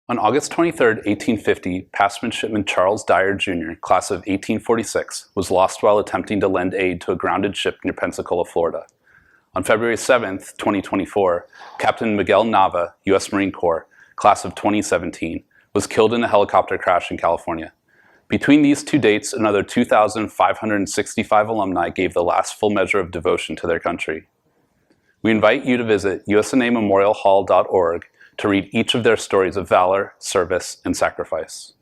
On August 23, 1850, past midshipman Charles Dyer, Jr., class of 1846, was lost while attempting to lend aid to a grounded ship near Pensacola, Florida. On February 7, 2024, Captain Miguel Nava, U.S. Marine Corps, class of 2017, was killed in a helicopter crash in California. Between these two dates, another 2,565 alumni gave the last full measure of devotion to their country. We invite you to visit usnamemorialhall.org to read each of their stories of valor, service, and sacrifice.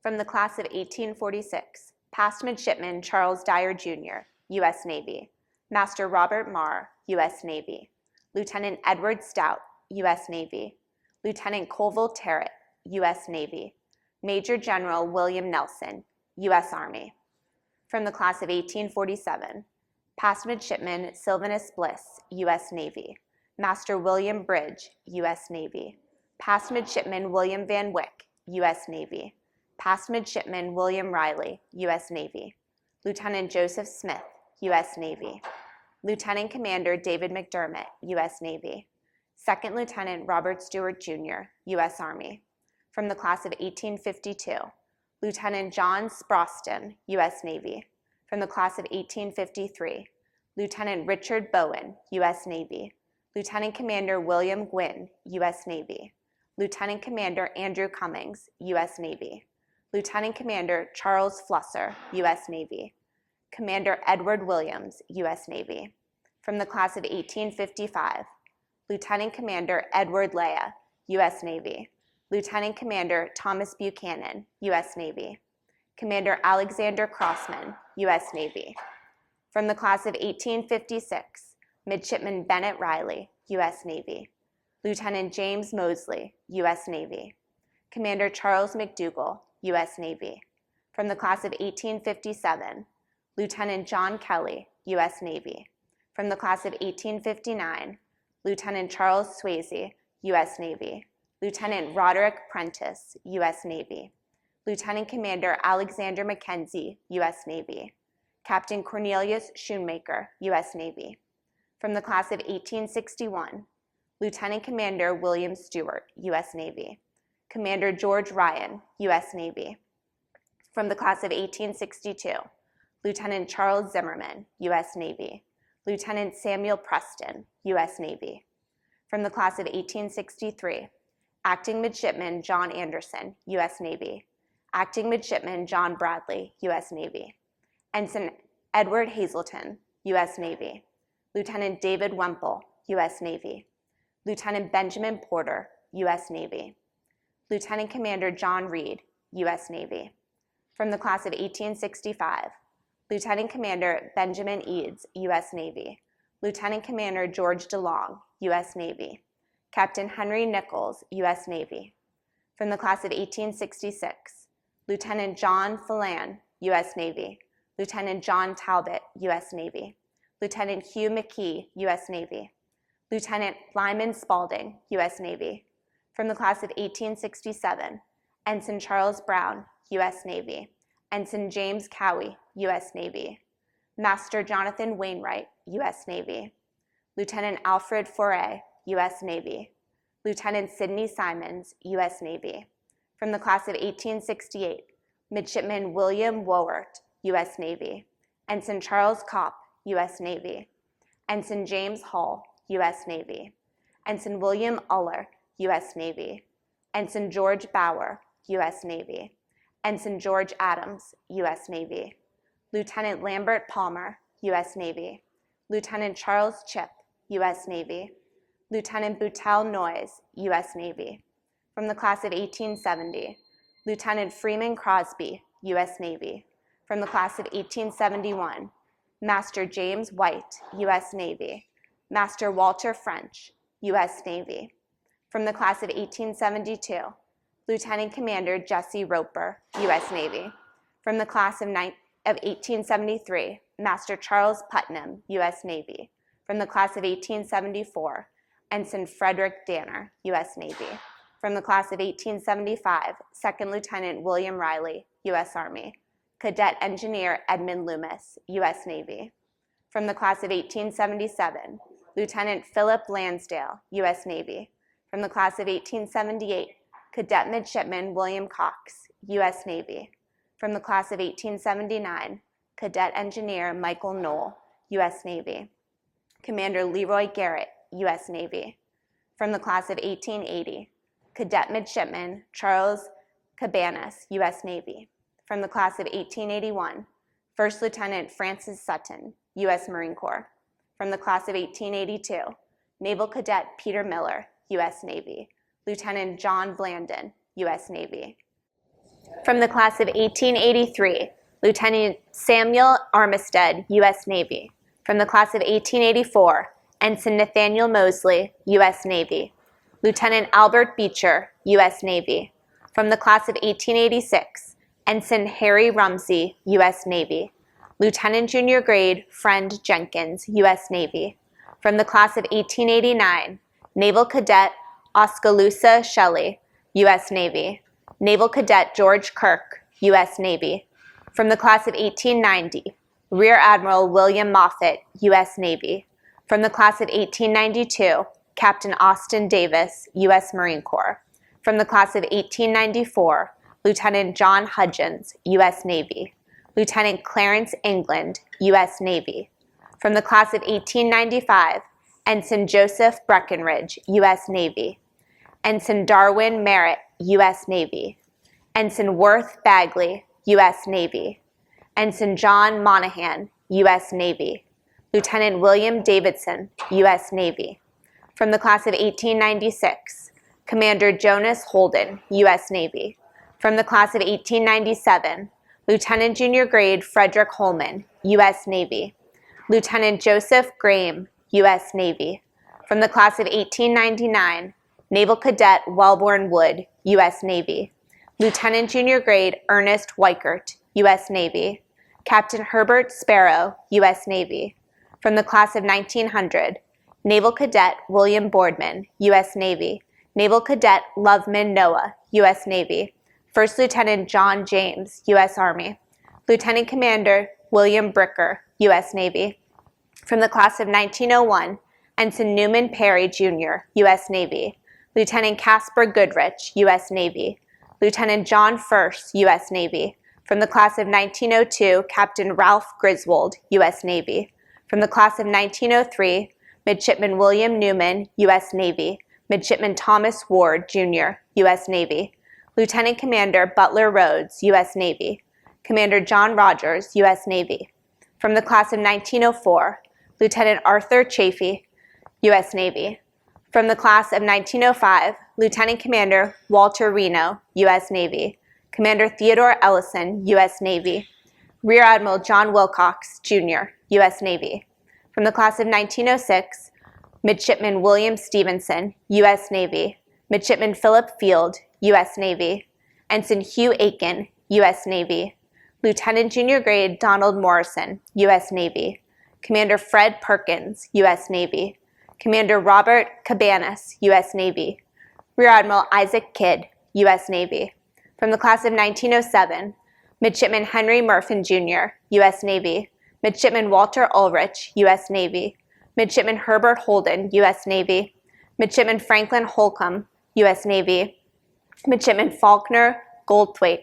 From the class of 1846, past midshipman Charles Dyer, Jr., U.S. Navy. Master Robert Marr, U.S. Navy. Lieutenant Edward Stout, U.S. Navy. Lieutenant Colville Terrett, U.S. Navy. Major General William Nelson, U.S. Army. From the class of 1847, past midshipman Sylvanus Bliss, U.S. Navy. Master William Bridge, U.S. Navy. Past midshipman William Van Wyck, U.S. Navy. Past midshipman William Riley, U.S. Navy. Lieutenant Joseph Smith, U.S. Navy. Lieutenant Commander David McDermott, U.S. Navy. Second Lieutenant Robert Stewart, Jr., U.S. Army. From the class of 1852, Lieutenant John Sproston, U.S. Navy. From the class of 1853, Lieutenant Richard Bowen, U.S. Navy. Lieutenant Commander William Gwynn, U.S. Navy. Lieutenant Commander Andrew Cummings, U.S. Navy. Lieutenant Commander Charles Flusser, U.S. Navy. Commander Edward Williams, U.S. Navy. From the class of 1855, Lieutenant Commander Edward Leah, U.S. Navy. Lieutenant Commander Thomas Buchanan, U.S. Navy. Commander Alexander Crossman, U.S. Navy. From the class of 1856, Midshipman Bennett Riley, U.S. Navy. Lieutenant James Mosley, U.S. Navy. Commander Charles McDougall, U.S. Navy. From the class of 1857, Lieutenant John Kelly, U.S. Navy. From the class of 1859, Lieutenant Charles Swayze, U.S. Navy. Lieutenant Roderick Prentice, U.S. Navy. Lieutenant Commander Alexander Mackenzie, U.S. Navy. Captain Cornelius Schoonmaker, U.S. Navy. From the class of 1861, Lieutenant Commander William Stewart, U.S. Navy. Commander George Ryan, U.S. Navy. From the class of 1862, Lieutenant Charles Zimmerman, U.S. Navy. Lieutenant Samuel Preston, U.S. Navy. From the class of 1863, Acting Midshipman John Anderson, U.S. Navy. Acting Midshipman John Bradley, U.S. Navy. Ensign Edward Hazelton, U.S. Navy. Lieutenant David Wemple, U.S. Navy. Lieutenant Benjamin Porter, U.S. Navy. Lieutenant Commander John Reed, U.S. Navy. From the class of 1865, Lieutenant Commander Benjamin Eads, U.S. Navy. Lieutenant Commander George DeLong, U.S. Navy. Captain Henry Nichols, U.S. Navy. From the class of 1866, Lieutenant John Phelan, U.S. Navy. Lieutenant John Talbot, U.S. Navy. Lieutenant Hugh McKee, U.S. Navy. Lieutenant Lyman Spalding, U.S. Navy. From the class of 1867, Ensign Charles Brown, U.S. Navy. Ensign James Cowie, U.S. Navy. Master Jonathan Wainwright, U.S. Navy. Lieutenant Alfred Foray, U.S. Navy. Lieutenant Sidney Simons, U.S. Navy. From the class of 1868, Midshipman William Wowert, U.S. Navy. Ensign Charles Kopp, U.S. Navy. Ensign James Hall, U.S. Navy. Ensign William Uller, U.S. Navy. Ensign George Bauer, U.S. Navy. Ensign George Adams, U.S. Navy. Lieutenant Lambert Palmer, U.S. Navy. Lieutenant Charles Chipp, U.S. Navy. Lieutenant Boutel Noyes, U.S. Navy. From the class of 1870, Lieutenant Freeman Crosby, U.S. Navy. From the class of 1871, Master James White, U.S. Navy. Master Walter French, U.S. Navy. From the class of 1872, Lieutenant Commander Jesse Roper, U.S. Navy. From the class of 1873, Master Charles Putnam, U.S. Navy. From the class of 1874, Ensign Frederick Danner, U.S. Navy. From the class of 1875, Second Lieutenant William Riley, U.S. Army. Cadet Engineer Edmund Loomis, U.S. Navy. From the class of 1877, Lieutenant Philip Lansdale, U.S. Navy. From the class of 1878, Cadet Midshipman William Cox, U.S. Navy. From the class of 1879, Cadet Engineer Michael Knoll, U.S. Navy. Commander Leroy Garrett, U.S. Navy. From the class of 1880, Cadet Midshipman Charles Cabanas, U.S. Navy. From the class of 1881, First Lieutenant Francis Sutton, U.S. Marine Corps. From the class of 1882, Naval Cadet Peter Miller, U.S. Navy. Lieutenant John Blandon, U.S. Navy. From the class of 1883, Lieutenant Samuel Armistead, U.S. Navy. From the class of 1884, Ensign Nathaniel Mosley, U.S. Navy. Lieutenant Albert Beecher, U.S. Navy. From the class of 1886, Ensign Harry Rumsey, U.S. Navy. Lieutenant Junior Grade Friend Jenkins, U.S. Navy. From the class of 1889, Naval Cadet Oskaloosa Shelley, U.S. Navy. Naval Cadet George Kirk, U.S. Navy. From the class of 1890, Rear Admiral William Moffett, U.S. Navy. From the class of 1892, Captain Austin Davis, U.S. Marine Corps. From the class of 1894, Lieutenant John Hudgens, U.S. Navy. Lieutenant Clarence England, U.S. Navy. From the class of 1895, Ensign Joseph Breckinridge, U.S. Navy. Ensign Darwin Merritt, U.S. Navy. Ensign Worth Bagley, U.S. Navy. Ensign John Monahan, U.S. Navy. Lieutenant William Davidson, U.S. Navy. From the class of 1896, Commander Jonas Holden, U.S. Navy. From the class of 1897, Lieutenant Junior Grade Frederick Holman, U.S. Navy. Lieutenant Joseph Graham, U.S. Navy. From the class of 1899, Naval Cadet Wellborn Wood, U.S. Navy. Lieutenant Junior Grade Ernest Weichert, U.S. Navy. Captain Herbert Sparrow, U.S. Navy. From the class of 1900, Naval Cadet William Boardman, U.S. Navy. Naval Cadet Loveman Noah, U.S. Navy. First Lieutenant John James, U.S. Army. Lieutenant Commander William Bricker, U.S. Navy. From the class of 1901, Ensign Newman Perry, Jr., U.S. Navy. Lieutenant Casper Goodrich, U.S. Navy. Lieutenant John First, U.S. Navy. From the class of 1902, Captain Ralph Griswold, U.S. Navy. From the class of 1903, Midshipman William Newman, U.S. Navy. Midshipman Thomas Ward, Jr., U.S. Navy. Lieutenant Commander Butler Rhodes, U.S. Navy. Commander John Rogers, U.S. Navy. From the class of 1904, Lieutenant Arthur Chafee, U.S. Navy. From the class of 1905, Lieutenant Commander Walter Reno, U.S. Navy. Commander Theodore Ellison, U.S. Navy. Rear Admiral John Wilcox, Jr., U.S. Navy. From the class of 1906, Midshipman William Stevenson, U.S. Navy. Midshipman Philip Field, U.S. Navy. Ensign Hugh Aiken, U.S. Navy. Lieutenant Junior Grade Donald Morrison, U.S. Navy. Commander Fred Perkins, U.S. Navy. Commander Robert Cabanas, U.S. Navy. Rear Admiral Isaac Kidd, U.S. Navy. From the class of 1907, Midshipman Henry Murfin, Jr., U.S. Navy. Midshipman Walter Ulrich, U.S. Navy. Midshipman Herbert Holden, U.S. Navy. Midshipman Franklin Holcomb, U.S. Navy. Midshipman Faulkner Goldthwait,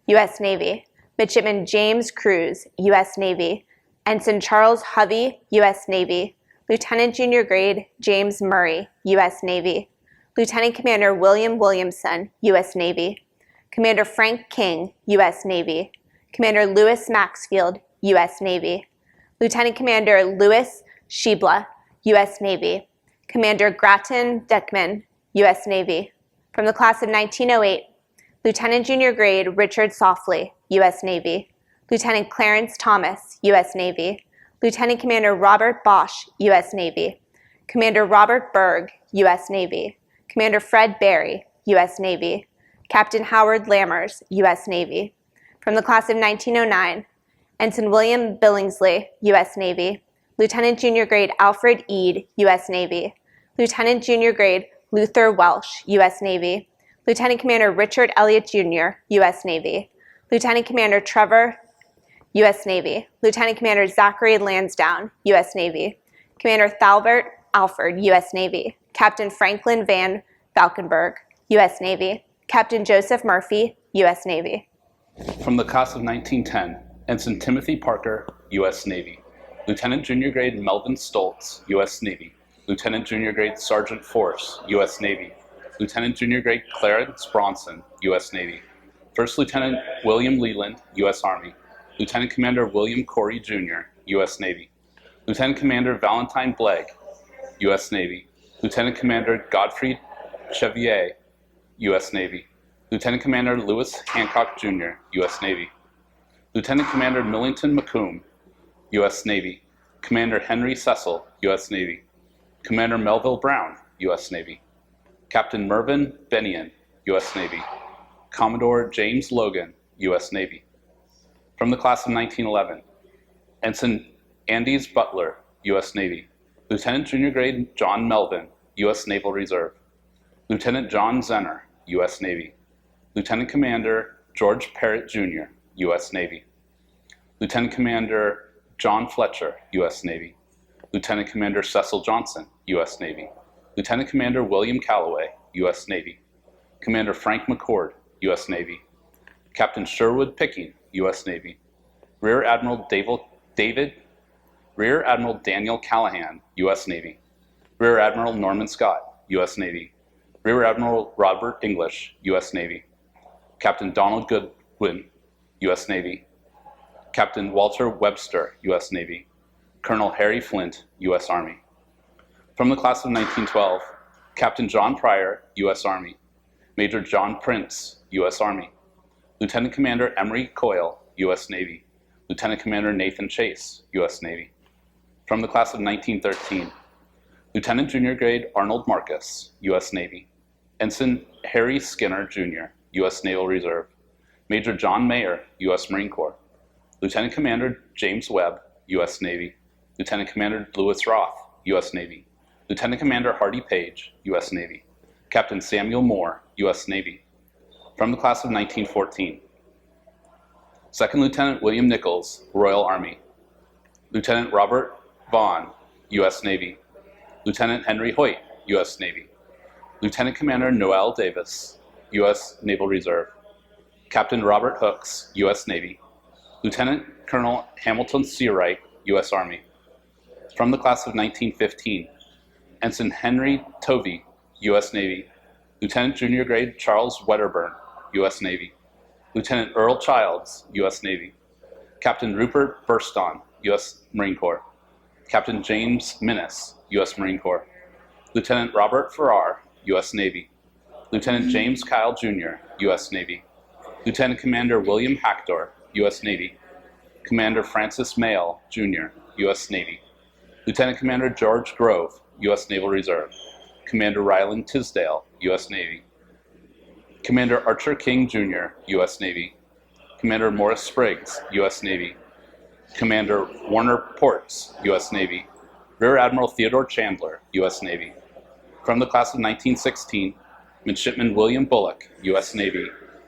U.S. Navy. Midshipman James Cruz, U.S. Navy. Ensign Charles Hovey, U.S. Navy. Lieutenant Junior Grade James Murray, U.S. Navy. Lieutenant Commander William Williamson, U.S. Navy. Commander Frank King, U.S. Navy. Commander Lewis Maxfield, U.S. Navy. Lieutenant Commander Louis Shibla, U.S. Navy. Commander Grattan Deckman, U.S. Navy. From the class of 1908, Lieutenant Junior Grade Richard Softly, U.S. Navy. Lieutenant Clarence Thomas, U.S. Navy. Lieutenant Commander Robert Bosch, U.S. Navy. Commander Robert Berg, U.S. Navy. Commander Fred Berry, U.S. Navy. Captain Howard Lammers, U.S. Navy. From the class of 1909, Ensign William Billingsley, U.S. Navy. Lieutenant Junior Grade Alfred Eade, U.S. Navy. Lieutenant Junior Grade Luther Welsh, U.S. Navy. Lieutenant Commander Richard Elliott, Jr., U.S. Navy. Lieutenant Commander Trevor, U.S. Navy. Lieutenant Commander Zachary Lansdowne, U.S. Navy. Commander Thalbert Alford, U.S. Navy. Captain Franklin Van Falkenberg, U.S. Navy. Captain Joseph Murphy, U.S. Navy. From the class of 1910, Ensign Timothy Parker, U.S. Navy. Lieutenant Junior Grade Melvin Stoltz, U.S. Navy. Lieutenant Junior Grade Sergeant Force, U.S. Navy. Lieutenant Junior Grade Clarence Bronson, U.S. Navy. First Lieutenant William Leland, U.S. Army. Lieutenant Commander William Corey Jr., U.S. Navy. Lieutenant Commander Valentine Blegg, U.S. Navy. Lieutenant Commander Godfrey Chevier, U.S. Navy. Lieutenant Commander Lewis Hancock Jr., U.S. Navy. Lieutenant Commander Millington McComb, U.S. Navy. Commander Henry Cecil, U.S. Navy. Commander Melville Brown, U.S. Navy. Captain Mervyn Benion, U.S. Navy. Commodore James Logan, U.S. Navy. From the class of 1911, Ensign Andes Butler, U.S. Navy. Lieutenant Junior Grade John Melvin, U.S. Naval Reserve. Lieutenant John Zenner, U.S. Navy. Lieutenant Commander George Parrott Jr., U.S. Navy. Lieutenant Commander John Fletcher, U.S. Navy. Lieutenant Commander Cecil Johnson, U.S. Navy. Lieutenant Commander William Calloway, U.S. Navy. Commander Frank McCord, U.S. Navy. Captain Sherwood Picking, U.S. Navy. Rear Admiral Daniel Callahan, U.S. Navy. Rear Admiral Norman Scott, U.S. Navy. Rear Admiral Robert English, U.S. Navy. Captain Donald Goodwin, U.S. Navy. Captain Walter Webster, U.S. Navy. Colonel Harry Flint, U.S. Army. From the class of 1912, Captain John Pryor, U.S. Army. Major John Prince, U.S. Army. Lieutenant Commander Emery Coyle, U.S. Navy. Lieutenant Commander Nathan Chase, U.S. Navy. From the class of 1913, Lieutenant Junior Grade Arnold Marcus, U.S. Navy. Ensign Harry Skinner, Jr., U.S. Naval Reserve. Major John Mayer, U.S. Marine Corps. Lieutenant Commander James Webb, U.S. Navy. Lieutenant Commander Lewis Roth, U.S. Navy. Lieutenant Commander Hardy Page, U.S. Navy. Captain Samuel Moore, U.S. Navy. From the class of 1914, Second Lieutenant William Nichols, Royal Army. Lieutenant Robert Vaughn, U.S. Navy. Lieutenant Henry Hoyt, U.S. Navy. Lieutenant Commander Noel Davis, U.S. Naval Reserve. Captain Robert Hooks, U.S. Navy. Lieutenant Colonel Hamilton Seawright, U.S. Army. From the class of 1915, Ensign Henry Tovey, U.S. Navy. Lieutenant Junior Grade Charles Wedderburn, U.S. Navy. Lieutenant Earl Childs, U.S. Navy. Captain Rupert Burston, U.S. Marine Corps. Captain James Minnis, U.S. Marine Corps. Lieutenant Robert Farrar, U.S. Navy. Lieutenant James Kyle Jr., U.S. Navy. Lieutenant Commander William Hackdor, U.S. Navy. Commander Francis Mayle, Jr., U.S. Navy. Lieutenant Commander George Grove, U.S. Naval Reserve. Commander Ryland Tisdale, U.S. Navy. Commander Archer King, Jr., U.S. Navy. Commander Morris Spriggs, U.S. Navy. Commander Warner Ports, U.S. Navy. Rear Admiral Theodore Chandler, U.S. Navy. From the class of 1916, Midshipman William Bullock, U.S. Navy.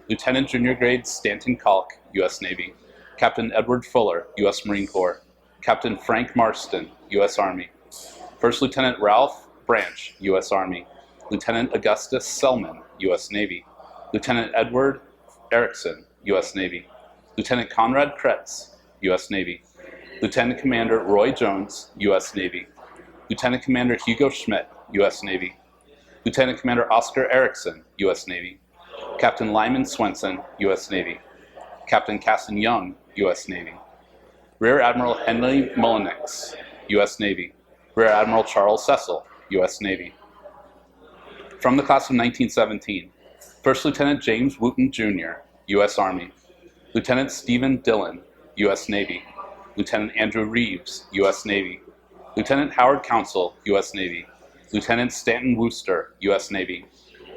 Lieutenant Junior Grade Stanton Kalk, U.S. Navy. Captain Edward Fuller, U.S. Marine Corps. Captain Frank Marston, U.S. Army. First Lieutenant Ralph Branch, U.S. Army. Lieutenant Augustus Selman, U.S. Navy. Lieutenant Edward Erickson, U.S. Navy. Lieutenant Conrad Kretz, U.S. Navy. Lieutenant Commander Roy Jones, U.S. Navy. Lieutenant Commander Hugo Schmidt, U.S. Navy. Lieutenant Commander Oscar Erickson, U.S. Navy. Captain Lyman Swenson, U.S. Navy. Captain Casson Young, U.S. Navy. Rear Admiral Henry Mullenix, U.S. Navy. Rear Admiral Charles Cecil, U.S. Navy. From the class of 1917, First Lieutenant James Wooten, Jr., U.S. Army. Lieutenant Stephen Dillon, U.S. Navy. Lieutenant Andrew Reeves, U.S. Navy. Lieutenant Howard Council, U.S. Navy. Lieutenant Stanton Wooster, U.S. Navy.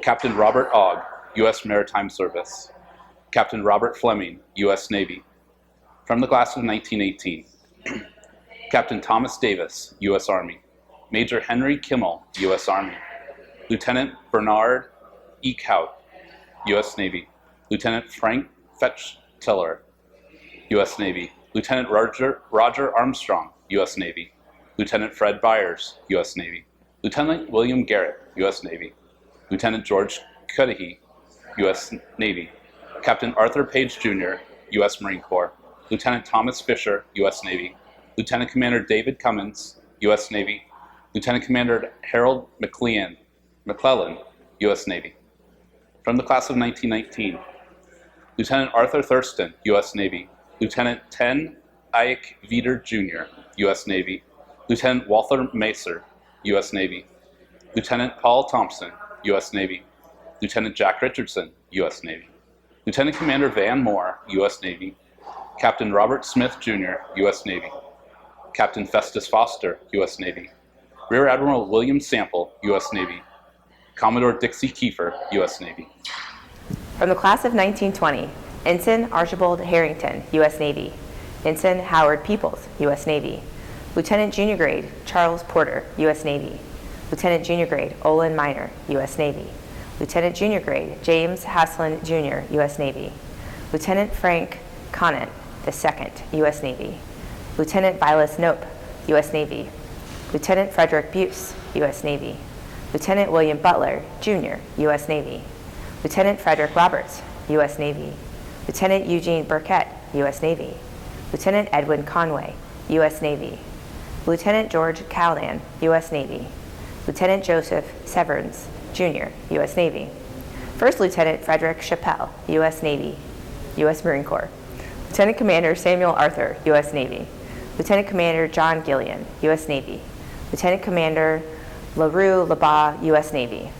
Captain Robert Ogg, U.S. Maritime Service. Captain Robert Fleming, U.S. Navy. From the class of 1918, Captain Thomas Davis, U.S. Army. Major Henry Kimmel, U.S. Army. Lieutenant Bernard Eekhout, U.S. Navy. Lieutenant Frank Fetchtiller, U.S. Navy. Lieutenant Roger Armstrong, U.S. Navy. Lieutenant Fred Byers, U.S. Navy. Lieutenant William Garrett, U.S. Navy. Lieutenant George Cudahy, U.S. Navy. Captain Arthur Page Jr., U.S. Marine Corps. Lieutenant Thomas Fisher, U.S. Navy. Lieutenant Commander David Cummins, U.S. Navy. Lieutenant Commander Harold McClellan, U.S. Navy. From the class of 1919, Lieutenant Arthur Thurston, U.S. Navy. Lieutenant Ten Ike Veeder Jr., U.S. Navy. Lieutenant Walter Macer, U.S. Navy. Lieutenant Paul Thompson, U.S. Navy. Lieutenant Jack Richardson, U.S. Navy. Lieutenant Commander Van Moore, U.S. Navy. Captain Robert Smith Jr., U.S. Navy. Captain Festus Foster, U.S. Navy. Rear Admiral William Sample, U.S. Navy. Commodore Dixie Kiefer, U.S. Navy. From the class of 1920, Ensign Archibald Harrington, U.S. Navy. Ensign Howard Peoples, U.S. Navy. Lieutenant Junior Grade Charles Porter, U.S. Navy. Lieutenant Junior Grade Olin Minor, U.S. Navy. Lieutenant Junior Grade James Haslin Jr., U.S. Navy. Lieutenant Frank Conant II, U.S. Navy. Lieutenant Vilas Nope, U.S. Navy. Lieutenant Frederick Buse, U.S. Navy. Lieutenant William Butler, Jr., U.S. Navy. Lieutenant Frederick Roberts, U.S. Navy. Lieutenant Eugene Burkett, U.S. Navy. Lieutenant Edwin Conway, U.S. Navy. Lieutenant George Caldan, U.S. Navy. Lieutenant Joseph Severns, Jr., U.S. Navy. First Lieutenant Frederick Chappell, U.S. Navy, U.S. Marine Corps. Lieutenant Commander Samuel Arthur, U.S. Navy. Lieutenant Commander John Gillian, U.S. Navy. Lieutenant Commander LaRue Labat, U.S. Navy.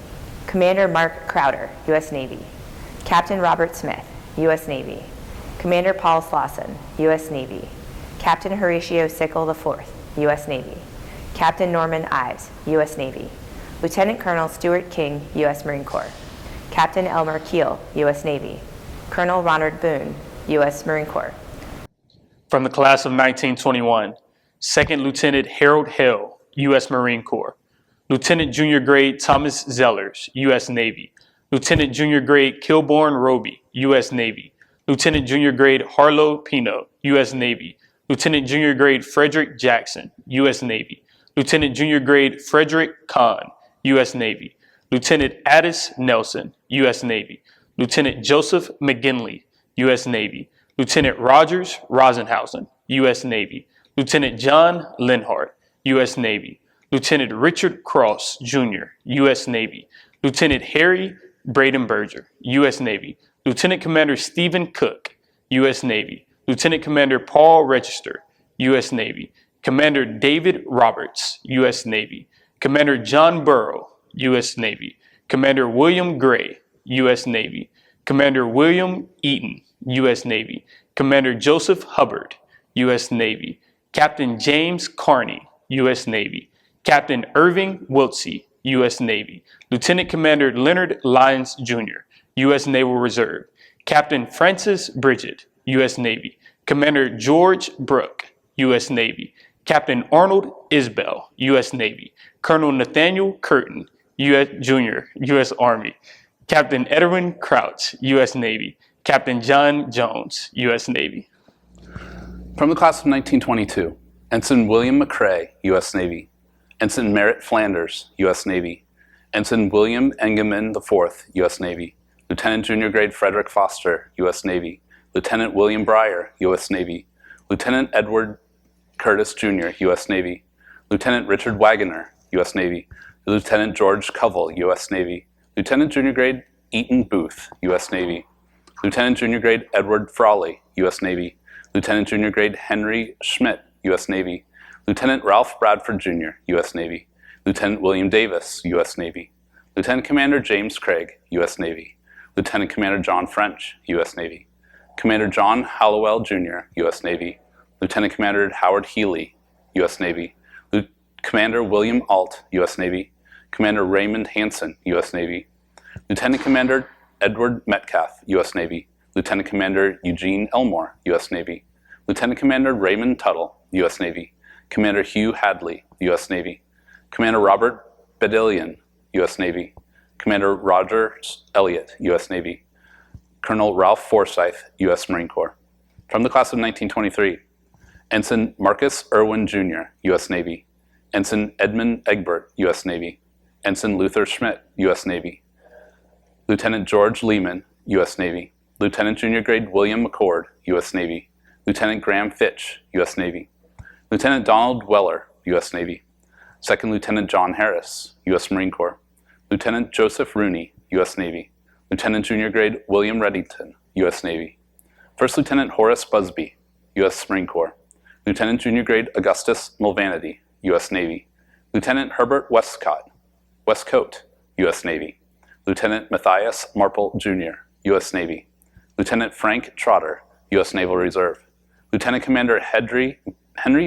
Commander Mark Crowder, U.S. Navy. Captain Robert Smith, U.S. Navy. Commander Paul Slauson, U.S. Navy. Captain Horatio Sickle IV, U.S. Navy. Captain Norman Ives, U.S. Navy. Lieutenant Colonel Stuart King, U.S. Marine Corps. Captain Elmer Keel, U.S. Navy. Colonel Ronald Boone, U.S. Marine Corps. From the class of 1921, Second Lieutenant Harold Hale, U.S. Marine Corps. Lieutenant Junior Grade Thomas Zellers, U.S. Navy. Lieutenant Junior Grade Kilborn Roby, U.S. Navy. Lieutenant Junior Grade Harlow Pino, U.S. Navy. Lieutenant Junior Grade Frederick Jackson, U.S. Navy. Lieutenant Junior Grade Frederick Kahn, U.S. Navy. Lieutenant Addis Nelson, U.S. Navy. Lieutenant Joseph McGinley, U.S. Navy. Lieutenant Rogers Rosenhausen, U.S. Navy. Lieutenant John Linhart, U.S. Navy. Lieutenant Richard Cross, Jr., U.S. Navy. Lieutenant Harry Bradenberger, U.S. Navy. Lieutenant Commander Stephen Cook, U.S. Navy. Lieutenant Commander Paul Register, U.S. Navy. Commander David Roberts, U.S. Navy. Commander John Burrow, U.S. Navy. Commander William Gray, U.S. Navy. Commander William Eaton, U.S. Navy. Commander Joseph Hubbard, U.S. Navy. Captain James Carney, U.S. Navy. Captain Irving Wiltsey, U.S. Navy. Lieutenant Commander Leonard Lyons, Jr., U.S. Naval Reserve. Captain Francis Bridget, U.S. Navy. Commander George Brooke, U.S. Navy. Captain Arnold Isbell, U.S. Navy. Colonel Nathaniel Curtin, U.S. Jr., U.S. Army. Captain Edwin Crouch, U.S. Navy. Captain John Jones, U.S. Navy. From the class of 1922, Ensign William McCrae, U.S. Navy. Ensign Merritt Flanders, U.S. Navy. Ensign William Engelman IV, U.S. Navy. Lieutenant Junior Grade Frederick Foster, U.S. Navy. Lieutenant William Breyer, U.S. Navy. Lieutenant Edward Curtis Jr., U.S. Navy. Lieutenant Richard Wagoner, U.S. Navy. Lieutenant George Covell, U.S. Navy. Lieutenant Junior Grade Eaton Booth, U.S. Navy. Lieutenant Junior Grade Edward Frawley, U.S. Navy. Lieutenant Junior Grade Henry Schmidt, U.S. Navy. Lieutenant Ralph Bradford Jr., U.S. Navy. Lieutenant William Davis, U.S. Navy. Lieutenant Commander James Craig, U.S. Navy. Lieutenant Commander John French, U.S. Navy. Commander John Hallowell Jr., U.S. Navy. Lieutenant Commander Howard Healy, U.S. Navy. Commander William Alt, U.S. Navy. Commander Raymond Hanson, U.S. Navy. Lieutenant Commander Edward Metcalf, U.S. Navy. Lieutenant Commander Eugene Elmore, U.S. Navy. Lieutenant Commander Raymond Tuttle, U.S. Navy. Commander Hugh Hadley, U.S. Navy. Commander Robert Bedillion, U.S. Navy. Commander Roger Elliott, U.S. Navy. Colonel Ralph Forsyth, U.S. Marine Corps. From the class of 1923, Ensign Marcus Irwin Jr., U.S. Navy. Ensign Edmund Egbert, U.S. Navy. Ensign Luther Schmidt, U.S. Navy. Lieutenant George Lehman, U.S. Navy. Lieutenant Junior Grade William McCord, U.S. Navy. Lieutenant Graham Fitch, U.S. Navy. Lieutenant Donald Weller, U.S. Navy. Second Lieutenant John Harris, U.S. Marine Corps. Lieutenant Joseph Rooney, U.S. Navy. Lieutenant Junior Grade William Reddington, U.S. Navy. First Lieutenant Horace Busby, U.S. Marine Corps. Lieutenant Junior Grade Augustus Mulvanity, U.S. Navy. Lieutenant Herbert Westcote, U.S. Navy. Lieutenant Matthias Marple, Jr., U.S. Navy. Lieutenant Frank Trotter, U.S. Naval Reserve. Lieutenant Commander Henry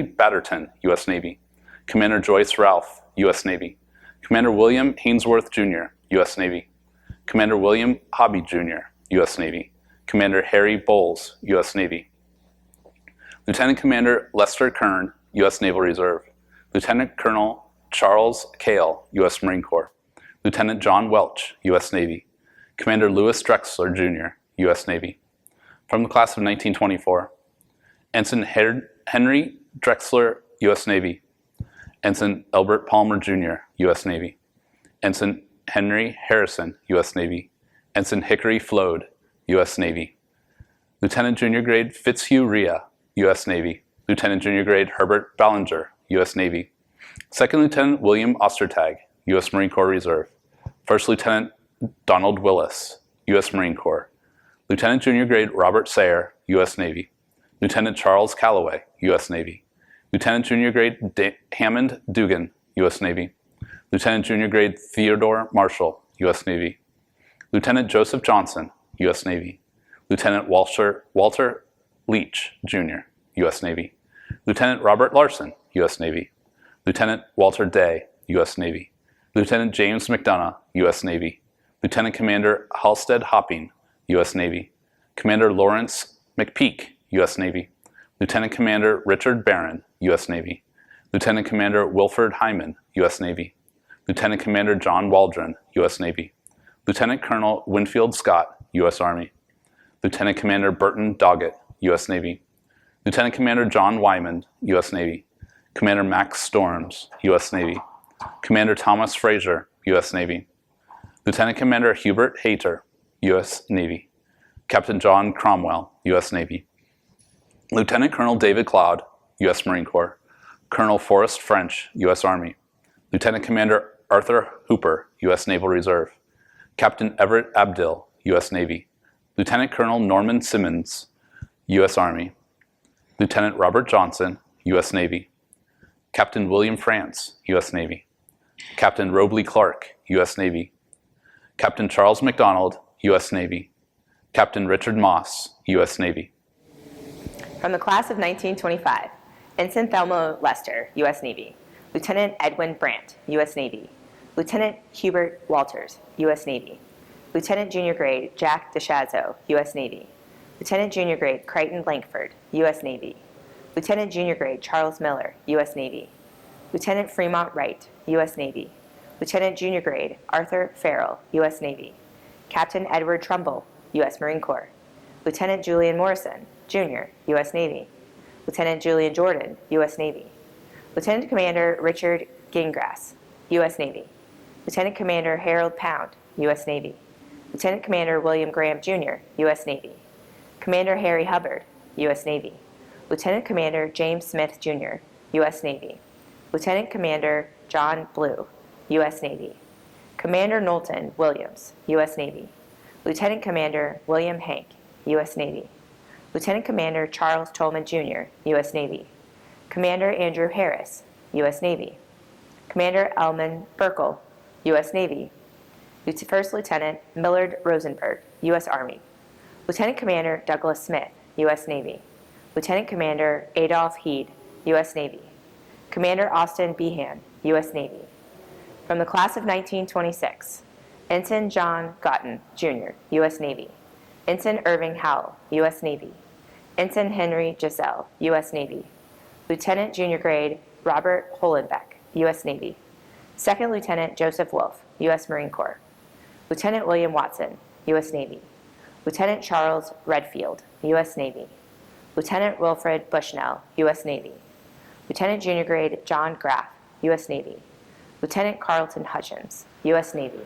Batterton, U.S. Navy. Commander Joyce Ralph, U.S. Navy. Commander William Hainsworth, Jr., U.S. Navy. Commander William Hobby, Jr., U.S. Navy. Commander Harry Bowles, U.S. Navy. Lieutenant Commander Lester Kern, U.S. Naval Reserve. Lieutenant Colonel Charles Cale, U.S. Marine Corps. Lieutenant John Welch, U.S. Navy. Commander Louis Drexler, Jr., U.S. Navy. From the class of 1924, Ensign Henry Drexler, U.S. Navy. Ensign Albert Palmer, Jr., U.S. Navy. Ensign Henry Harrison, U.S. Navy. Ensign Hickory Flood, U.S. Navy. Lieutenant Junior Grade Fitzhugh Rhea, U.S. Navy. Lieutenant Junior Grade Herbert Ballinger, U.S. Navy. Second Lieutenant William Ostertag, U.S. Marine Corps Reserve. First Lieutenant Donald Willis, U.S. Marine Corps. Lieutenant Junior Grade Robert Sayer, U.S. Navy. Lieutenant Charles Calloway, U.S. Navy. Lieutenant Junior Grade Hammond Dugan, U.S. Navy. Lieutenant Junior Grade Theodore Marshall, U.S. Navy. Lieutenant Joseph Johnson, U.S. Navy. Lieutenant Walter Leach, Jr., U.S. Navy. Lieutenant Robert Larson, U.S. Navy. Lieutenant Walter Day, U.S. Navy. Lieutenant James McDonough, U.S. Navy. Lieutenant Commander Halstead Hopping, U.S. Navy. Commander Lawrence McPeak, U.S. Navy. Lieutenant Commander Richard Barron, U.S. Navy. Lieutenant Commander Wilford Hyman, U.S. Navy. Lieutenant Commander John Waldron, U.S. Navy. Lieutenant Colonel Winfield Scott, U.S. Army. Lieutenant Commander Burton Doggett, U.S. Navy. Lieutenant Commander John Wyman, U.S. Navy. Commander Max Storms, U.S. Navy. Commander Thomas Fraser, U.S. Navy. Lieutenant Commander Hubert Hayter, U.S. Navy. Captain John Cromwell, U.S. Navy. Lieutenant Colonel David Cloud, U.S. Marine Corps. Colonel Forrest French, U.S. Army. Lieutenant Commander Arthur Hooper, U.S. Naval Reserve. Captain Everett Abdill, U.S. Navy. Lieutenant Colonel Norman Simmons, U.S. Army. Lieutenant Robert Johnson, U.S. Navy. Captain William France, U.S. Navy. Captain Robley Clark, U.S. Navy. Captain Charles McDonald, U.S. Navy. Captain Richard Moss, U.S. Navy. From the class of 1925, Ensign Thelma Lester, U.S. Navy. Lieutenant Edwin Brandt, U.S. Navy. Lieutenant Hubert Walters, U.S. Navy. Lieutenant Junior Grade Jack DeShazzo, U.S. Navy. Lieutenant Junior Grade Crichton Langford, U.S. Navy. Lieutenant Junior Grade Charles Miller, U.S. Navy. Lieutenant Fremont Wright, U.S. Navy. Lieutenant Junior Grade Arthur Farrell, U.S. Navy. Captain Edward Trumbull, U.S. Marine Corps. Lieutenant Julian Morrison, Jr., U.S. Navy. Lieutenant Julian Jordan, U.S. Navy. Lieutenant Commander Richard Gingras, U.S. Navy. Lieutenant Commander Harold Pound, U.S. Navy. Lieutenant Commander William Graham, Jr., U.S. Navy. Commander Harry Hubbard, U.S. Navy. Lieutenant Commander James Smith, Jr., U.S. Navy. Lieutenant Commander John Blue, U.S. Navy. Commander Knowlton Williams, U.S. Navy. Lieutenant Commander William Hank, U.S. Navy. Lieutenant Commander Charles Tolman, Jr., U.S. Navy. Commander Andrew Harris, U.S. Navy. Commander Elman Burkle, U.S. Navy. First Lieutenant Millard Rosenberg, U.S. Army. Lieutenant Commander Douglas Smith, U.S. Navy. Lieutenant Commander Adolph Heed, U.S. Navy. Commander Austin Behan, U.S. Navy. From the class of 1926, Ensign John Gotten, Jr., U.S. Navy. Ensign Irving Howell, U.S. Navy. Ensign Henry Giselle, U.S. Navy. Lieutenant Junior Grade Robert Holenbeck, U.S. Navy. Second Lieutenant Joseph Wolfe, U.S. Marine Corps. Lieutenant William Watson, U.S. Navy. Lieutenant Charles Redfield, U.S. Navy. Lieutenant Wilfred Bushnell, U.S. Navy. Lieutenant Junior Grade John Graff, U.S. Navy. Lieutenant Carlton Hutchins, U.S. Navy.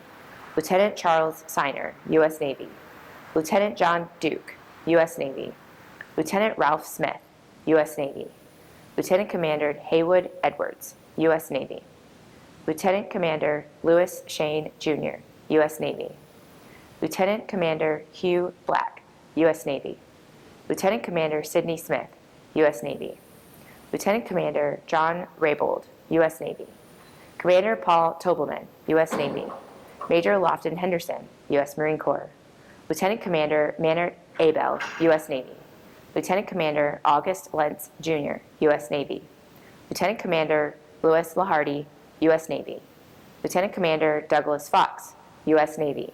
Lieutenant Charles Siner, U.S. Navy. Lieutenant John Duke, U.S. Navy. Lieutenant Ralph Smith, U.S. Navy. Lieutenant Commander Haywood Edwards, U.S. Navy. Lieutenant Commander Lewis Shane, Jr., U.S. Navy. Lieutenant Commander Hugh Black, U.S. Navy. Lieutenant Commander Sidney Smith, U.S. Navy. Lieutenant Commander John Raybould, U.S. Navy. Commander Paul Tobelman, U.S. Navy. Major Lofton Henderson, U.S. Marine Corps. Lieutenant Commander Mannert Abel, U.S. Navy. Lieutenant Commander August Lentz, Jr., U.S. Navy. Lieutenant Commander Louis Lahardy, U.S. Navy. Lieutenant Commander Douglas Fox, U.S. Navy.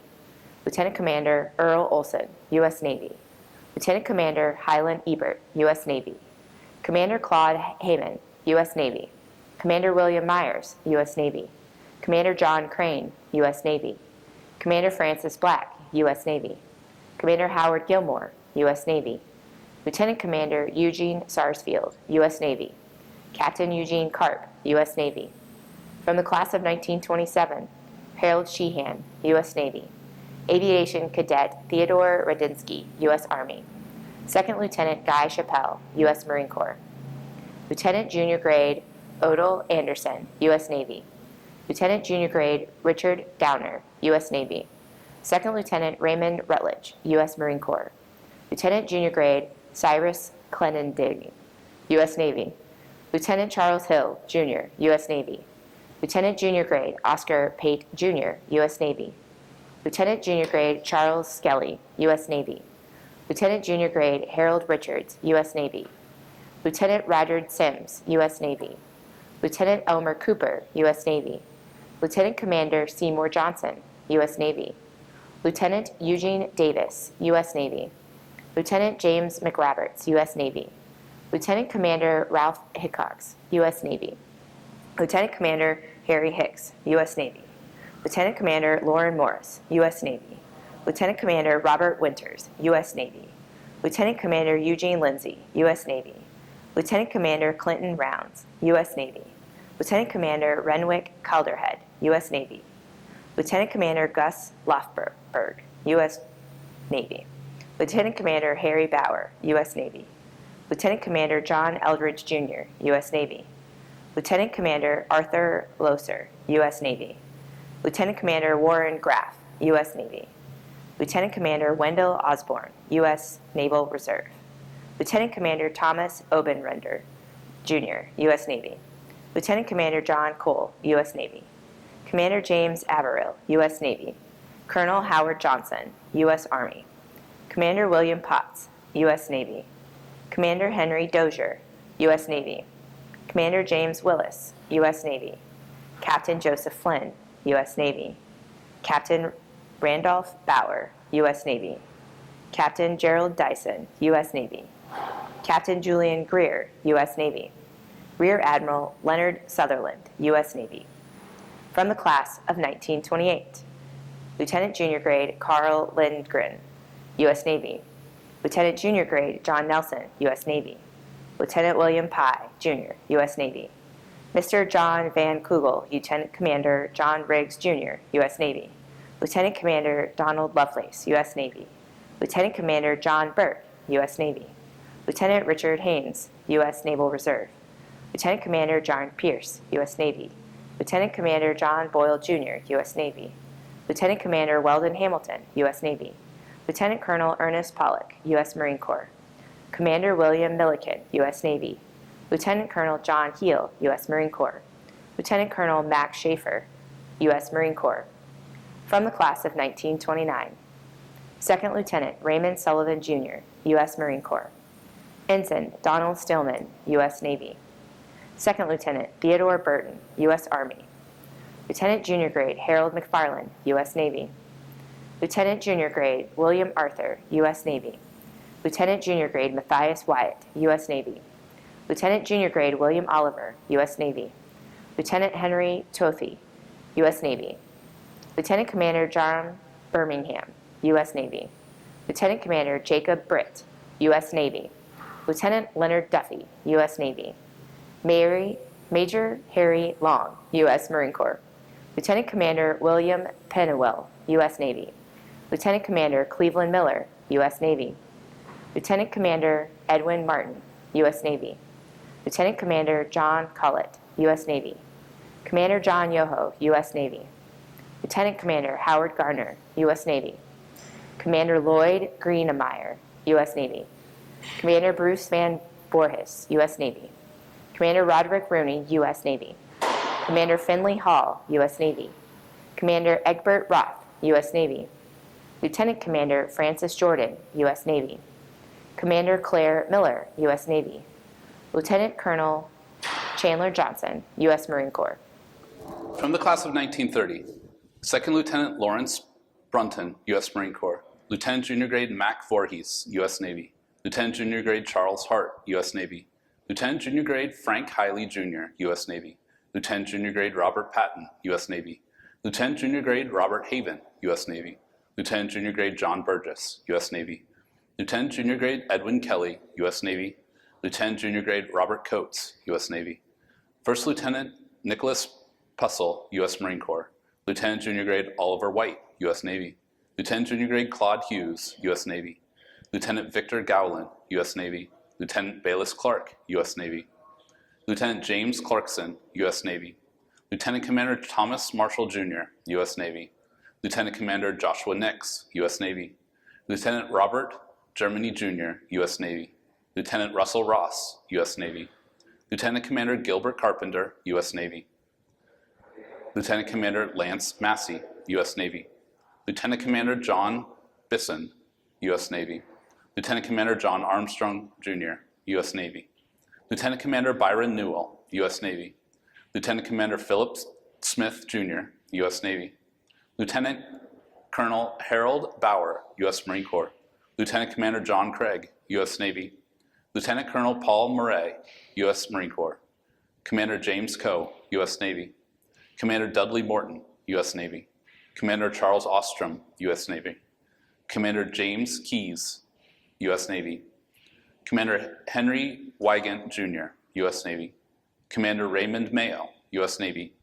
Lieutenant Commander Earl Olson, U.S. Navy. Lieutenant Commander Highland Ebert, U.S. Navy. Commander Claude Heyman, U.S. Navy. Commander William Myers, U.S. Navy. Commander John Crane, U.S. Navy. Commander Francis Black, U.S. Navy. Commander Howard Gilmore, U.S. Navy. Lieutenant Commander Eugene Sarsfield, U.S. Navy. Captain Eugene Karp, U.S. Navy. From the class of 1927, Harold Sheehan, U.S. Navy. Aviation Cadet Theodore Radinsky, U.S. Army. Second Lieutenant Guy Chappelle, U.S. Marine Corps. Lieutenant Junior Grade Odell Anderson, U.S. Navy. Lieutenant Junior Grade Richard Downer, U.S. Navy. Second Lieutenant Raymond Rutledge, U.S. Marine Corps. Lieutenant Junior Grade Cyrus Clendenning, U.S. Navy. Lieutenant Charles Hill, Jr., U.S. Navy. Lieutenant Junior Grade Oscar Pate, Jr., U.S. Navy. Lieutenant Junior Grade Charles Skelly, U.S. Navy. Lieutenant Junior Grade Harold Richards, U.S. Navy. Lieutenant Roger Sims, U.S. Navy. Lieutenant Elmer Cooper, U.S. Navy. Lieutenant Commander Seymour Johnson, U.S. Navy. Lieutenant Eugene Davis, U.S. Navy. Lieutenant James McRoberts, U.S. Navy. Lieutenant Commander Ralph Hickox, U.S. Navy. Lieutenant Commander Harry Hicks, U.S. Navy. Lieutenant Commander Lauren Morris, U.S. Navy. Lieutenant Commander Robert Winters, U.S. Navy. Lieutenant Commander Eugene Lindsay, U.S. Navy. Lieutenant Commander Clinton Rounds, U.S. Navy. Lieutenant Commander Renwick Calderhead, U.S. Navy. Lieutenant Commander Gus Lofberg, U.S. Navy. Lieutenant Commander Harry Bauer, U.S. Navy. Lieutenant Commander John Eldridge, Jr., U.S. Navy. Lieutenant Commander Arthur Loser, U.S. Navy. Lieutenant Commander Warren Graff, U.S. Navy. Lieutenant Commander Wendell Osborne, U.S. Naval Reserve. Lieutenant Commander Thomas Obenrender, Jr., U.S. Navy. Lieutenant Commander John Cole, U.S. Navy. Commander James Averill, U.S. Navy. Colonel Howard Johnson, U.S. Army. Commander William Potts, U.S. Navy. Commander Henry Dozier, U.S. Navy. Commander James Willis, U.S. Navy. Captain Joseph Flynn, U.S. Navy. Captain Randolph Bauer, U.S. Navy. Captain Gerald Dyson, U.S. Navy. Captain Julian Greer, U.S. Navy. Rear Admiral Leonard Sutherland, U.S. Navy. From the class of 1928, Lieutenant Junior Grade Carl Lindgren, U.S. Navy. Lieutenant Junior Grade John Nelson, U.S. Navy. Lieutenant William Pye, Jr., U.S. Navy. Mr. John Van Kugel, Lieutenant Commander John Riggs, Jr., U.S. Navy. Lieutenant Commander Donald Lovelace, U.S. Navy. Lieutenant Commander John Burke, U.S. Navy. Lieutenant Richard Haynes, U.S. Naval Reserve. Lieutenant Commander John Pierce, U.S. Navy. Lieutenant Commander John Boyle, Jr., U.S. Navy. Lieutenant Commander Weldon Hamilton, U.S. Navy. Lieutenant Colonel Ernest Pollock, U.S. Marine Corps. Commander William Milliken, U.S. Navy. Lieutenant Colonel John Heel, U.S. Marine Corps. Lieutenant Colonel Max Schaefer, U.S. Marine Corps. From the class of 1929. Second Lieutenant Raymond Sullivan, Jr., U.S. Marine Corps. Ensign Donald Stillman, U.S. Navy. Second Lieutenant Theodore Burton, U.S. Army. Lieutenant Junior Grade Harold McFarland, U.S. Navy. Lieutenant Junior Grade William Arthur, U.S. Navy. Lieutenant Junior Grade Matthias Wyatt, U.S. Navy. Lieutenant Junior Grade William Oliver, U.S. Navy. Lieutenant Henry Tothy, U.S. Navy. Lieutenant Commander John Birmingham, U.S. Navy. Lieutenant Commander Jacob Britt, U.S. Navy. Lieutenant Leonard Duffy, U.S. Navy. Major Harry Long, U.S. Marine Corps. Lieutenant Commander William Pennywell, U.S. Navy. Lieutenant Commander Cleveland Miller, U.S. Navy. Lieutenant Commander Edwin Martin, U.S. Navy. Lieutenant Commander John Collett, U.S. Navy. Commander John Yoho, U.S. Navy. Lieutenant Commander Howard Gardner, U.S. Navy. Commander Lloyd Greenemeyer, U.S. Navy. Commander Bruce Van Voorhis, U.S. Navy. Commander Roderick Rooney, U.S. Navy. Commander Finley Hall, U.S. Navy. Commander Egbert Roth, U.S. Navy. Lieutenant Commander Francis Jordan, U.S. Navy. Commander Claire Miller, U.S. Navy. Lieutenant Colonel Chandler Johnson, U.S. Marine Corps. From the class of 1930, Second Lieutenant Lawrence Brunton, U.S. Marine Corps. Lieutenant Junior Grade Mac Voorhees, U.S. Navy. Lieutenant Junior Grade Charles Hart, U.S. Navy. Lieutenant Junior Grade Frank Hiley Jr., U.S. Navy. Lieutenant Junior Grade Robert Patton, U.S. Navy. Lieutenant Junior Grade Robert Haven, U.S. Navy. Lieutenant Junior Grade John Burgess, U.S. Navy. Lieutenant Junior Grade Edwin Kelly, U.S. Navy. Lieutenant Junior Grade Robert Coates, U.S. Navy. First Lieutenant Nicholas Pussell, U.S. Marine Corps. Lieutenant Junior Grade Oliver White, U.S. Navy. Lieutenant Junior Grade Claude Hughes, U.S. Navy. Lieutenant Victor Gowland, U.S. Navy. Lieutenant Bayless Clark, U.S. Navy. Lieutenant James Clarkson, U.S. Navy. Lieutenant Commander Thomas Marshall Jr., U.S. Navy. Lieutenant Commander Joshua Nix, U.S. Navy. Lieutenant Robert Germany Jr., U.S. Navy. Lieutenant Russell Ross, U.S. Navy. Lieutenant Commander Gilbert Carpenter, U.S. Navy. Lieutenant Commander Lance Massey, U.S. Navy. Lieutenant Commander John Bisson, U.S. Navy. Lieutenant Commander John Armstrong Jr., U.S. Navy. Lieutenant Commander Byron Newell, U.S. Navy. Lieutenant Commander Philip Smith Jr., U.S. Navy. Lieutenant Colonel Harold Bauer, U.S. Marine Corps. Lieutenant Commander John Craig, U.S. Navy. Lieutenant Colonel Paul Murray, U.S. Marine Corps. Commander James Coe, U.S. Navy. Commander Dudley Morton, U.S. Navy. Commander Charles Ostrom, U.S. Navy. Commander James Keyes, U.S. Navy. Commander Henry Wygant Jr., U.S. Navy. Commander Raymond Mayo, U.S. Navy.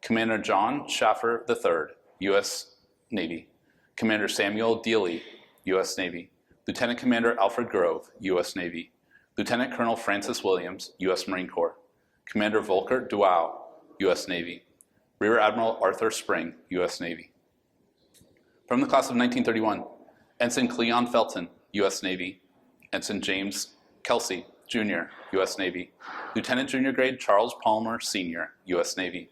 Commander John Schaffer III, U.S. Navy. Commander Samuel Dealey, U.S. Navy. Lieutenant Commander Alfred Grove, U.S. Navy. Lieutenant Colonel Francis Williams, U.S. Marine Corps. Commander Volker Duau, U.S. Navy. Rear Admiral Arthur Spring, U.S. Navy. From the class of 1931, Ensign Cleon Felton, U.S. Navy. Ensign James Kelsey, Jr., U.S. Navy. Lieutenant Junior Grade Charles Palmer, Sr., U.S. Navy.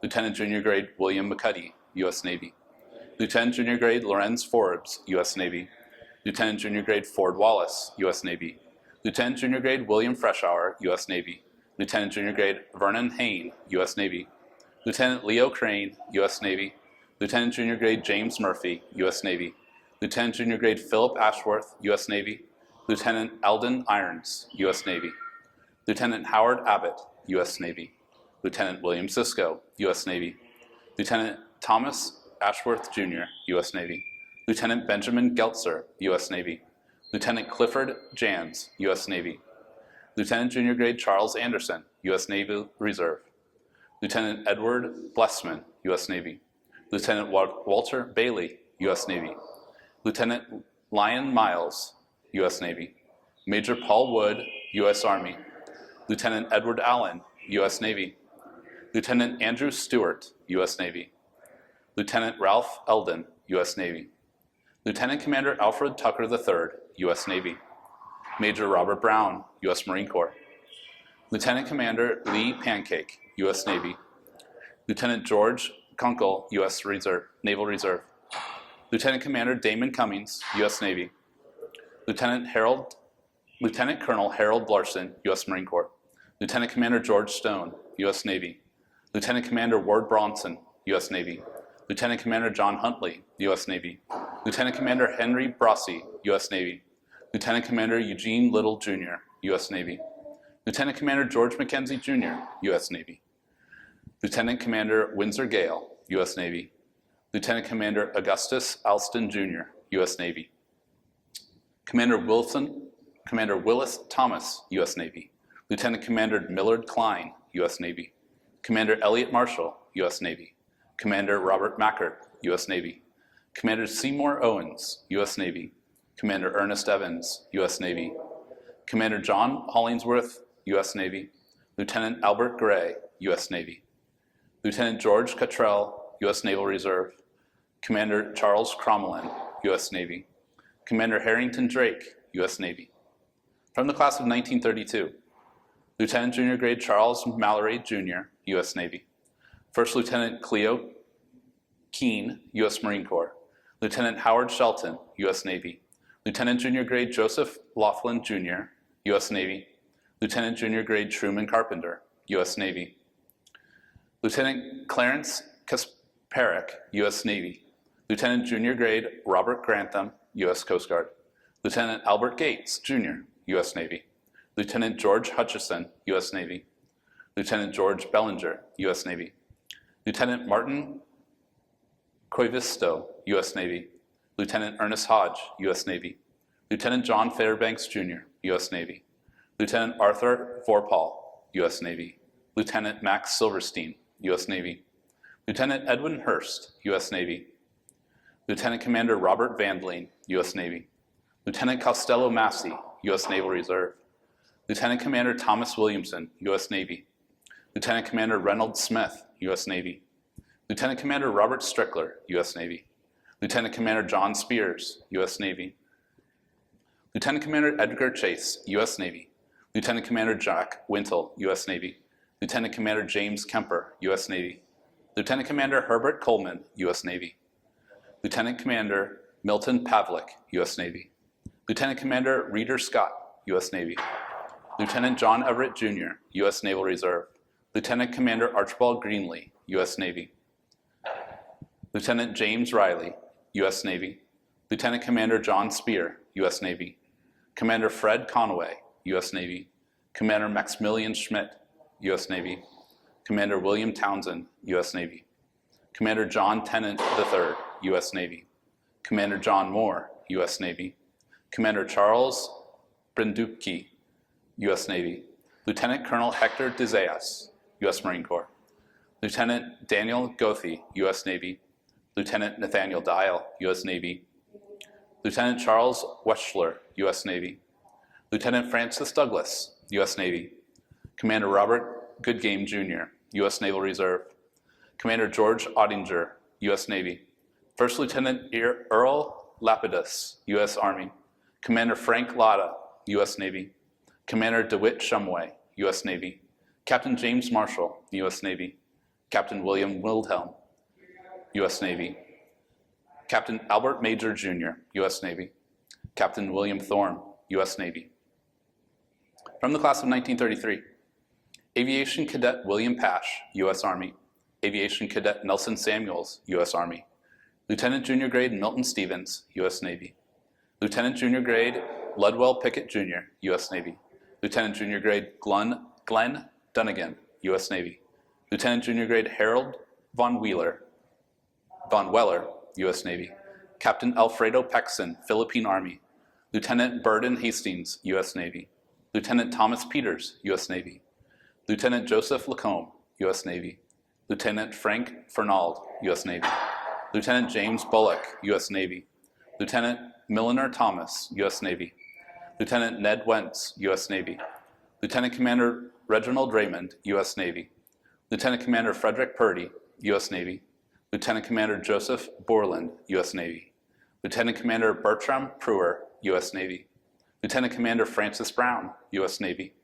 Lieutenant Junior Grade William McCuddy, U.S. Navy. Lieutenant Junior Grade Lorenz Forbes, U.S. Navy. Lieutenant Junior Grade Ford Wallace, U.S. Navy. Lieutenant Junior Grade William Freshour, U.S. Navy. Lieutenant Junior Grade Vernon Hain, U.S. Navy. Lieutenant Leo Crane, U.S. Navy. Lieutenant Junior Grade James Murphy, U.S. Navy. Lieutenant Junior Grade Philip Ashworth, U.S. Navy. Lieutenant Alden Irons, U.S. Navy. Lieutenant Howard Abbott, U.S. Navy. Lieutenant William Sisko, U.S. Navy. Lieutenant Thomas Ashworth Jr., U.S. Navy. Lieutenant Benjamin Geltzer, U.S. Navy. Lieutenant Clifford Jans, U.S. Navy. Lieutenant Junior Grade Charles Anderson, U.S. Navy Reserve. Lieutenant Edward Blessman, U.S. Navy. Lieutenant Walter Bailey, U.S. Navy. Lieutenant Lyon Miles, U.S. Navy. Major Paul Wood, U.S. Army. Lieutenant Edward Allen, U.S. Navy. Lieutenant Andrew Stewart, U.S. Navy. Lieutenant Ralph Eldon, U.S. Navy. Lieutenant Commander Alfred Tucker III, U.S. Navy. Major Robert Brown, U.S. Marine Corps. Lieutenant Commander Lee Pancake, U.S. Navy. Lieutenant George Kunkel, U.S. Naval Reserve. Lieutenant Commander Damon Cummings, U.S. Navy. Lieutenant Colonel Harold Larson, U.S. Marine Corps. Lieutenant Commander George Stone, U.S. Navy. Lieutenant Commander Ward Bronson, U.S. Navy. Lieutenant Commander John Huntley, U.S. Navy. Lieutenant Commander Henry Brossi, U.S. Navy. Lieutenant Commander Eugene Little, Jr., U.S. Navy. Lieutenant Commander George McKenzie, Jr., U.S. Navy. Lieutenant Commander Windsor Gale, U.S. Navy. Lieutenant Commander Augustus Alston, Jr., U.S. Navy. Commander Willis Thomas, U.S. Navy. Lieutenant Commander Millard Klein, U.S. Navy. Commander Elliot Marshall, U.S. Navy. Commander Robert Mackert, U.S. Navy. Commander Seymour Owens, U.S. Navy. Commander Ernest Evans, U.S. Navy. Commander John Hollingsworth, U.S. Navy. Lieutenant Albert Gray, U.S. Navy. Lieutenant George Cottrell, U.S. Naval Reserve. Commander Charles Crommelin, U.S. Navy. Commander Harrington Drake, U.S. Navy. From the class of 1932, Lieutenant Junior Grade Charles Mallory, Jr., U.S. Navy. First Lieutenant Cleo Keene, U.S. Marine Corps. Lieutenant Howard Shelton, U.S. Navy. Lieutenant Junior Grade Joseph Laughlin, Jr., U.S. Navy. Lieutenant Junior Grade Truman Carpenter, U.S. Navy. Lieutenant Clarence Kasparek, U.S. Navy. Lieutenant Junior Grade Robert Grantham, U.S. Coast Guard. Lieutenant Albert Gates, Jr., U.S. Navy. Lieutenant George Hutchison, U.S. Navy. Lieutenant George Bellinger, U.S. Navy. Lieutenant Martin Koivisto, U.S. Navy. Lieutenant Ernest Hodge, U.S. Navy. Lieutenant John Fairbanks, Jr., U.S. Navy. Lieutenant Arthur Vorpal, U.S. Navy. Lieutenant Max Silverstein, U.S. Navy. Lieutenant Edwin Hurst, U.S. Navy. Lieutenant Commander Robert Vandleen, U.S. Navy. Lieutenant Costello Massey, U.S. Naval Reserve. Lieutenant Commander Thomas Williamson, U.S. Navy. Lieutenant Commander Reynold Smith, U.S. Navy. Lieutenant Commander Robert Strickler, U.S. Navy. Lieutenant Commander John Spears, U.S. Navy. Lieutenant Commander Edgar Chase, U.S. Navy. Lieutenant Commander Jack Wintle, U.S. Navy. Lieutenant Commander James Kemper, U.S. Navy. Lieutenant Commander Herbert Coleman, U.S. Navy. Lieutenant Commander Milton Pavlik, U.S. Navy. Lieutenant Commander Reeder Scott, U.S. Navy. Lieutenant John Everett, Jr., U.S. Naval Reserve. Lieutenant Commander Archibald Greenlee, U.S. Navy. Lieutenant James Riley, U.S. Navy. Lieutenant Commander John Spear, U.S. Navy. Commander Fred Conway, U.S. Navy. Commander Maximilian Schmidt, U.S. Navy. Commander William Townsend, U.S. Navy. Commander John Tennant III, U.S. Navy. Commander John Moore, U.S. Navy. Commander Charles Brindupke, U.S. Navy. Lieutenant Colonel Hector DeZayas, U.S. Marine Corps. Lieutenant Daniel Gothi, U.S. Navy. Lieutenant Nathaniel Dial, U.S. Navy. Lieutenant Charles Weschler, U.S. Navy. Lieutenant Francis Douglas, U.S. Navy. Commander Robert Goodgame, Jr., U.S. Naval Reserve. Commander George Ottinger, U.S. Navy. First Lieutenant Earl Lapidus, U.S. Army. Commander Frank Latta, U.S. Navy. Commander DeWitt Shumway, U.S. Navy. Captain James Marshall, U.S. Navy. Captain William Wildhelm, U.S. Navy. Captain Albert Major, Jr., U.S. Navy. Captain William Thorne, U.S. Navy. From the class of 1933, Aviation Cadet William Pash, U.S. Army. Aviation Cadet Nelson Samuels, U.S. Army. Lieutenant Junior Grade Milton Stevens, U.S. Navy. Lieutenant Junior Grade Ludwell Pickett, Jr., U.S. Navy. Lieutenant Junior Grade Glenn Dunnigan, U.S. Navy. Lieutenant Junior Grade Harold Von Weller, U.S. Navy. Captain Alfredo Pexon, Philippine Army. Lieutenant Burden Hastings, U.S. Navy. Lieutenant Thomas Peters, U.S. Navy. Lieutenant Joseph Lacombe, U.S. Navy. Lieutenant Frank Fernald, U.S. Navy. Lieutenant James Bullock, U.S. Navy. Lieutenant Milliner Thomas, U.S. Navy. Lieutenant Ned Wentz, U.S. Navy. Lieutenant Commander Reginald Raymond, U.S. Navy. Lieutenant Commander Frederick Purdy, U.S. Navy. Lieutenant Commander Joseph Borland, U.S. Navy. Lieutenant Commander Bertram Pruer, U.S. Navy. Lieutenant Commander Francis Brown, U.S. Navy.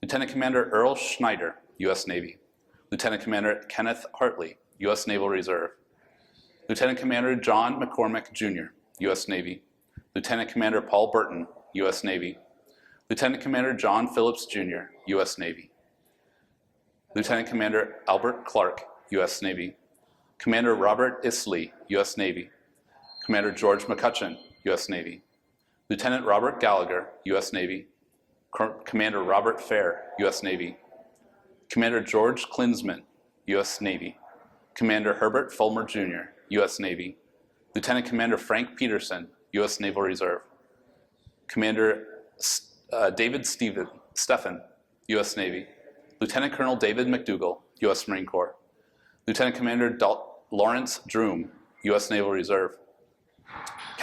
Lieutenant Commander Earl Schneider, U.S. Navy. Lieutenant Commander Kenneth Hartley, U.S. Naval Reserve. Lieutenant Commander John McCormick, Jr., U.S. Navy. Lieutenant Commander Paul Burton, U.S. Navy. Lieutenant Commander John Phillips, Jr., U.S. Navy. Lieutenant Commander Albert Clark, U.S. Navy. Commander Robert Isley, U.S. Navy. Commander George McCutcheon, U.S. Navy. Lieutenant Robert Gallagher, U.S. Navy. Commander Robert Fair, U.S. Navy. Commander George Klinsman, U.S. Navy. Commander Herbert Fulmer, Jr., U.S. Navy. Lieutenant Commander Frank Peterson, U.S. Naval Reserve. Commander David Steffen, U.S. Navy. Lieutenant Colonel David McDougall, U.S. Marine Corps. Lieutenant Commander Lawrence Droom, U.S. Naval Reserve.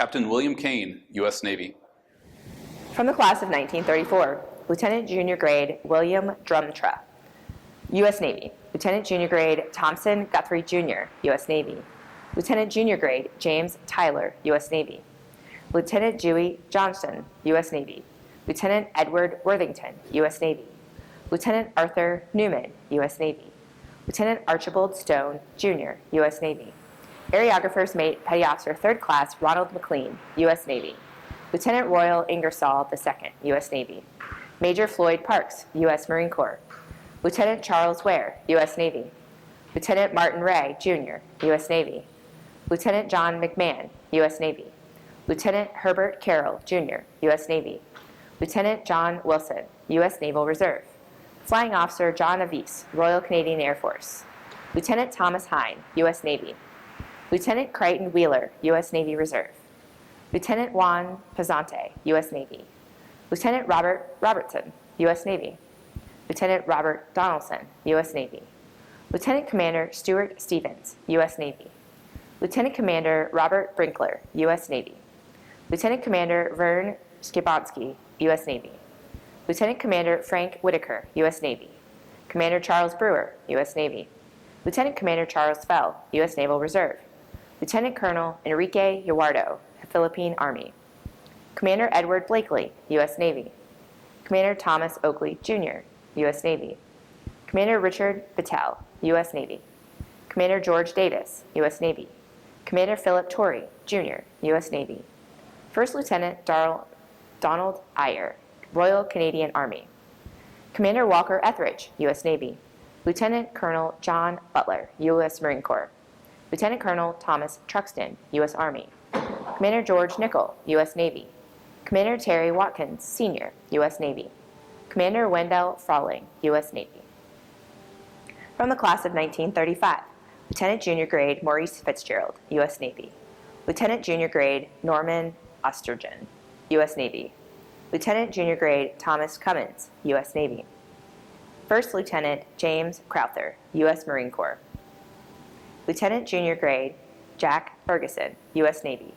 Captain William Kane, U.S. Navy. From the class of 1934, Lieutenant Junior Grade William Drumtra, U.S. Navy. Lieutenant Junior Grade Thompson Guthrie Jr., U.S. Navy. Lieutenant Junior Grade James Tyler, U.S. Navy. Lieutenant Dewey Johnston, U.S. Navy. Lieutenant Edward Worthington, U.S. Navy. Lieutenant Arthur Newman, U.S. Navy. Lieutenant Archibald Stone, Jr., U.S. Navy. Areographer's Mate Petty Officer 3rd Class Ronald McLean, U.S. Navy. Lieutenant Royal Ingersoll II, U.S. Navy. Major Floyd Parks, U.S. Marine Corps. Lieutenant Charles Ware, U.S. Navy. Lieutenant Martin Ray, Jr., U.S. Navy. Lieutenant John McMahon, U.S. Navy. Lieutenant Herbert Carroll, Jr., U.S. Navy. Lieutenant John Wilson, U.S. Naval Reserve. Flying Officer John Avis, Royal Canadian Air Force. Lieutenant Thomas Hine, U.S. Navy. Lieutenant Crichton Wheeler, U.S. Navy Reserve. Lieutenant Juan Pazante, U.S. Navy. Lieutenant Robert Robertson, U.S. Navy. Lieutenant Robert Donaldson, U.S. Navy. Lieutenant Commander Stuart Stevens, U.S. Navy. Lieutenant Commander Robert Brinkler, U.S. Navy. Lieutenant Commander Vern Skibonsky, U.S. Navy. Lieutenant Commander Frank Whitaker, U.S. Navy. Commander Charles Brewer, U.S. Navy. Lieutenant Commander Charles Fell, U.S. Naval Reserve. Lieutenant Colonel Enrique Yawardo, Philippine Army. Commander Edward Blakely, U.S. Navy. Commander Thomas Oakley, Jr., U.S. Navy. Commander Richard Patel, U.S. Navy. Commander George Davis, U.S. Navy. Commander Philip Torrey, Jr., U.S. Navy. First Lieutenant Donald Ayer, Royal Canadian Army. Commander Walker Etheridge, U.S. Navy. Lieutenant Colonel John Butler, U.S. Marine Corps. Lieutenant Colonel Thomas Truxton, U.S. Army. Commander George Nichol, U.S. Navy. Commander Terry Watkins, Sr., U.S. Navy. Commander Wendell Frawling, U.S. Navy. From the class of 1935, Lieutenant Junior Grade Maurice Fitzgerald, U.S. Navy. Lieutenant Junior Grade Norman Ostergen, U.S. Navy. Lieutenant Junior Grade Thomas Cummins, U.S. Navy. First Lieutenant James Crowther, U.S. Marine Corps. Lieutenant Junior Grade Jack Ferguson, U.S. Navy.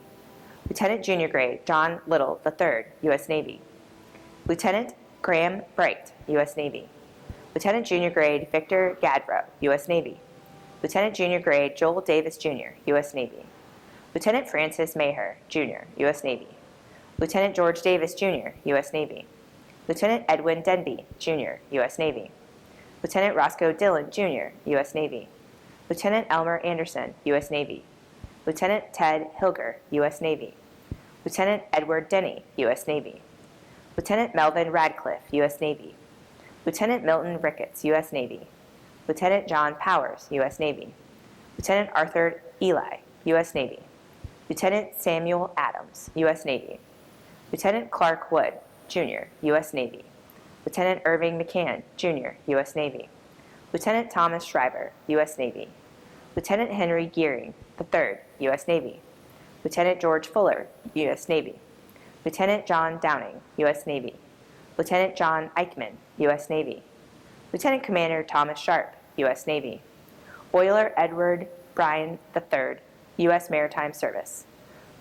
Lieutenant Junior Grade John Little III, U.S. Navy. Lieutenant Graham Bright, U.S. Navy. Lieutenant Junior Grade Victor Gadbro, U.S. Navy. Lieutenant Junior Grade Joel Davis Jr., U.S. Navy. Lieutenant Francis Maher, Jr., U.S. Navy. Lieutenant George Davis Jr., U.S. Navy. Lieutenant Edwin Denby, Jr., U.S. Navy. Lieutenant Roscoe Dillon, Jr., U.S. Navy. Lieutenant Elmer Anderson, U.S. Navy. Lieutenant Ted Hilger, U.S. Navy. Lieutenant Edward Denny, U.S. Navy. Lieutenant Melvin Radcliffe, U.S. Navy. Lieutenant Milton Ricketts, U.S. Navy. Lieutenant John Powers, U.S. Navy. Lieutenant Arthur Eli, U.S. Navy. Lieutenant Samuel Adams, U.S. Navy. Lieutenant Clark Wood, Jr., U.S. Navy. Lieutenant Irving McCann, Jr., U.S. Navy. Lieutenant Thomas Schreiber, U.S. Navy. Lieutenant Henry Gearing, III, U.S. Navy. Lieutenant George Fuller, U.S. Navy. Lieutenant John Downing, U.S. Navy. Lieutenant John Eichmann, U.S. Navy. Lieutenant Commander Thomas Sharp, U.S. Navy. Oiler Edward Bryan III, U.S. Maritime Service.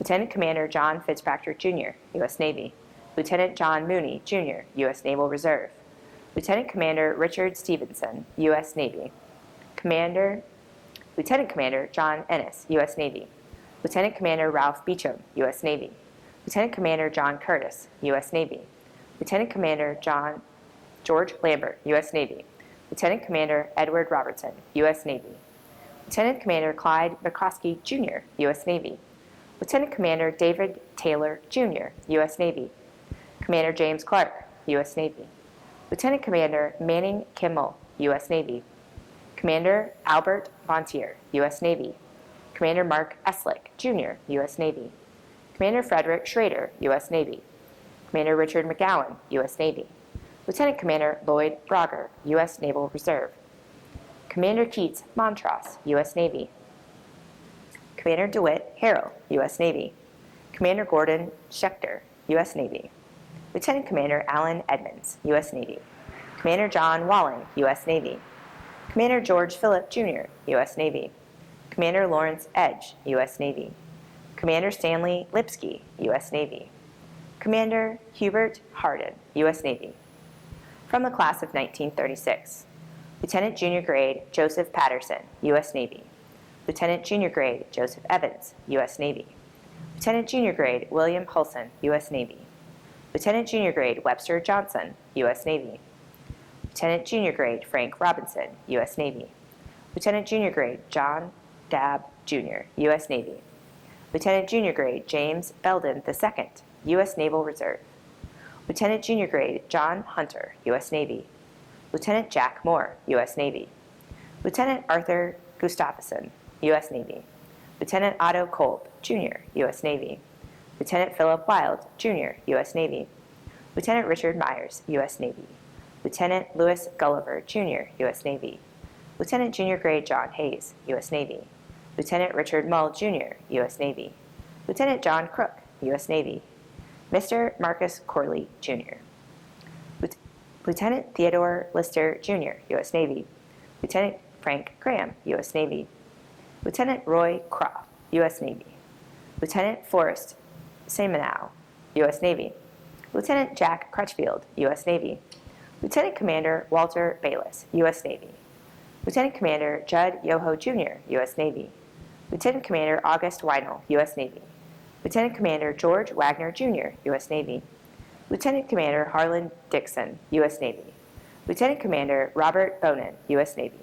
Lieutenant Commander John Fitzpatrick, Jr., U.S. Navy. Lieutenant John Mooney, Jr., U.S. Naval Reserve. Lieutenant Commander Richard Stevenson, U.S. Navy. Lieutenant Commander John Ennis, U.S. Navy. Lieutenant Commander Ralph Beecham, U.S. Navy. Lieutenant Commander John Curtis, U.S. Navy. Lieutenant Commander George Lambert, U.S. Navy. Lieutenant Commander Edward Robertson, U.S. Navy. Lieutenant Commander Clyde McCloskey, Jr., U.S. Navy. Lieutenant Commander David Taylor, Jr., U.S. Navy. Commander James Clark, U.S. Navy. Lieutenant Commander Manning Kimmel, U.S. Navy. Commander Albert Bontier, U.S. Navy. Commander Mark Eslick, Jr., U.S. Navy. Commander Frederick Schrader, U.S. Navy. Commander Richard McGowan, U.S. Navy. Lieutenant Commander Lloyd Brogger, U.S. Naval Reserve. Commander Keats Montross, U.S. Navy. Commander DeWitt Harrell, U.S. Navy. Commander Gordon Schechter, U.S. Navy. Lieutenant Commander Alan Edmonds, U.S. Navy. Commander John Walling, U.S. Navy. Commander George Phillip, Jr., U.S. Navy. Commander Lawrence Edge, U.S. Navy. Commander Stanley Lipsky, U.S. Navy. Commander Hubert Hardin, U.S. Navy. From the class of 1936, Lieutenant Junior Grade Joseph Patterson, U.S. Navy. Lieutenant Junior Grade Joseph Evans, U.S. Navy. Lieutenant Junior Grade William Hulson, U.S. Navy. Lieutenant Junior Grade Webster Johnson, U.S. Navy. Lieutenant Junior Grade Frank Robinson, U.S. Navy. Lieutenant Junior Grade John Dabb, Jr., U.S. Navy. Lieutenant Junior Grade James Belden II, U.S. Naval Reserve. Lieutenant Junior Grade John Hunter, U.S. Navy. Lieutenant Jack Moore, U.S. Navy. Lieutenant Arthur Gustafson, U.S. Navy. Lieutenant Otto Kolb, Jr., U.S. Navy. Lieutenant Philip Wild, Jr., U.S. Navy. Lieutenant Richard Myers, U.S. Navy. Lieutenant Louis Gulliver, Jr., U.S. Navy. Lieutenant Junior Grade John Hayes, U.S. Navy. Lieutenant Richard Mull, Jr., U.S. Navy. Lieutenant John Crook, U.S. Navy. Mr. Marcus Corley, Jr. Lieutenant Theodore Lister, Jr., U.S. Navy. Lieutenant Frank Graham, U.S. Navy. Lieutenant Roy Croft, U.S. Navy. Lieutenant Forrest Semenow, U.S. Navy. Lieutenant Jack Crutchfield, U.S. Navy. Lieutenant Commander Walter Bayless, U.S. Navy. Lieutenant Commander Judd Yoho, Jr., U.S. Navy. Lieutenant Commander August Weinel, U.S. Navy. Lieutenant Commander George Wagner, Jr., U.S. Navy. Lieutenant Commander Harlan Dixon, U.S. Navy. Lieutenant Commander Robert Bonin, U.S. Navy.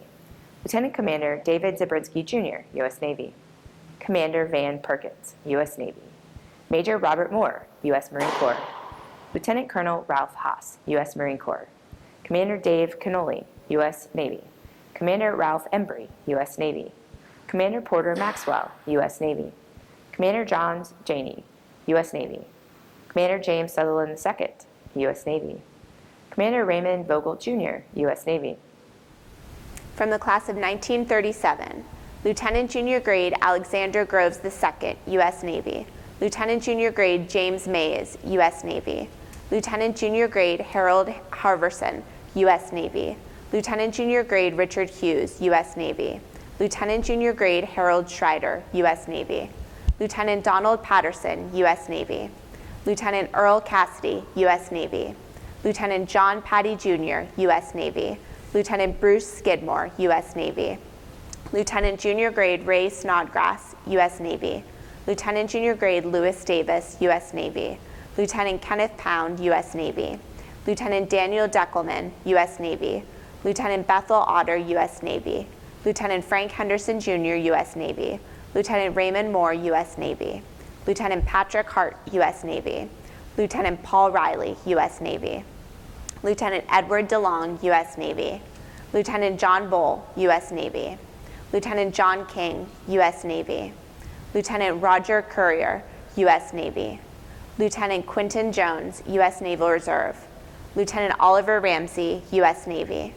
Lieutenant Commander David Zabriskie, Jr., U.S. Navy. Commander Van Perkins, U.S. Navy. Major Robert Moore, U.S. Marine Corps. Lieutenant Colonel Ralph Haas, U.S. Marine Corps. Commander Dave Cannoli, U.S. Navy. Commander Ralph Embry, U.S. Navy. Commander Porter Maxwell, U.S. Navy. Commander John Janey, U.S. Navy. Commander James Sutherland II, U.S. Navy. Commander Raymond Vogel, Jr., U.S. Navy. From the class of 1937, Lieutenant Junior Grade Alexander Groves II, U.S. Navy. Lieutenant Junior Grade James Mays, U.S. Navy. Lieutenant Junior Grade Harold Harverson, U.S. Navy. Lieutenant Junior Grade Richard Hughes, U.S. Navy. Lieutenant Junior Grade Harold Schreider, U.S. Navy. Lieutenant Donald Patterson, U.S. Navy. Lieutenant Earl Cassidy, U.S. Navy. Lieutenant John Patty Jr., U.S. Navy. Lieutenant Bruce Skidmore, U.S. Navy. Lieutenant Junior Grade Ray Snodgrass, U.S. Navy. Lieutenant Junior Grade Lewis Davis, U.S. Navy. Lieutenant Kenneth Pound, U.S. Navy. Lieutenant Daniel Deckelman, U.S. Navy. Lieutenant Bethel Otter, U.S. Navy. Lieutenant Frank Henderson Jr., U.S. Navy. Lieutenant Raymond Moore, U.S. Navy. Lieutenant Patrick Hart, U.S. Navy. Lieutenant Paul Riley, U.S. Navy. Lieutenant Edward DeLong, U.S. Navy. Lieutenant John Bull, U.S. Navy. Lieutenant John King, U.S. Navy. Lieutenant Roger Courier, U.S. Navy. Lieutenant Quinton Jones, U.S. Naval Reserve. Lieutenant Oliver Ramsey, U.S. Navy.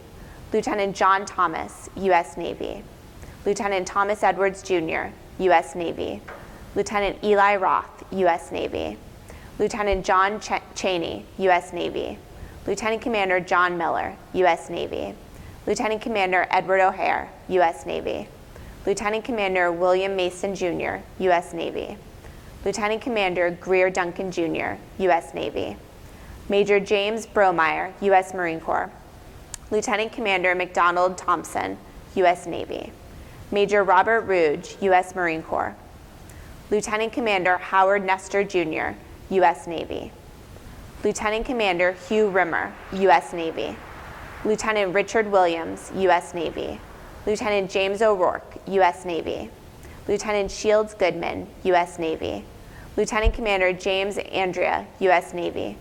Lieutenant John Thomas, U.S. Navy. Lieutenant Thomas Edwards Jr., U.S. Navy. Lieutenant Eli Roth, U.S. Navy. Lieutenant John Cheney, U.S. Navy. Lieutenant Commander John Miller, U.S. Navy. Lieutenant Commander Edward O'Hare, U.S. Navy. Lieutenant Commander William Mason Jr., U.S. Navy. Lieutenant Commander Greer Duncan Jr., U.S. Navy. Major James Bromeyer, U.S. Marine Corps. Lieutenant Commander McDonald Thompson, U.S. Navy. Major Robert Rouge, U.S. Marine Corps. Lieutenant Commander Howard Nestor Jr., U.S. Navy. Lieutenant Commander Hugh Rimmer, U.S. Navy. Lieutenant Richard Williams, U.S. Navy. Lieutenant James O'Rourke, U.S. Navy. Lieutenant Shields Goodman, U.S. Navy. Lieutenant Commander James Andrea, U.S. Navy.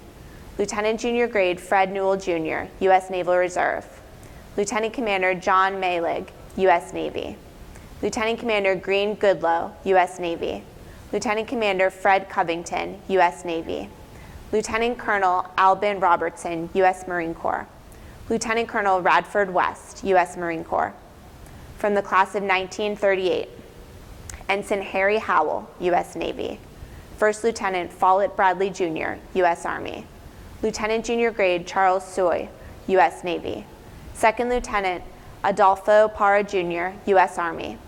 Lieutenant Junior Grade Fred Newell Jr., U.S. Naval Reserve. Lieutenant Commander John Malig, U.S. Navy. Lieutenant Commander Green Goodlow, U.S. Navy. Lieutenant Commander Fred Covington, U.S. Navy. Lieutenant Colonel Albin Robertson, U.S. Marine Corps. Lieutenant Colonel Radford West, U.S. Marine Corps. From the class of 1938, Ensign Harry Howell, U.S. Navy. First Lieutenant Follett Bradley Jr., U.S. Army. Lieutenant Junior Grade Charles Soy, U.S. Navy. Second Lieutenant Adolfo Parra Jr., U.S. Army.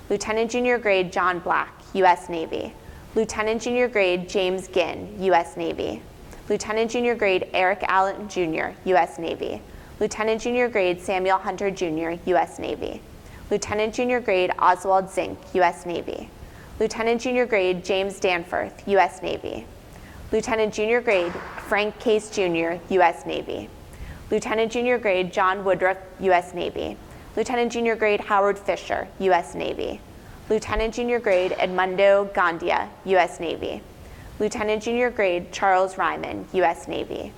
Lieutenant Junior Grade John Black, U.S. Navy. Lieutenant Junior Grade James Ginn, U.S. Navy. Lieutenant Junior Grade Eric Allen Jr., U.S. Navy. Lieutenant Junior Grade Samuel Hunter Jr., U.S. Navy. Lieutenant Junior Grade Oswald Zink, U.S. Navy. Lieutenant Junior Grade James Danforth, U.S. Navy. Lieutenant Junior Grade Frank Case Jr., U.S. Navy. Lieutenant Junior Grade John Woodruff, U.S. Navy. Lieutenant Junior Grade Howard Fisher, U.S. Navy. Lieutenant Junior Grade Edmundo Gandia, U.S. Navy. Lieutenant Junior Grade Charles Ryman, U.S. Navy.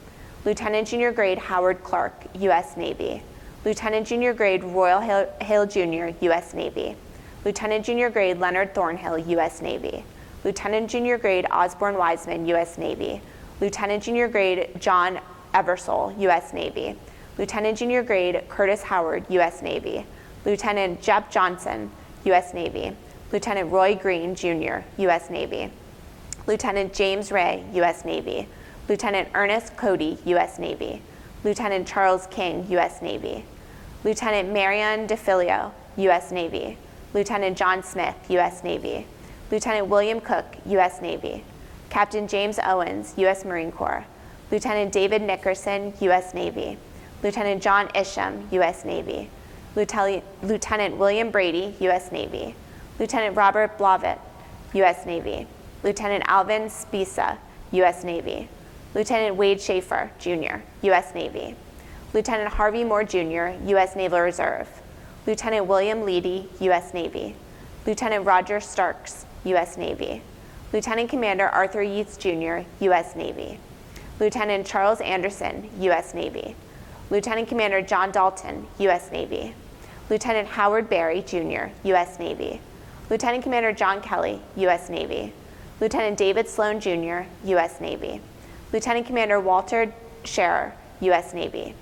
Lieutenant Junior Grade Howard Clark, U.S. Navy. Lieutenant Junior Grade Royal Hale Jr., U.S. Navy. Lieutenant Junior Grade Leonard Thornhill, U.S. Navy. Lieutenant Junior Grade Osborne Wiseman, U.S. Navy. Lieutenant Junior Grade John Eversole, U.S. Navy. Lieutenant Junior Grade Curtis Howard, U.S. Navy. Lieutenant Jeff Johnson, U.S. Navy. Lieutenant Roy Green, Jr., U.S. Navy. Lieutenant James Ray, U.S. Navy. Lieutenant Ernest Cody, U.S. Navy. Lieutenant Charles King, U.S. Navy. Lieutenant Marion DeFilio, U.S. Navy. Lieutenant John Smith, U.S. Navy. Lieutenant William Cook, U.S. Navy. Captain James Owens, U.S. Marine Corps. Lieutenant David Nickerson, U.S. Navy. Lieutenant John Isham, U.S. Navy. Lieutenant William Brady, U.S. Navy. Lieutenant Robert Blavitt, U.S. Navy. Lieutenant Alvin Spisa, U.S. Navy. Lieutenant Wade Schaefer, Jr., U.S. Navy. Lieutenant Harvey Moore, Jr., U.S. Naval Reserve. Lieutenant William Leedy, U.S. Navy. Lieutenant Roger Starks, U.S. Navy. Lieutenant Commander Arthur Yeats, Jr., U.S. Navy. Lieutenant Charles Anderson, U.S. Navy. Lieutenant Commander John Dalton, U.S. Navy. Lieutenant Howard Berry, Jr., U.S. Navy. Lieutenant Commander John Kelly, U.S. Navy. Lieutenant David Sloan, Jr., U.S. Navy. Lieutenant Commander Walter Scherer, U.S. Navy.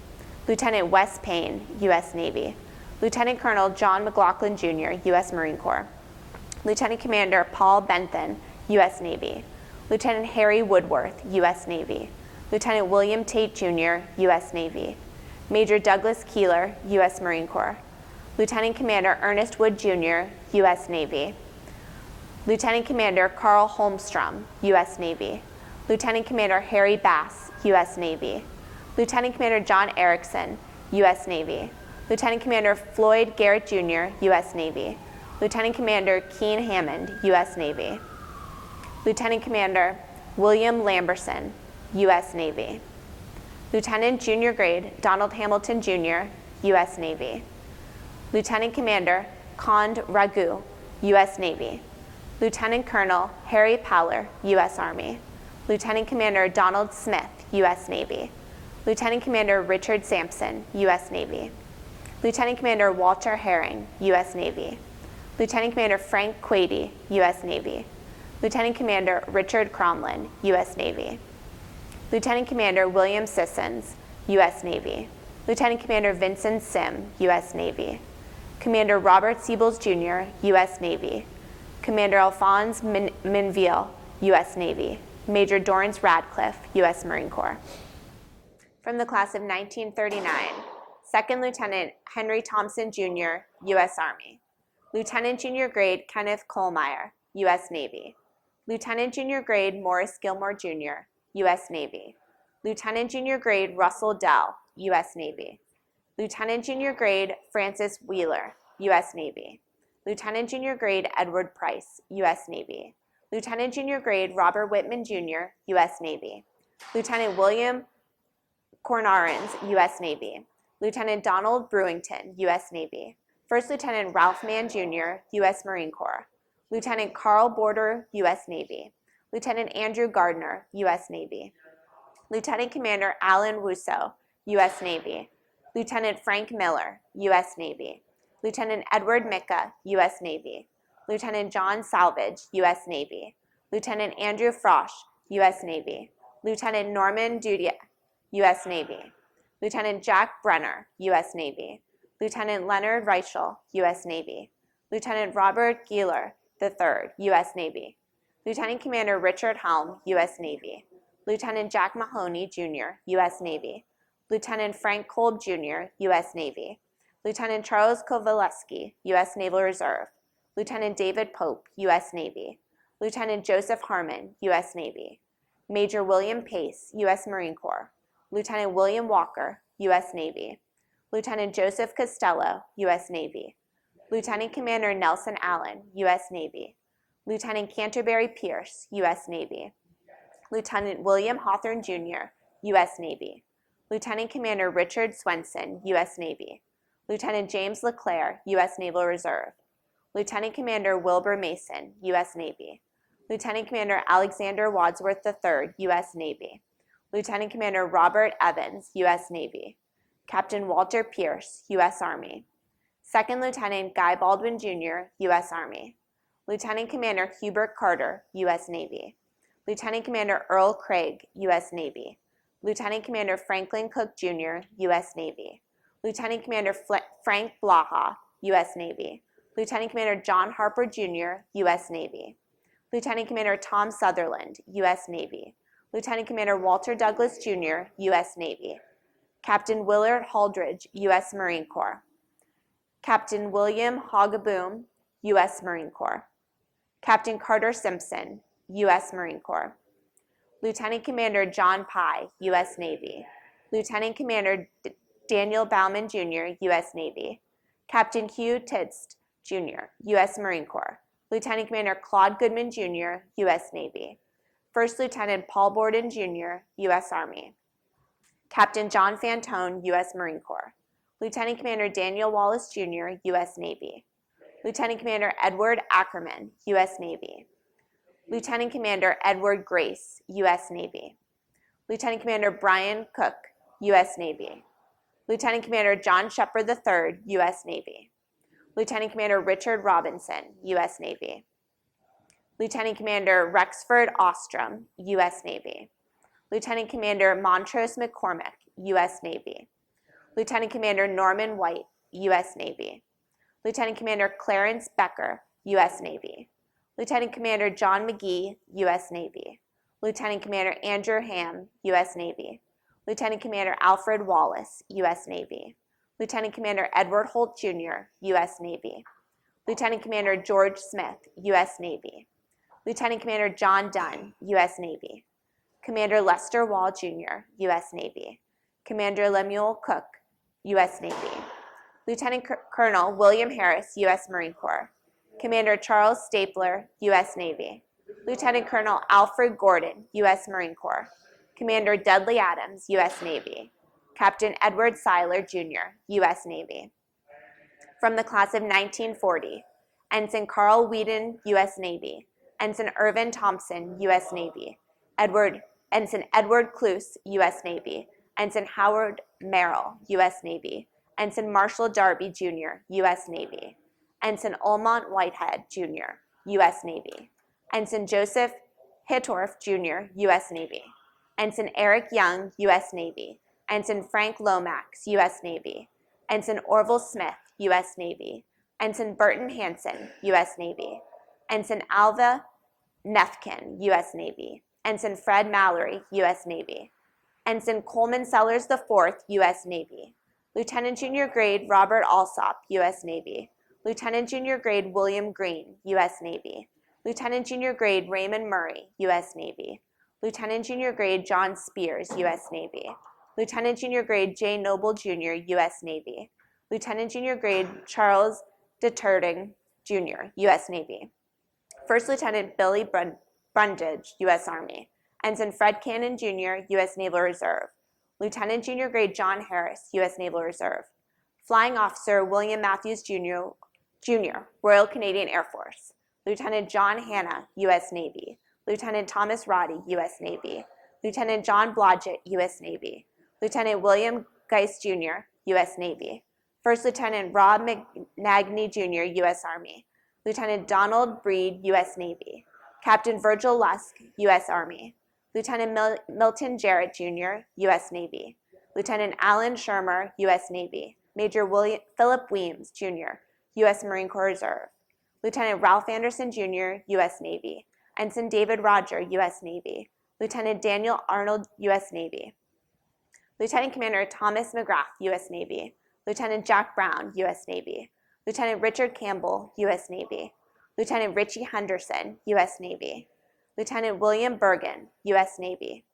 Lieutenant Wes Payne, U.S. Navy. Lieutenant Colonel John McLaughlin, Jr., U.S. Marine Corps. Lieutenant Commander Paul Bentham, U.S. Navy. Lieutenant Harry Woodworth, U.S. Navy. Lieutenant William Tate, Jr., U.S. Navy. Major Douglas Keeler, U.S. Marine Corps. Lieutenant Commander Ernest Wood, Jr., U.S. Navy. Lieutenant Commander Carl Holmstrom, U.S. Navy. Lieutenant Commander Harry Bass, U.S. Navy. Lieutenant Commander John Erickson, U.S. Navy. Lieutenant Commander Floyd Garrett, Jr., U.S. Navy. Lieutenant Commander Keen Hammond, U.S. Navy. Lieutenant Commander William Lamberson, U.S. Navy. Lieutenant Junior Grade Donald Hamilton, Jr., U.S. Navy. Lieutenant Commander Kond Ragu, U.S. Navy. Lieutenant Colonel Harry Powler, U.S. Army. Lieutenant Commander Donald Smith, U.S. Navy. Lieutenant Commander Richard Sampson, U.S. Navy. Lieutenant Commander Walter Herring, U.S. Navy. Lieutenant Commander Frank Quady, U.S. Navy. Lieutenant Commander Richard Cromlin, U.S. Navy. Lieutenant Commander William Sissons, U.S. Navy. Lieutenant Commander Vincent Sim, U.S. Navy. Commander Robert Siebels, Jr., U.S. Navy. Commander Alphonse Minville, U.S. Navy. Major Dorrance Radcliffe, U.S. Marine Corps. From the class of 1939, Second Lieutenant Henry Thompson, Jr., U.S. Army. Lieutenant Junior Grade Kenneth Kohlmeyer, U.S. Navy. Lieutenant Junior Grade Morris Gilmore, Jr., U.S. Navy. Lieutenant Junior Grade Russell Dell, U.S. Navy. Lieutenant Junior Grade Francis Wheeler, U.S. Navy. Lieutenant Junior Grade Edward Price, U.S. Navy. Lieutenant Junior Grade Robert Whitman, Jr., U.S. Navy. Lieutenant William Cornarens, U.S. Navy. Lieutenant Donald Brewington, U.S. Navy. First Lieutenant Ralph Mann, Jr., U.S. Marine Corps. Lieutenant Carl Border, U.S. Navy. Lieutenant Andrew Gardner, U.S. Navy. Lieutenant Commander Alan Wusso, U.S. Navy. Lieutenant Frank Miller, U.S. Navy. Lieutenant Edward Micka, U.S. Navy. Lieutenant John Salvage, U.S. Navy. Lieutenant Andrew Frosch, U.S. Navy. Lieutenant Norman Dudia, U.S. Navy. Lieutenant Jack Brenner, U.S. Navy. Lieutenant Leonard Reichel, U.S. Navy. Lieutenant Robert Gieler III, U.S. Navy. Lieutenant Commander Richard Helm, U.S. Navy. Lieutenant Jack Mahoney, Jr., U.S. Navy. Lieutenant Frank Kolb, Jr., U.S. Navy. Lieutenant Charles Kowaleski, U.S. Naval Reserve. Lieutenant David Pope, U.S. Navy. Lieutenant Joseph Harmon, U.S. Navy. Major William Pace, U.S. Marine Corps. Lieutenant William Walker, U.S. Navy. Lieutenant Joseph Costello, U.S. Navy. Lieutenant Commander Nelson Allen, U.S. Navy. Lieutenant Canterbury Pierce, U.S. Navy. Lieutenant William Hawthorne Jr., U.S. Navy. Lieutenant Commander Richard Swenson, U.S. Navy. Lieutenant James LeClaire, U.S. Naval Reserve. Lieutenant Commander Wilbur Mason, U.S. Navy. Lieutenant Commander Alexander Wadsworth III, U.S. Navy. Lieutenant Commander Robert Evans, U.S. Navy. Captain Walter Pierce, U.S. Army. Second Lieutenant Guy Baldwin Jr., U.S. Army. Lieutenant Commander Hubert Carter, U.S. Navy. Lieutenant Commander Earl Craig, U.S. Navy. Lieutenant Commander Franklin Cook Jr., U.S. Navy. Lieutenant Commander Frank Blaha, U.S. Navy. Lieutenant Commander John Harper Jr., U.S. Navy. Lieutenant Commander Tom Sutherland, U.S. Navy. Lieutenant Commander Walter Douglas Jr., U.S. Navy. Captain Willard Holdridge, U.S. Marine Corps. Captain William Hoggaboom, U.S. Marine Corps. Captain Carter Simpson, U.S. Marine Corps. Lieutenant Commander John Pye, U.S. Navy. Lieutenant Commander Daniel Bauman Jr., U.S. Navy. Captain Hugh Titst, Jr., U.S. Marine Corps. Lieutenant Commander Claude Goodman Jr., U.S. Navy. First Lieutenant Paul Borden Jr., U.S. Army. Captain John Fantone, U.S. Marine Corps. Lieutenant Commander Daniel Wallace Jr., U.S. Navy. Lieutenant Commander Edward Ackerman, U.S. Navy. Lieutenant Commander Edward Grace, U.S. Navy. Lieutenant Commander Brian Cook, U.S. Navy. Lieutenant Commander John Shepard III, U.S. Navy. Lieutenant Commander Richard Robinson, U.S. Navy. Lieutenant Commander Rexford Ostrom, U.S. Navy. Lieutenant Commander Montrose McCormick, U.S. Navy. Lieutenant Commander Norman White, U.S. Navy. Lieutenant Commander Clarence Becker, U.S. Navy. Lieutenant Commander John McGee, U.S. Navy. Lieutenant Commander Andrew Ham, U.S. Navy. Lieutenant Commander Alfred Wallace, U.S. Navy. Lieutenant Commander Edward Holt Jr., U.S. Navy. Lieutenant Commander George Smith, U.S. Navy. Lieutenant Commander John Dunn, U.S. Navy. Commander Lester Wall Jr., U.S. Navy. Commander Lemuel Cook, U.S. Navy. Lieutenant Colonel William Harris, U.S. Marine Corps. Commander Charles Stapler, U.S. Navy. Lieutenant Colonel Alfred Gordon, U.S. Marine Corps. Commander Dudley Adams, U.S. Navy. Captain Edward Seiler, Jr., U.S. Navy. From the class of 1940, Ensign Carl Whedon, U.S. Navy. Ensign Irvin Thompson, U.S. Navy. Ensign Edward Cluse, U.S. Navy. Ensign Howard Merrill, U.S. Navy. Ensign Marshall Darby, Jr., U.S. Navy. Ensign Olmont Whitehead, Jr., U.S. Navy. Ensign Joseph Hittorf, Jr., U.S. Navy. Ensign Eric Young, U.S. Navy. Ensign Frank Lomax, U.S. Navy. Ensign Orville Smith, U.S. Navy. Ensign Burton Hanson, U.S. Navy. Ensign Alva Nethkin, U.S. Navy. Ensign Fred Mallory, U.S. Navy. Ensign Coleman Sellers IV, U.S. Navy. Lieutenant Junior Grade Robert Alsop, U.S. Navy. Lieutenant Junior Grade William Green, U.S. Navy. Lieutenant Junior Grade Raymond Murray, U.S. Navy. Lieutenant Junior Grade John Spears, U.S. Navy. Lieutenant Junior Grade J. Noble Jr., U.S. Navy. Lieutenant Junior Grade Charles DeTurting, Jr., U.S. Navy. First Lieutenant Billy Brundage, U.S. Army. Ensign Fred Cannon, Jr., U.S. Naval Reserve. Lieutenant Junior Grade John Harris, U.S. Naval Reserve. Flying Officer William Matthews, Jr., Royal Canadian Air Force. Lieutenant John Hanna, U.S. Navy. Lieutenant Thomas Roddy, U.S. Navy. Lieutenant John Blodgett, U.S. Navy. Lieutenant William Geis, Jr., U.S. Navy. First Lieutenant Rob McNagny, Jr., U.S. Army. Lieutenant Donald Breed, U.S. Navy. Captain Virgil Lusk, U.S. Army. Lieutenant Milton Jarrett, Jr., U.S. Navy. Lieutenant Alan Shermer, U.S. Navy. Major Philip Weems, Jr., U.S. Marine Corps Reserve. Lieutenant Ralph Anderson, Jr., U.S. Navy. Ensign David Roger, U.S. Navy. Lieutenant Daniel Arnold, U.S. Navy. Lieutenant Commander Thomas McGrath, U.S. Navy. Lieutenant Jack Brown, U.S. Navy. Lieutenant Richard Campbell, U.S. Navy. Lieutenant Richie Henderson, U.S. Navy. Lieutenant William Bergen, U.S. Navy.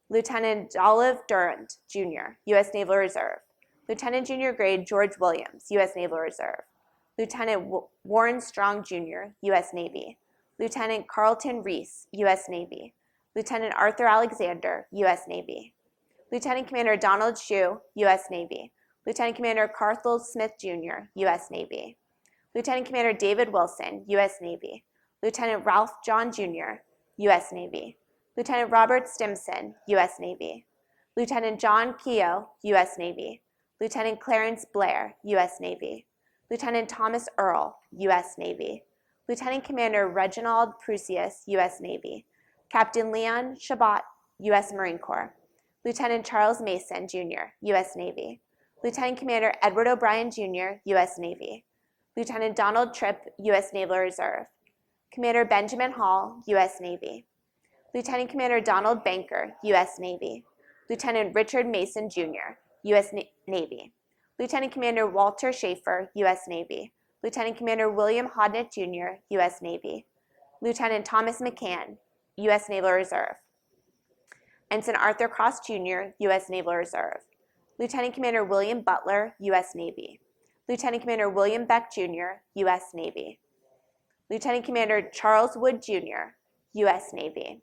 Lieutenant Olive Durant, Jr., U.S. Naval Reserve. Lieutenant Junior Grade George Williams, U.S. Naval Reserve. Lieutenant Warren Strong, Jr., U.S. Navy. Lieutenant Carlton Reese, U.S. Navy. Lieutenant Arthur Alexander, U.S. Navy. Lieutenant Commander Donald Shue, U.S. Navy. Lieutenant Commander Carthel Smith, Jr., U.S. Navy. Lieutenant Commander David Wilson, U.S. Navy. Lieutenant Ralph John, Jr., U.S. Navy. Lieutenant Robert Stimson, U.S. Navy. Lieutenant John Keogh, U.S. Navy. Lieutenant Clarence Blair, U.S. Navy. Lieutenant Thomas Earl, U.S. Navy. Lieutenant Commander Reginald Prusius, U.S. Navy. Captain Leon Shabbat, U.S. Marine Corps. Lieutenant Charles Mason, Jr., U.S. Navy. Lieutenant Commander Edward O'Brien, Jr., U.S. Navy. Lieutenant Donald Tripp, U.S. Naval Reserve. Commander Benjamin Hall, U.S. Navy. Lieutenant Commander Donald Banker, U.S. Navy. Lieutenant Richard Mason, Jr., U.S. Navy. Lieutenant Commander Walter Schaefer, U.S. Navy. Lieutenant Commander William Hodnett, Jr., U.S. Navy. Lieutenant Thomas McCann, U.S. Naval Reserve. Ensign Arthur Cross, Jr., U.S. Naval Reserve. Lieutenant Commander William Butler, U.S. Navy. Lieutenant Commander William Beck, Jr., U.S. Navy. Lieutenant Commander Charles Wood, Jr., U.S. Navy.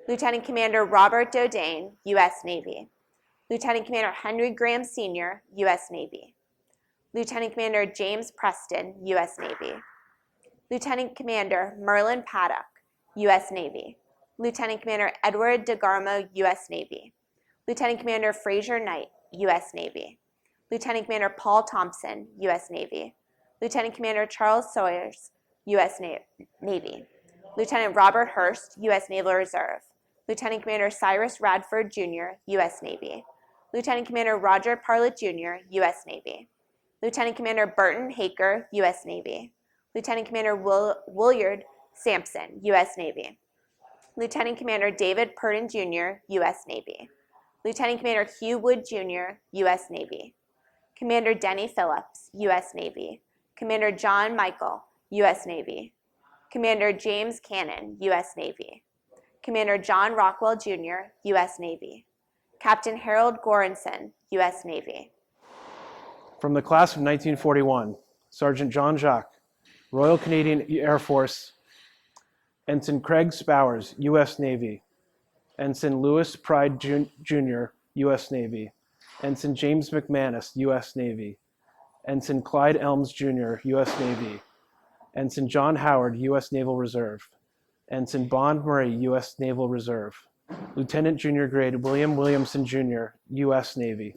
Lieutenant Commander Robert Dodane, U.S. Navy. Lieutenant Commander Henry Graham, Sr., U.S. Navy. Lieutenant Commander James Preston, U.S. Navy. Lieutenant Commander Merlin Paddock, U.S. Navy. Lieutenant Commander Edward DeGarmo, U.S. Navy. Lieutenant Commander Fraser Knight, U.S. Navy. Lieutenant Commander Paul Thompson, U.S. Navy. Lieutenant Commander Charles Sawyers, U.S. Navy. Lieutenant Robert Hurst, U.S. Naval Reserve. Lieutenant Commander Cyrus Radford, Jr., U.S. Navy. Lieutenant Commander Roger Parlett, Jr., U.S. Navy. Lieutenant Commander Burton Haker, U.S. Navy. Lieutenant Commander Willard Sampson, U.S. Navy. Lieutenant Commander David Purdon, Jr., U.S. Navy. Lieutenant Commander Hugh Wood, Jr., U.S. Navy. Commander Denny Phillips, U.S. Navy. Commander John Michael, U.S. Navy. Commander James Cannon, U.S. Navy. Commander John Rockwell, Jr., U.S. Navy. Captain Harold Goranson, U.S. Navy. From the class of 1941, Sergeant John Jacques, Royal Canadian Air Force. Ensign Craig Spowers, U.S. Navy. Ensign Louis Pride Jr., U.S. Navy. Ensign James McManus, U.S. Navy. Ensign Clyde Elms Jr., U.S. Navy. Ensign John Howard, U.S. Naval Reserve. Ensign Bond Murray, U.S. Naval Reserve. Lieutenant Junior Grade William Williamson Jr., U.S. Navy.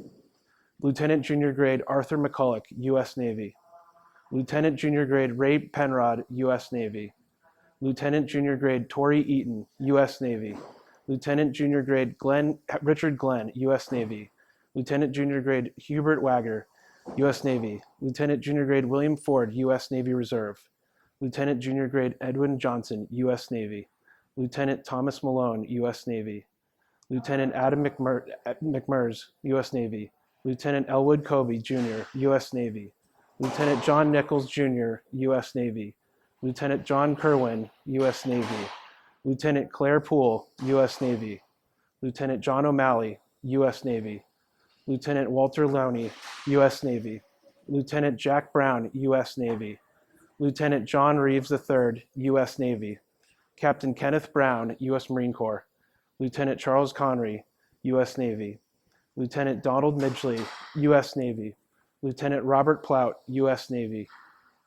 Lieutenant Junior Grade Arthur McCulloch, U.S. Navy. Lieutenant Junior Grade Ray Penrod, U.S. Navy. Lieutenant Junior Grade Torrey Eaton, U.S. Navy. Lieutenant Junior Grade Richard Glenn, U.S. Navy. Lieutenant Junior Grade Hubert Wagger, U.S. Navy. Lieutenant Junior Grade William Ford, U.S. Navy Reserve. Lieutenant Junior Grade Edwin Johnson, U.S. Navy. Lieutenant Thomas Malone, U.S. Navy. Lieutenant Adam McMurs, U.S. Navy. Lieutenant Elwood Kobe, Jr., U.S. Navy. Lieutenant John Nichols, Jr., U.S. Navy. Lieutenant John Kerwin, U.S. Navy. Lieutenant Claire Poole, U.S. Navy. Lieutenant John O'Malley, U.S. Navy. Lieutenant Walter Lowney, U.S. Navy. Lieutenant Jack Brown, U.S. Navy. Lieutenant John Reeves III, U.S. Navy. Captain Kenneth Brown, U.S. Marine Corps. Lieutenant Charles Conry, U.S. Navy. Lieutenant Donald Midgley, U.S. Navy. Lieutenant Robert Plout, U.S. Navy.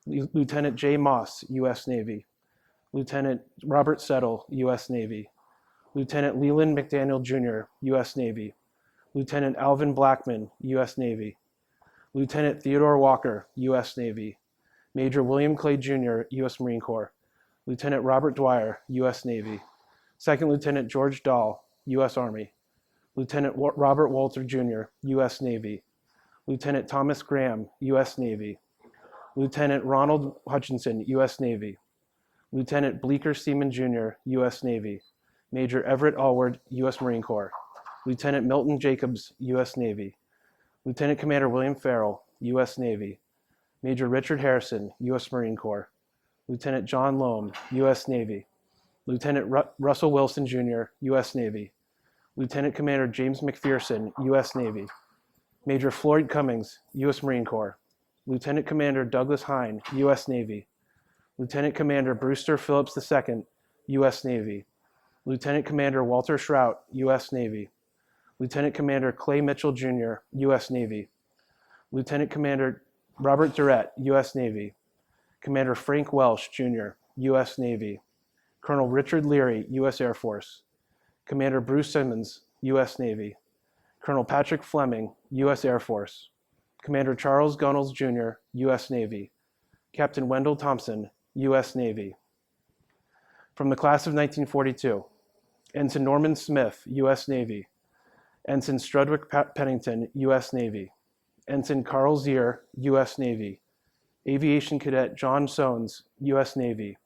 Lieutenant Jay Moss, U.S. Navy. Lieutenant Robert Settle, U.S. Navy. Lieutenant Leland McDaniel Jr., U.S. Navy. Lieutenant Alvin Blackman, U.S. Navy. Lieutenant Theodore Walker, U.S. Navy. Major William Clay Jr., U.S. Marine Corps. Lieutenant Robert Dwyer, U.S. Navy. Second Lieutenant George Dahl, U.S. Army. Lieutenant Robert Walter Jr., U.S. Navy. Lieutenant Thomas Graham, U.S. Navy. Lieutenant Ronald Hutchinson, U.S. Navy. Lieutenant Bleecker Seaman Jr., U.S. Navy. Major Everett Allward, U.S. Marine Corps. Lieutenant Milton Jacobs, U.S. Navy. Lieutenant Commander William Farrell, U.S. Navy. Major Richard Harrison, U.S. Marine Corps. Lieutenant John Loam, U.S. Navy. Lieutenant Russell Wilson, Jr., U.S. Navy. Lieutenant Commander James McPherson, U.S. Navy. Major Floyd Cummings, U.S. Marine Corps. Lieutenant Commander Douglas Hine, U.S. Navy. Lieutenant Commander Brewster Phillips II, U.S. Navy. Lieutenant Commander Walter Shrout, U.S. Navy. Lieutenant Commander Clay Mitchell, Jr., U.S. Navy. Lieutenant Commander Robert Durrett, U.S. Navy. Commander Frank Welsh, Jr., U.S. Navy. Colonel Richard Leary, U.S. Air Force. Commander Bruce Simmons, U.S. Navy. Colonel Patrick Fleming, U.S. Air Force. Commander Charles Gunnels, Jr., U.S. Navy. Captain Wendell Thompson, U.S. Navy. From the class of 1942, Ensign Norman Smith, U.S. Navy. Ensign Strudwick Pennington, U.S. Navy. Ensign Carl Zier, U.S. Navy. Aviation Cadet John Soanes, U.S. Navy.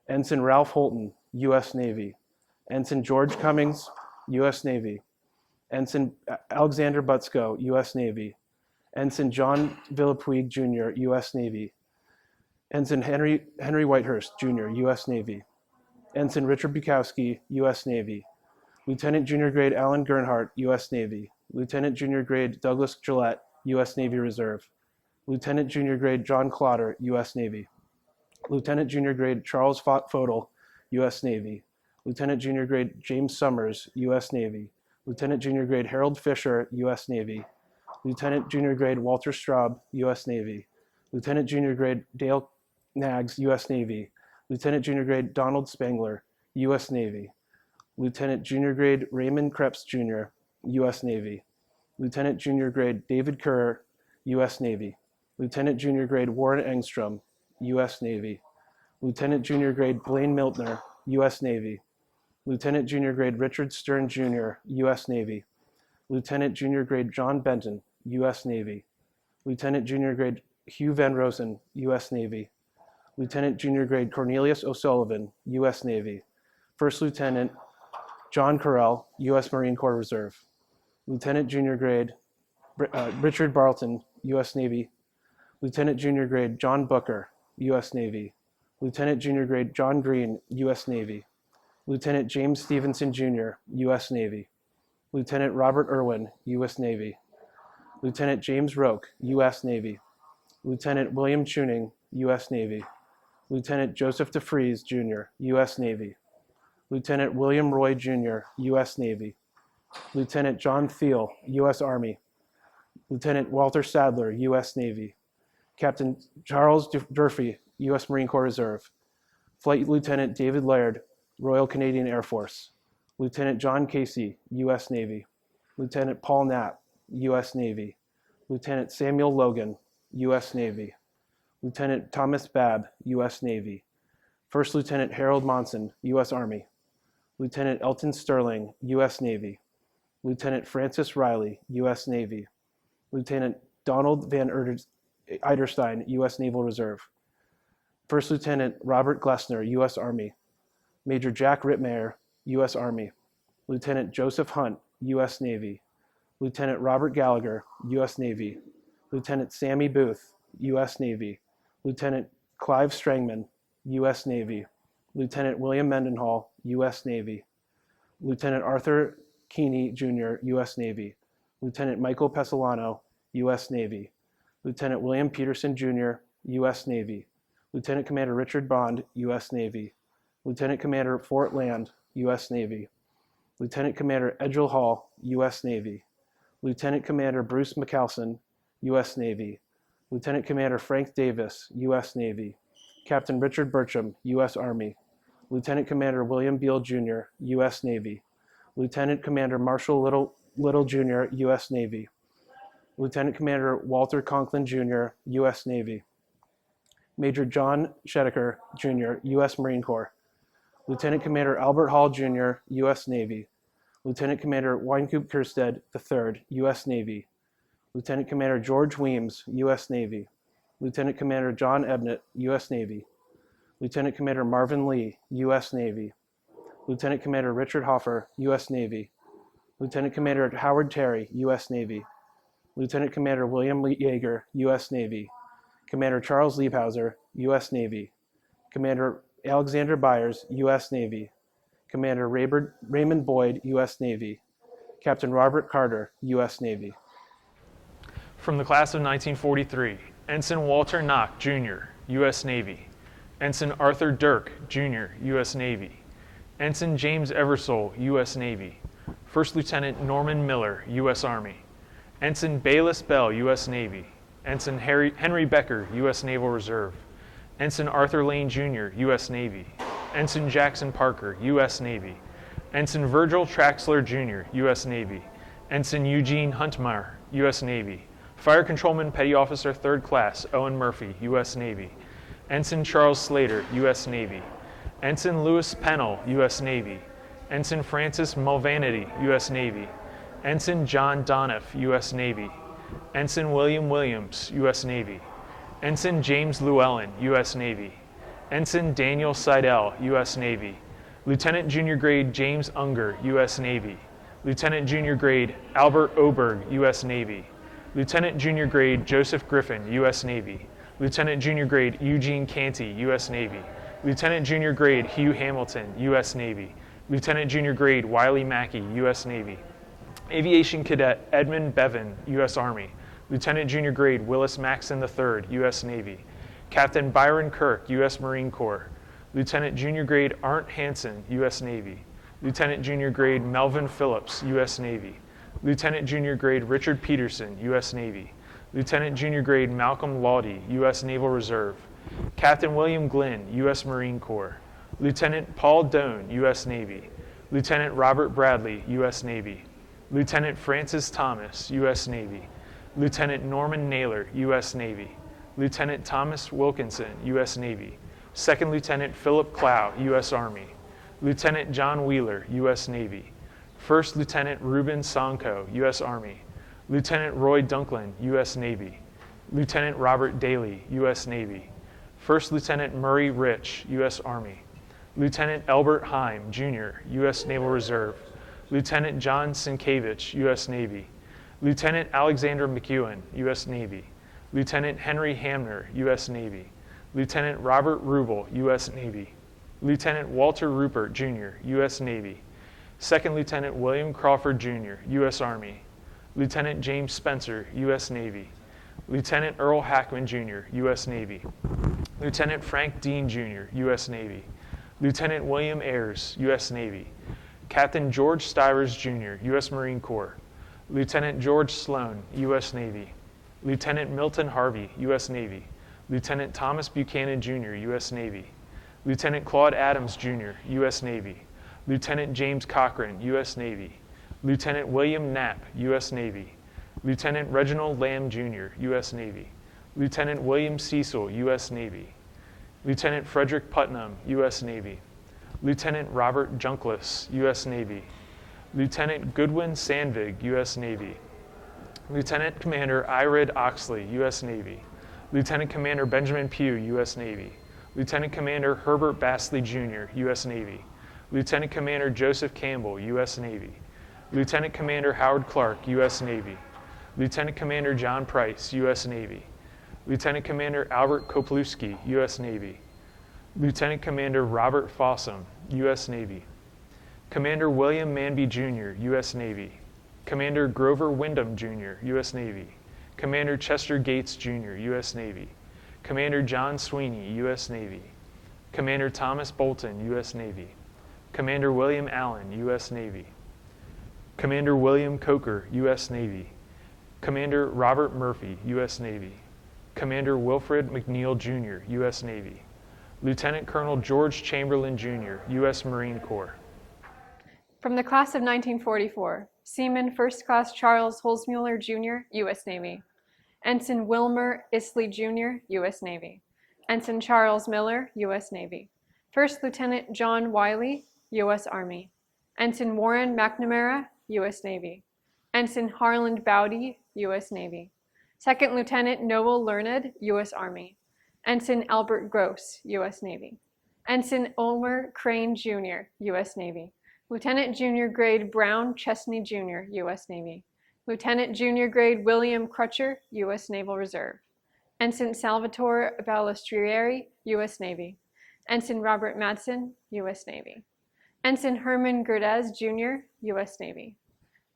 Ensign Ralph Holton, U.S. Navy. Ensign George Cummings, U.S. Navy. Ensign Alexander Butsko, U.S. Navy. Ensign John Villepuig, Jr., U.S. Navy. Ensign Henry Whitehurst, Jr., U.S. Navy. Ensign Richard Bukowski, U.S. Navy. Lieutenant Junior Grade Alan Gernhardt, U.S. Navy. Lieutenant Junior Grade Douglas Gillette, U.S. Navy Reserve. Lieutenant Junior Grade John Clotter, U.S. Navy. Lieutenant Junior Grade Charles Fodel, U.S. Navy. Lieutenant Junior Grade James Summers, U.S. Navy. Lieutenant Junior Grade Harold Fisher, U.S. Navy. Lieutenant Junior Grade Walter Straub, U.S. Navy. Lieutenant Junior Grade Dale Knaggs, U.S. Navy. Lieutenant Junior Grade Donald Spangler, U.S. Navy. Lieutenant Junior Grade Raymond Krebs, Jr., U.S. Navy. Lieutenant Junior Grade David Kerr, U.S. Navy. Lieutenant Junior Grade Warren Engstrom, U.S. Navy. Lieutenant Junior Grade Blaine Miltner, U.S. Navy. Lieutenant Junior Grade Richard Stern, Jr., U.S. Navy. Lieutenant Junior Grade John Benton, U.S. Navy. Lieutenant Junior Grade Hugh Van Rosen, U.S. Navy. Lieutenant Junior Grade Cornelius O'Sullivan, U.S. Navy. First Lieutenant John Carell, U.S. Marine Corps Reserve. Lieutenant Junior Grade Richard Barleton, U.S. Navy. Lieutenant Junior Grade John Booker, U.S. Navy. Lieutenant Junior Grade John Green, U.S. Navy. Lieutenant James Stevenson, Jr., U.S. Navy. Lieutenant Robert Irwin, U.S. Navy. Lieutenant James Roke, U.S. Navy. Lieutenant William Tuning, U.S. Navy. Lieutenant Joseph DeFries, Jr., U.S. Navy. Lieutenant William Roy, Jr., U.S. Navy. Lieutenant John Thiel, U.S. Army. Lieutenant Walter Sadler, U.S. Navy. Captain Charles Durfee, U.S. Marine Corps Reserve. Flight Lieutenant David Laird, Royal Canadian Air Force. Lieutenant John Casey, U.S. Navy. Lieutenant Paul Knapp, U.S. Navy. Lieutenant Samuel Logan, U.S. Navy. Lieutenant Thomas Babb, U.S. Navy. First Lieutenant Harold Monson, U.S. Army. Lieutenant Elton Sterling, U.S. Navy. Lieutenant Francis Riley, U.S. Navy. Lieutenant Donald Van Eiderstein, U.S. Naval Reserve. First Lieutenant Robert Glessner, U.S. Army. Major Jack Rittmeyer, U.S. Army. Lieutenant Joseph Hunt, U.S. Navy. Lieutenant Robert Gallagher, U.S. Navy. Lieutenant Sammy Booth, U.S. Navy. Lieutenant Clive Strangman, U.S. Navy. Lieutenant William Mendenhall, U.S. Navy. Lieutenant Arthur Keeney, Jr., U.S. Navy. Lieutenant Michael Pesolano, U.S. Navy. Lieutenant William Peterson, Jr., U.S. Navy. Lieutenant Commander Richard Bond, U.S. Navy. Lieutenant Commander Fort Land, U.S. Navy. Lieutenant Commander Edgell Hall, U.S. Navy. Lieutenant Commander Bruce McCalson, U.S. Navy. Lieutenant Commander Frank Davis, U.S. Navy. Captain Richard Bertram, U.S. Army. Lieutenant Commander William Beale, Jr., U.S. Navy. Lieutenant Commander Marshall Little, Jr., U.S. Navy. Lieutenant Commander Walter Conklin, Jr., U.S. Navy. Major John Shedeker, Jr., U.S. Marine Corps. Lieutenant Commander Albert Hall, Jr., U.S. Navy. Lieutenant Commander Wynkoop Kerstead III, U.S. Navy. Lieutenant Commander George Weems, U.S. Navy. Lieutenant Commander John Ebnett, U.S. Navy. Lieutenant Commander Marvin Lee, U.S. Navy. Lieutenant Commander Richard Hoffer, U.S. Navy. Lieutenant Commander Howard Terry, U.S. Navy. Lieutenant Commander William Yeager, U.S. Navy. Commander Charles Liebhauser, U.S. Navy. Commander Alexander Byers, U.S. Navy. Commander Raymond Boyd, U.S. Navy. Captain Robert Carter, U.S. Navy. From the class of 1943, Ensign Walter Knock, Jr., U.S. Navy. Ensign Arthur Dirk, Jr., U.S. Navy. Ensign James Eversole, U.S. Navy. First Lieutenant Norman Miller, U.S. Army. Ensign Bayless Bell, U.S. Navy. Ensign Henry Becker, U.S. Naval Reserve. Ensign Arthur Lane, Jr., U.S. Navy. Ensign Jackson Parker, U.S. Navy. Ensign Virgil Traxler, Jr., U.S. Navy. Ensign Eugene Huntmeyer, U.S. Navy. Fire Controlman Petty Officer 3rd Class Owen Murphy, U.S. Navy. Ensign Charles Slater, U.S. Navy. Ensign Louis Pennell, U.S. Navy. Ensign Francis Mulvanity, U.S. Navy. Ensign John Donoff, U.S. Navy. Ensign William Williams, U.S. Navy. Ensign James Llewellyn, U.S. Navy. Ensign Daniel Seidel, U.S. Navy. Lieutenant Junior Grade James Unger, U.S. Navy. Lieutenant Junior Grade Albert Oberg, U.S. Navy. Lieutenant Junior Grade Joseph Griffin, U.S. Navy. Lieutenant Junior Grade Eugene Canty, U.S. Navy. Lieutenant Junior Grade Hugh Hamilton, U.S. Navy. Lieutenant Junior Grade Wiley Mackey, U.S. Navy. Aviation Cadet Edmund Bevan, U.S. Army. Lieutenant Junior Grade Willis Maxon III, U.S. Navy. Captain Byron Kirk, U.S. Marine Corps. Lieutenant Junior Grade Arndt Hansen, U.S. Navy. Lieutenant Junior Grade Melvin Phillips, U.S. Navy. Lieutenant Junior Grade Richard Peterson, U.S. Navy. Lieutenant Junior Grade Malcolm Laudy, U.S. Naval Reserve. Captain William Glynn, U.S. Marine Corps. Lieutenant Paul Doan, U.S. Navy. Lieutenant Robert Bradley, U.S. Navy. Lieutenant Francis Thomas, U.S. Navy. Lieutenant Norman Naylor, U.S. Navy. Lieutenant Thomas Wilkinson, U.S. Navy. Second Lieutenant Philip Clow, U.S. Army. Lieutenant John Wheeler, U.S. Navy. First Lieutenant Reuben Sonko, U.S. Army. Lieutenant Roy Dunklin, U.S. Navy. Lieutenant Robert Daly, U.S. Navy. First Lieutenant Murray Rich, U.S. Army. Lieutenant Elbert Heim, Jr., U.S. Naval Reserve. Lieutenant John Sienkiewicz, U.S. Navy. Lieutenant Alexander McEwen, U.S. Navy. Lieutenant Henry Hamner, U.S. Navy. Lieutenant Robert Rubel, U.S. Navy. Lieutenant Walter Rupert, Jr., U.S. Navy. Second Lieutenant William Crawford, Jr., U.S. Army. Lieutenant James Spencer, U.S. Navy. Lieutenant Earl Hackman, Jr., U.S. Navy. Lieutenant Frank Dean, Jr., U.S. Navy. Lieutenant William Ayers, U.S. Navy. Captain George Stivers, Jr., U.S. Marine Corps. Lieutenant George Sloan, U.S. Navy. Lieutenant Milton Harvey, U.S. Navy. Lieutenant Thomas Buchanan, Jr., U.S. Navy. Lieutenant Claude Adams, Jr., U.S. Navy. Lieutenant James Cochran, U.S. Navy. Lieutenant William Knapp, U.S. Navy. Lieutenant Reginald Lamb, Jr., U.S. Navy. Lieutenant William Cecil, U.S. Navy. Lieutenant Frederick Putnam, U.S. Navy. Lieutenant Robert Junkless, U.S. Navy. Lieutenant Goodwin Sandvig, U.S. Navy. Lieutenant Commander Irid Oxley, U.S. Navy. Lieutenant Commander Benjamin Pugh, U.S. Navy. Lieutenant Commander Herbert Bastley, Jr., U.S. Navy. Lieutenant Commander Joseph Campbell, U.S. Navy. Lieutenant Commander Howard Clark, U.S. Navy. Lieutenant Commander John Price, U.S. Navy. Lieutenant Commander Albert Kopluski, U.S. Navy. Lieutenant Commander Robert Fossum, U.S. Navy. Commander William Manby, Jr., U.S. Navy. Commander Grover Wyndham, Jr., U.S. Navy. Commander Chester Gates, Jr., U.S. Navy. Commander John Sweeney, U.S. Navy. Commander Thomas Bolton, U.S. Navy. Commander William Allen, U.S. Navy. Commander William Coker, U.S. Navy. Commander Robert Murphy, U.S. Navy. Commander Wilfred McNeil, Jr., U.S. Navy. Lieutenant Colonel George Chamberlain, Jr., U.S. Marine Corps. From the class of 1944, Seaman First Class Charles Holzmuller, Jr., U.S. Navy. Ensign Wilmer Isley, Jr., U.S. Navy. Ensign Charles Miller, U.S. Navy. First Lieutenant John Wiley, U.S. Army. Ensign Warren McNamara, U.S. Navy. Ensign Harland Bowdy, U.S. Navy. Second Lieutenant Noel Learned, U.S. Army. Ensign Albert Gross, U.S. Navy. Ensign Omer Crane, Jr., U.S. Navy. Lieutenant Junior Grade Brown Chesney, Jr., U.S. Navy. Lieutenant Junior Grade William Crutcher, U.S. Naval Reserve. Ensign Salvatore Balestrieri, U.S. Navy. Ensign Robert Madsen, U.S. Navy. Ensign Herman Gerdez, Jr., U.S. Navy.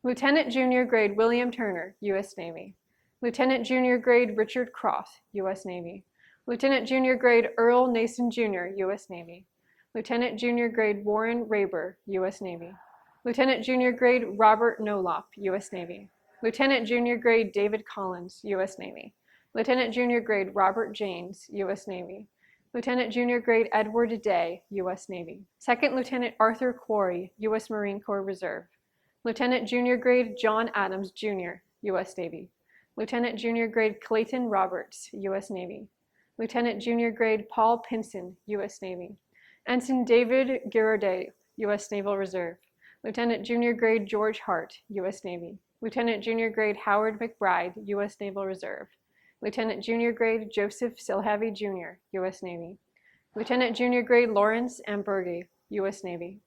Lieutenant Junior Grade William Turner, U.S. Navy. Lieutenant Junior Grade Richard Croft, U.S. Navy. Lieutenant Junior Grade Earl Nason, Jr., U.S. Navy. Lieutenant Junior Grade Warren Raber, U.S. Navy. Lieutenant Junior Grade Robert Nolop, U.S. Navy. Lieutenant Junior Grade David Collins, U.S. Navy. Lieutenant Junior Grade Robert James, U.S. Navy. Lieutenant Junior Grade Edward Day, U.S. Navy. Second Lieutenant Arthur Quarry, U.S. Marine Corps Reserve. Lieutenant Junior Grade John Adams, Jr., U.S. Navy. Lieutenant Junior Grade Clayton Roberts, U.S. Navy. Lieutenant Junior Grade Paul Pinson, U.S. Navy. Ensign David Girardet, U.S. Naval Reserve. Lieutenant Junior Grade George Hart, U.S. Navy. Lieutenant Junior Grade Howard McBride, U.S. Naval Reserve. Lieutenant Junior Grade Joseph Silhavy, Jr., U.S. Navy. Lieutenant Junior Grade Lawrence Amberge, U.S. Navy.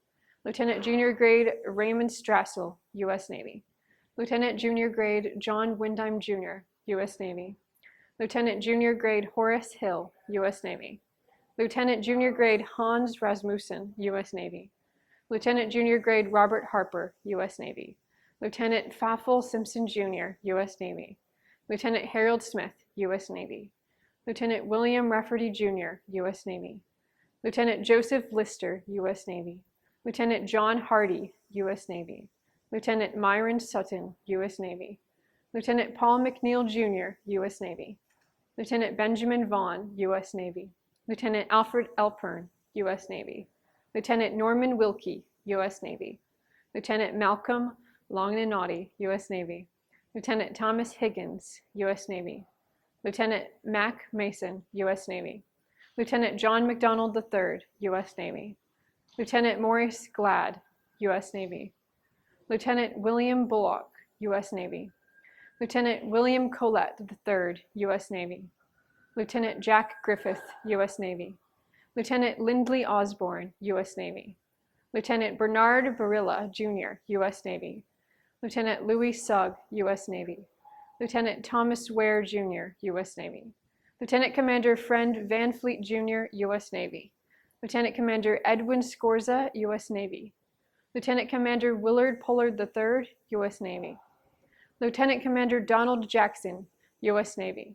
Lieutenant Junior Grade Raymond Strassel, U.S. Navy. Lieutenant Junior Grade John Windheim, Jr., U.S. Navy. Lieutenant Junior Grade Horace Hill, U.S. Navy. Lieutenant Junior Grade Hans Rasmussen, U.S. Navy. Lieutenant Junior Grade Robert Harper, U.S. Navy. Lieutenant Fafel Simpson, Jr., U.S. Navy. Lieutenant Harold Smith, U.S. Navy. Lieutenant William Rafferty, Jr., U.S. Navy. Lieutenant Joseph Lister, U.S. Navy. Lieutenant John Hardy, U.S. Navy. Lieutenant Myron Sutton, U.S. Navy. Lieutenant Paul McNeil, Jr., U.S. Navy. Lieutenant Benjamin Vaughn, U.S. Navy. Lieutenant Alfred Elpern, U.S. Navy. Lieutenant Norman Wilkie, U.S. Navy. Lieutenant Malcolm Longinati, U.S. Navy. Lieutenant Thomas Higgins, U.S. Navy. Lieutenant Mac Mason, U.S. Navy. Lieutenant John McDonald III, U.S. Navy. Lieutenant Maurice Glad, U.S. Navy. Lieutenant William Bullock, U.S. Navy. Lieutenant William Collette III, U.S. Navy. Lieutenant Jack Griffith, U.S. Navy. Lieutenant Lindley Osborne, U.S. Navy. Lieutenant Bernard Barilla, Jr., U.S. Navy. Lieutenant Louis Sugg, U.S. Navy. Lieutenant Thomas Ware, Jr., U.S. Navy. Lieutenant Commander Friend Van Fleet, Jr., U.S. Navy. Lieutenant Commander Edwin Scorza, U.S. Navy. Lieutenant Commander Willard Pollard III, U.S. Navy. Lieutenant Commander Donald Jackson, U.S. Navy.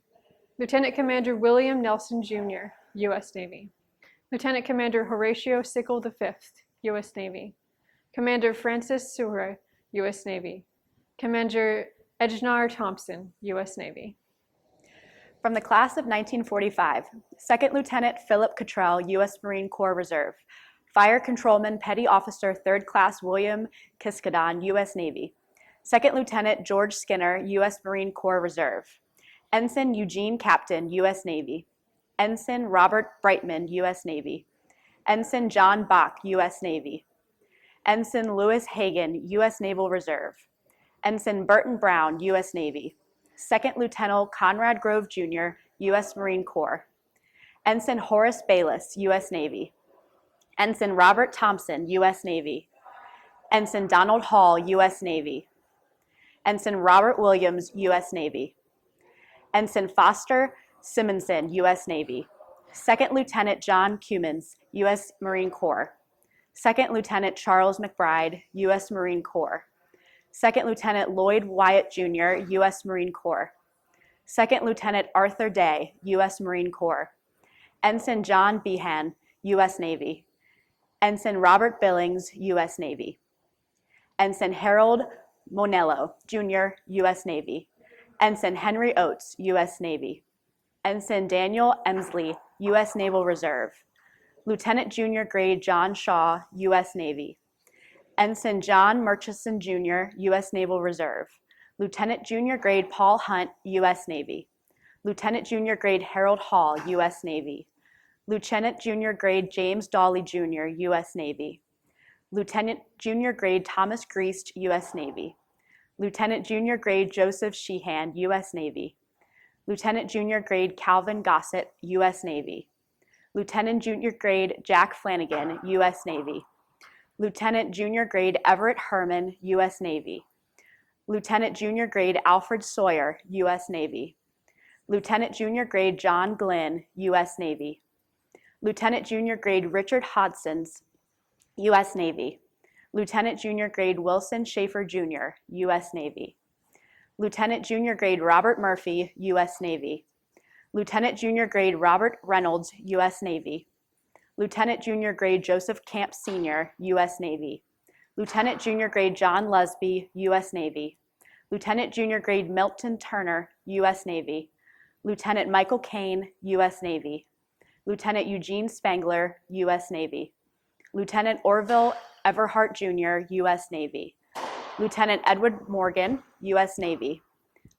Lieutenant Commander William Nelson, Jr., U.S. Navy. Lieutenant Commander Horatio Sickle V, U.S. Navy. Commander Francis Sure, U.S. Navy. Commander Edgenar Thompson, U.S. Navy. From the class of 1945, Second Lieutenant Philip Cottrell, U.S. Marine Corps Reserve. Fire Controlman Petty Officer 3rd Class William Kiskadon, U.S. Navy. Second Lieutenant George Skinner, U.S. Marine Corps Reserve. Ensign Eugene Captain, U.S. Navy. Ensign Robert Brightman, U.S. Navy. Ensign John Bach, U.S. Navy. Ensign Louis Hagan, U.S. Naval Reserve. Ensign Burton Brown, U.S. Navy. Second Lieutenant Conrad Grove, Jr., U.S. Marine Corps. Ensign Horace Bayless, U.S. Navy. Ensign Robert Thompson, U.S. Navy. Ensign Donald Hall, U.S. Navy. Ensign Robert Williams, U.S. Navy. Ensign Foster Simonson, U.S. Navy. Second Lieutenant John Cumins, U.S. Marine Corps. Second Lieutenant Charles McBride, U.S. Marine Corps. Second Lieutenant Lloyd Wyatt, Jr., U.S. Marine Corps. Second Lieutenant Arthur Day, U.S. Marine Corps. Ensign John Behan, U.S. Navy. Ensign Robert Billings, U.S. Navy. Ensign Harold Monello, Jr., U.S. Navy. Ensign Henry Oates, U.S. Navy. Ensign Daniel Emsley, U.S. Naval Reserve. Lieutenant Junior Grade John Shaw, U.S. Navy. Ensign John Murchison, Jr., U.S. Naval Reserve. Lieutenant Junior Grade Paul Hunt, U.S. Navy. Lieutenant Junior Grade Harold Hall, U.S. Navy. Lieutenant Junior Grade James Dawley, Jr., U.S. Navy. Lieutenant Junior Grade Thomas Greast, U.S. Navy. Lieutenant Junior Grade Joseph Sheehan, U.S. Navy. Lieutenant Junior Grade Calvin Gossett, U.S. Navy. Lieutenant Junior Grade Jack Flanagan, U.S. Navy. Lieutenant Junior Grade Everett Herman, U.S. Navy. Lieutenant Junior Grade Alfred Sawyer, U.S. Navy. Lieutenant Junior Grade John Glenn, U.S. Navy. Lieutenant Junior Grade Richard Hodsons, U.S. Navy. Lieutenant Junior Grade Wilson Schaefer Jr., U.S. Navy. Lieutenant Junior Grade Robert Murphy, U.S. Navy. Lieutenant Junior Grade Robert Reynolds, U.S. Navy. Lieutenant Junior Grade Joseph Camp Sr., U.S. Navy. Lieutenant Junior Grade John Lusby, U.S. Navy. Lieutenant Junior Grade Milton Turner, U.S. Navy. Lieutenant Michael Kane, U.S. Navy. Lieutenant Eugene Spangler, U.S. Navy. Lieutenant Orville Everhart Jr., U.S. Navy. Lieutenant Edward Morgan, U.S. Navy.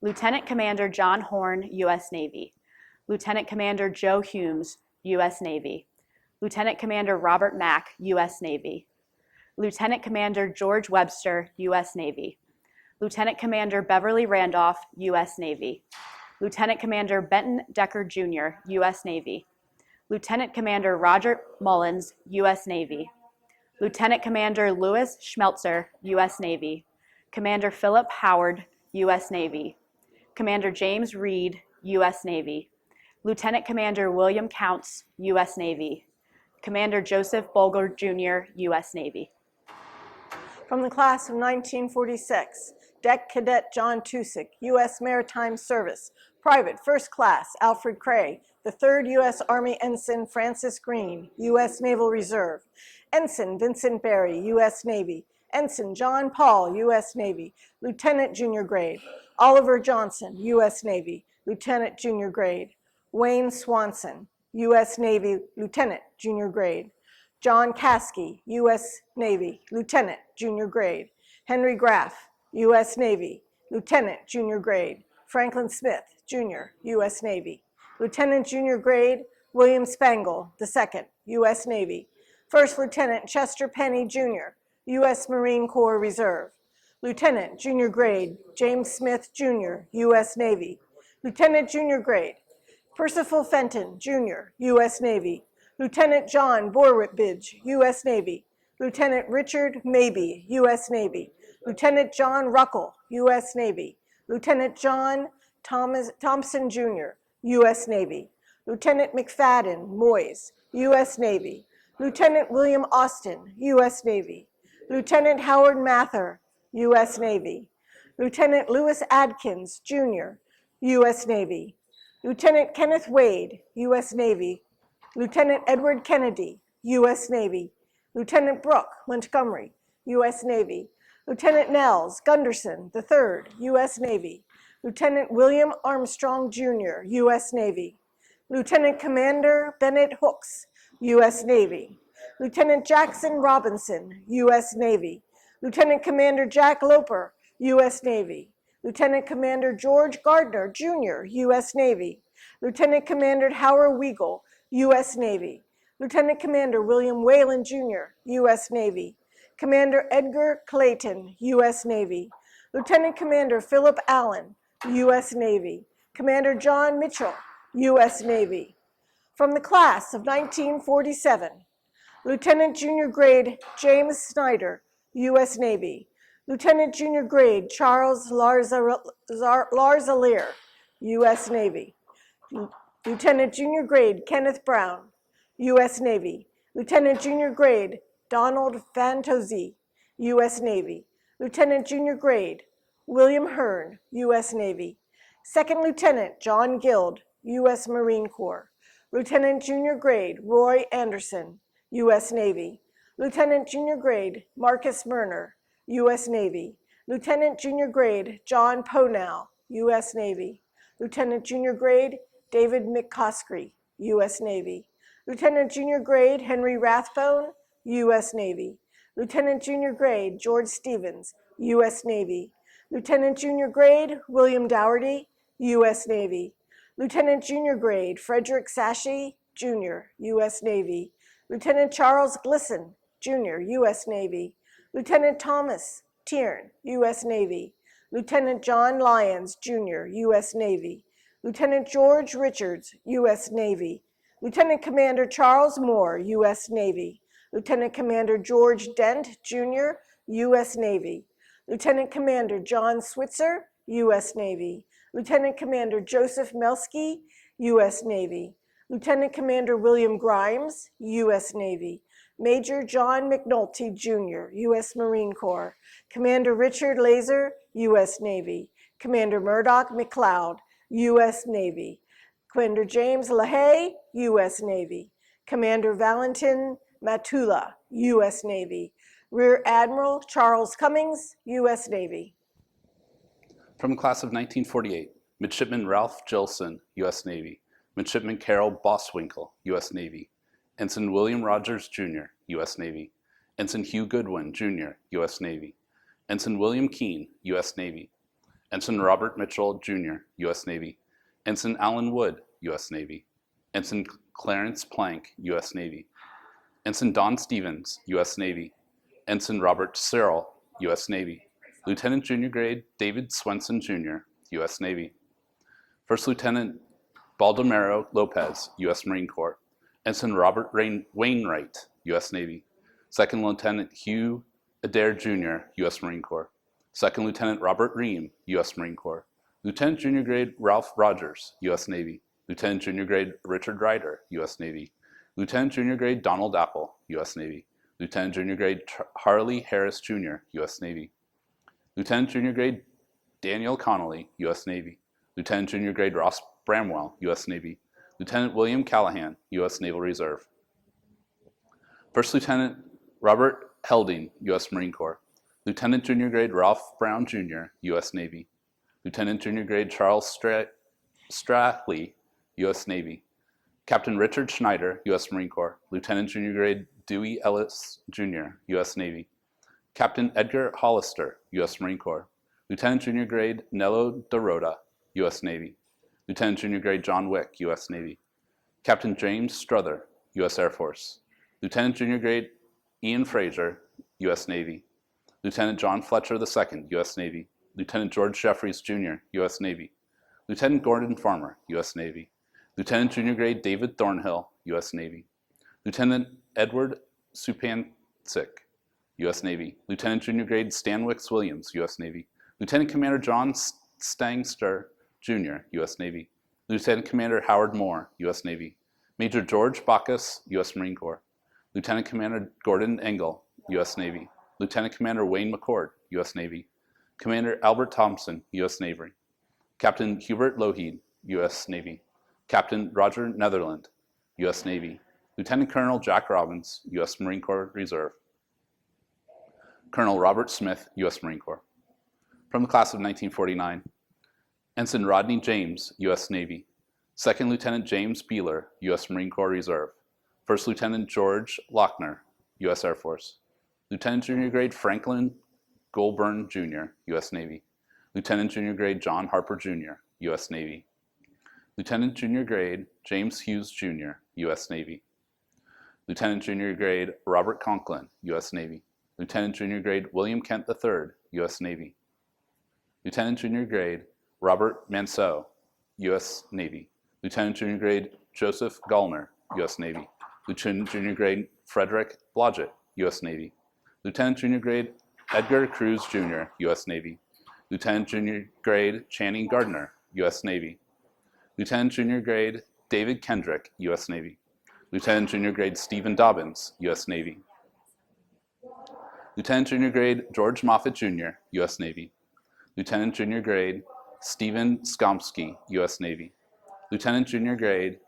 Lieutenant Commander John Horn, U.S. Navy. Lieutenant Commander Joe Humes, U.S. Navy. Lieutenant Commander Robert Mack, U.S. Navy. Lieutenant Commander George Webster, U.S. Navy. Lieutenant Commander Beverly Randolph, U.S. Navy. Lieutenant Commander Benton Decker Jr., U.S. Navy. Lieutenant Commander Roger Mullins, U.S. Navy. Lieutenant Commander Louis Schmelzer, U.S. Navy. Commander Philip Howard, U.S. Navy. Commander James Reed, U.S. Navy. Lieutenant Commander William Counts, U.S. Navy. Commander Joseph Bulger Jr., U.S. Navy. From the class of 1946, Deck Cadet John Tusick, U.S. Maritime Service. Private First Class Alfred Cray. The 3rd U.S. Army Ensign Francis Green, U.S. Naval Reserve. Ensign Vincent Berry, U.S. Navy. Ensign John Paul, U.S. Navy. Lieutenant Junior Grade. Oliver Johnson, U.S. Navy. Lieutenant Junior Grade. Wayne Swanson, U.S. Navy. Lieutenant Junior Grade. John Caskey, U.S. Navy, Lieutenant, Junior Grade. Henry Graff, U.S. Navy, Lieutenant, Junior Grade. Franklin Smith, Jr., U.S. Navy. Lieutenant Junior Grade, William Spangle, II, U.S. Navy. First Lieutenant Chester Penny, Jr., U.S. Marine Corps Reserve. Lieutenant Junior Grade, James Smith, Jr., U.S. Navy. Lieutenant Junior Grade, Percival Fenton, Jr., U.S. Navy. Lieutenant John Borwitbidge, U.S. Navy. Lieutenant Richard Mabey, U.S. Navy. Lieutenant John Ruckle, U.S. Navy. Lieutenant John Thompson, Jr., U.S. Navy. Lieutenant McFadden Moyes, U.S. Navy. Lieutenant William Austin, U.S. Navy. Lieutenant Howard Mather, U.S. Navy. Lieutenant Lewis Adkins, Jr., U.S. Navy. Lieutenant Kenneth Wade, U.S. Navy. Lieutenant Edward Kennedy, U.S. Navy. Lieutenant Brooke Montgomery, U.S. Navy. Lieutenant Nels Gunderson, III, U.S. Navy. Lieutenant William Armstrong, Jr., U.S. Navy. Lieutenant Commander Bennett Hooks, U.S. Navy. Lieutenant Jackson Robinson, U.S. Navy. Lieutenant Commander Jack Loper, U.S. Navy. Lieutenant Commander George Gardner, Jr., U.S. Navy. Lieutenant Commander Howard Weigel, U.S. Navy. Lieutenant Commander William Whalen, Jr., U.S. Navy. Commander Edgar Clayton, U.S. Navy. Lieutenant Commander Philip Allen, U.S. Navy. Commander John Mitchell, U.S. Navy. From the class of 1947, Lieutenant Junior Grade James Snyder, U.S. Navy. Lieutenant Junior Grade Charles Larzalier, U.S. Navy. Lieutenant Junior Grade Kenneth Brown, U.S. Navy. Lieutenant Junior Grade Donald Fantozzi, U.S. Navy. Lieutenant Junior Grade William Hearn, U.S. Navy. Second Lieutenant John Guild, U.S. Marine Corps. Lieutenant Junior Grade Roy Anderson, U.S. Navy. Lieutenant Junior Grade Marcus Murner, U.S. Navy. Lieutenant Junior Grade John Ponow, U.S. Navy. Lieutenant Junior Grade David McCoskry, U.S. Navy. Lieutenant Junior Grade Henry Rathbone, U.S. Navy. Lieutenant Junior Grade George Stevens, U.S. Navy. Lieutenant Junior Grade William Dougherty, U.S. Navy. Lieutenant Junior Grade Frederick Sashi, Jr., U.S. Navy. Lieutenant Charles Glisson, Jr., U.S. Navy. Lieutenant Thomas Tiern, U.S. Navy. Lieutenant John Lyons, Jr., U.S. Navy. Lieutenant George Richards, U.S. Navy. Lieutenant Commander Charles Moore, U.S. Navy. Lieutenant Commander George Dent, Jr., U.S. Navy. Lieutenant Commander John Switzer, U.S. Navy. Lieutenant Commander Joseph Melsky, U.S. Navy. Lieutenant Commander William Grimes, U.S. Navy. Major John McNulty, Jr., U.S. Marine Corps. Commander Richard Laser, U.S. Navy. Commander Murdoch McLeod, U.S. Navy. Commander James LaHaye, U.S. Navy. Commander Valentin Matula, U.S. Navy. Rear Admiral Charles Cummings, U.S. Navy. From the class of 1948, Midshipman Ralph Gilson, U.S. Navy. Midshipman Carol Boswinkle, U.S. Navy. Ensign William Rogers, Jr., U.S. Navy. Ensign Hugh Goodwin, Jr., U.S. Navy. Ensign William Keene, U.S. Navy. Ensign Robert Mitchell, Jr., U.S. Navy. Ensign Alan Wood, U.S. Navy. Ensign Clarence Plank, U.S. Navy. Ensign Don Stevens, U.S. Navy. Ensign Robert Searle, U.S. Navy. Lieutenant Junior Grade David Swenson, Jr., U.S. Navy. First Lieutenant Baldomero Lopez, U.S. Marine Corps. Ensign Robert Wainwright, U.S. Navy. Second Lieutenant Hugh Adair, Jr., U.S. Marine Corps. Second Lieutenant Robert Ream, U.S. Marine Corps. Lieutenant Junior Grade Ralph Rogers, U.S. Navy. Lieutenant Junior Grade Richard Ryder, U.S. Navy. Lieutenant Junior Grade Donald Apple, U.S. Navy. Lieutenant Junior Grade Harley Harris, Jr., U.S. Navy. Lieutenant Junior Grade Daniel Connolly, U.S. Navy. Lieutenant Junior Grade Ross Bramwell, U.S. Navy. Lieutenant William Callahan, U.S. Naval Reserve. First Lieutenant Robert Helding, U.S. Marine Corps. Lieutenant Junior Grade Ralph Brown, Jr., U.S. Navy. Lieutenant Junior Grade Charles Strahley, U.S. Navy. Captain Richard Schneider, U.S. Marine Corps. Lieutenant Junior Grade Dewey Ellis, Jr., U.S. Navy. Captain Edgar Hollister, U.S. Marine Corps. Lieutenant Junior Grade Nello Dorota, U.S. Navy. Lieutenant Junior Grade John Wick, U.S. Navy. Captain James Struther, U.S. Air Force. Lieutenant Junior Grade Ian Fraser, U.S. Navy. Lieutenant John Fletcher II, U.S. Navy. Lieutenant George Jeffries, Jr., U.S. Navy. Lieutenant Gordon Farmer, U.S. Navy. Lieutenant Junior Grade David Thornhill, U.S. Navy. Lieutenant Edward Supancic, U.S. Navy. Lieutenant Junior Grade Stan Wicks Williams, U.S. Navy. Lieutenant Commander John Stangster, Jr., U.S. Navy. Lieutenant Commander Howard Moore, U.S. Navy. Major George Bacchus, U.S. Marine Corps. Lieutenant Commander Gordon Engel, U.S. Navy. Lieutenant Commander Wayne McCord, U.S. Navy. Commander Albert Thompson, U.S. Navy. Captain Hubert Lougheed, U.S. Navy. Captain Roger Netherland, U.S. Navy. Lieutenant Colonel Jack Robbins, U.S. Marine Corps Reserve. Colonel Robert Smith, U.S. Marine Corps. From the class of 1949, Ensign Rodney James, U.S. Navy. Second Lieutenant James Beeler, U.S. Marine Corps Reserve. First Lieutenant George Lochner, U.S. Air Force. Lieutenant Junior Grade Franklin Goulburn, Jr., U.S. Navy. Lieutenant Junior Grade John Harper, Jr., U.S. Navy. Lieutenant Junior Grade James Hughes, Jr., U.S. Navy. Lieutenant Junior Grade Robert Conklin, U.S. Navy. Lieutenant Junior Grade William Kent III, U.S. Navy. Lieutenant Junior Grade Robert Manseau, U.S. Navy. Lieutenant Junior Grade Joseph Gallner, U.S. Navy. Lieutenant Junior Grade Frederick Blodgett, U.S. Navy. Lieutenant Junior Grade Edgar Cruz, Jr., U.S. Navy. Lieutenant Junior Grade Channing Gardner, U.S. Navy. Lieutenant Junior Grade David Kendrick, U.S. Navy. Lieutenant Junior Grade Stephen Dobbins, U.S. Navy. Lieutenant Junior Grade George Moffett, Jr., U.S. Navy. Lieutenant Junior Grade Stephen Skomsky, U.S. Navy. Lieutenant Junior Grade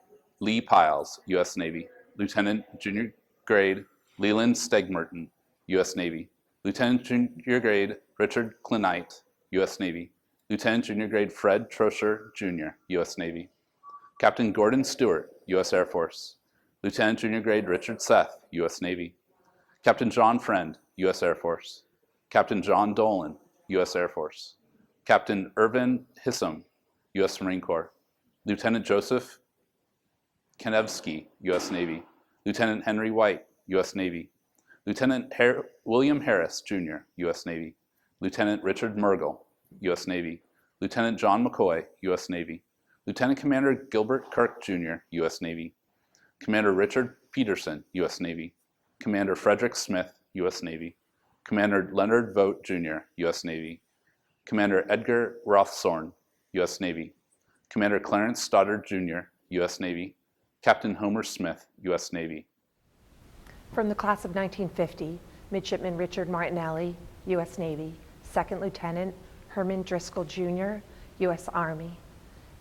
Lee Piles, U.S. Navy. Lieutenant Junior Grade Leland Stegmerton, U.S. Navy. Lieutenant Junior Grade Richard Klinite, U.S. Navy. Lieutenant Junior Grade Fred Trosher, Jr., U.S. Navy. Captain Gordon Stewart, U.S. Air Force. Lieutenant Junior Grade Richard Seth, U.S. Navy. Captain John Friend, U.S. Air Force. Captain John Dolan, U.S. Air Force. Captain Irvin Hissam, U.S. Marine Corps. Lieutenant Joseph Kanevsky, U.S. Navy. Lieutenant Henry White, U.S. Navy. Lieutenant William Harris, Jr., U.S. Navy. Lieutenant Richard Mergel, U.S. Navy. Lieutenant John McCoy, U.S. Navy. Lieutenant Commander Gilbert Kirk, Jr., U.S. Navy. Commander Richard Peterson, U.S. Navy. Commander Frederick Smith, U.S. Navy. Commander Leonard Vogt, Jr., U.S. Navy. Commander Edgar Rothsorn, U.S. Navy. Commander Clarence Stoddard, Jr., U.S. Navy. Captain Homer Smith, U.S. Navy. From the class of 1950, Midshipman Richard Martinelli, U.S. Navy. Second Lieutenant Herman Driscoll Jr., U.S. Army.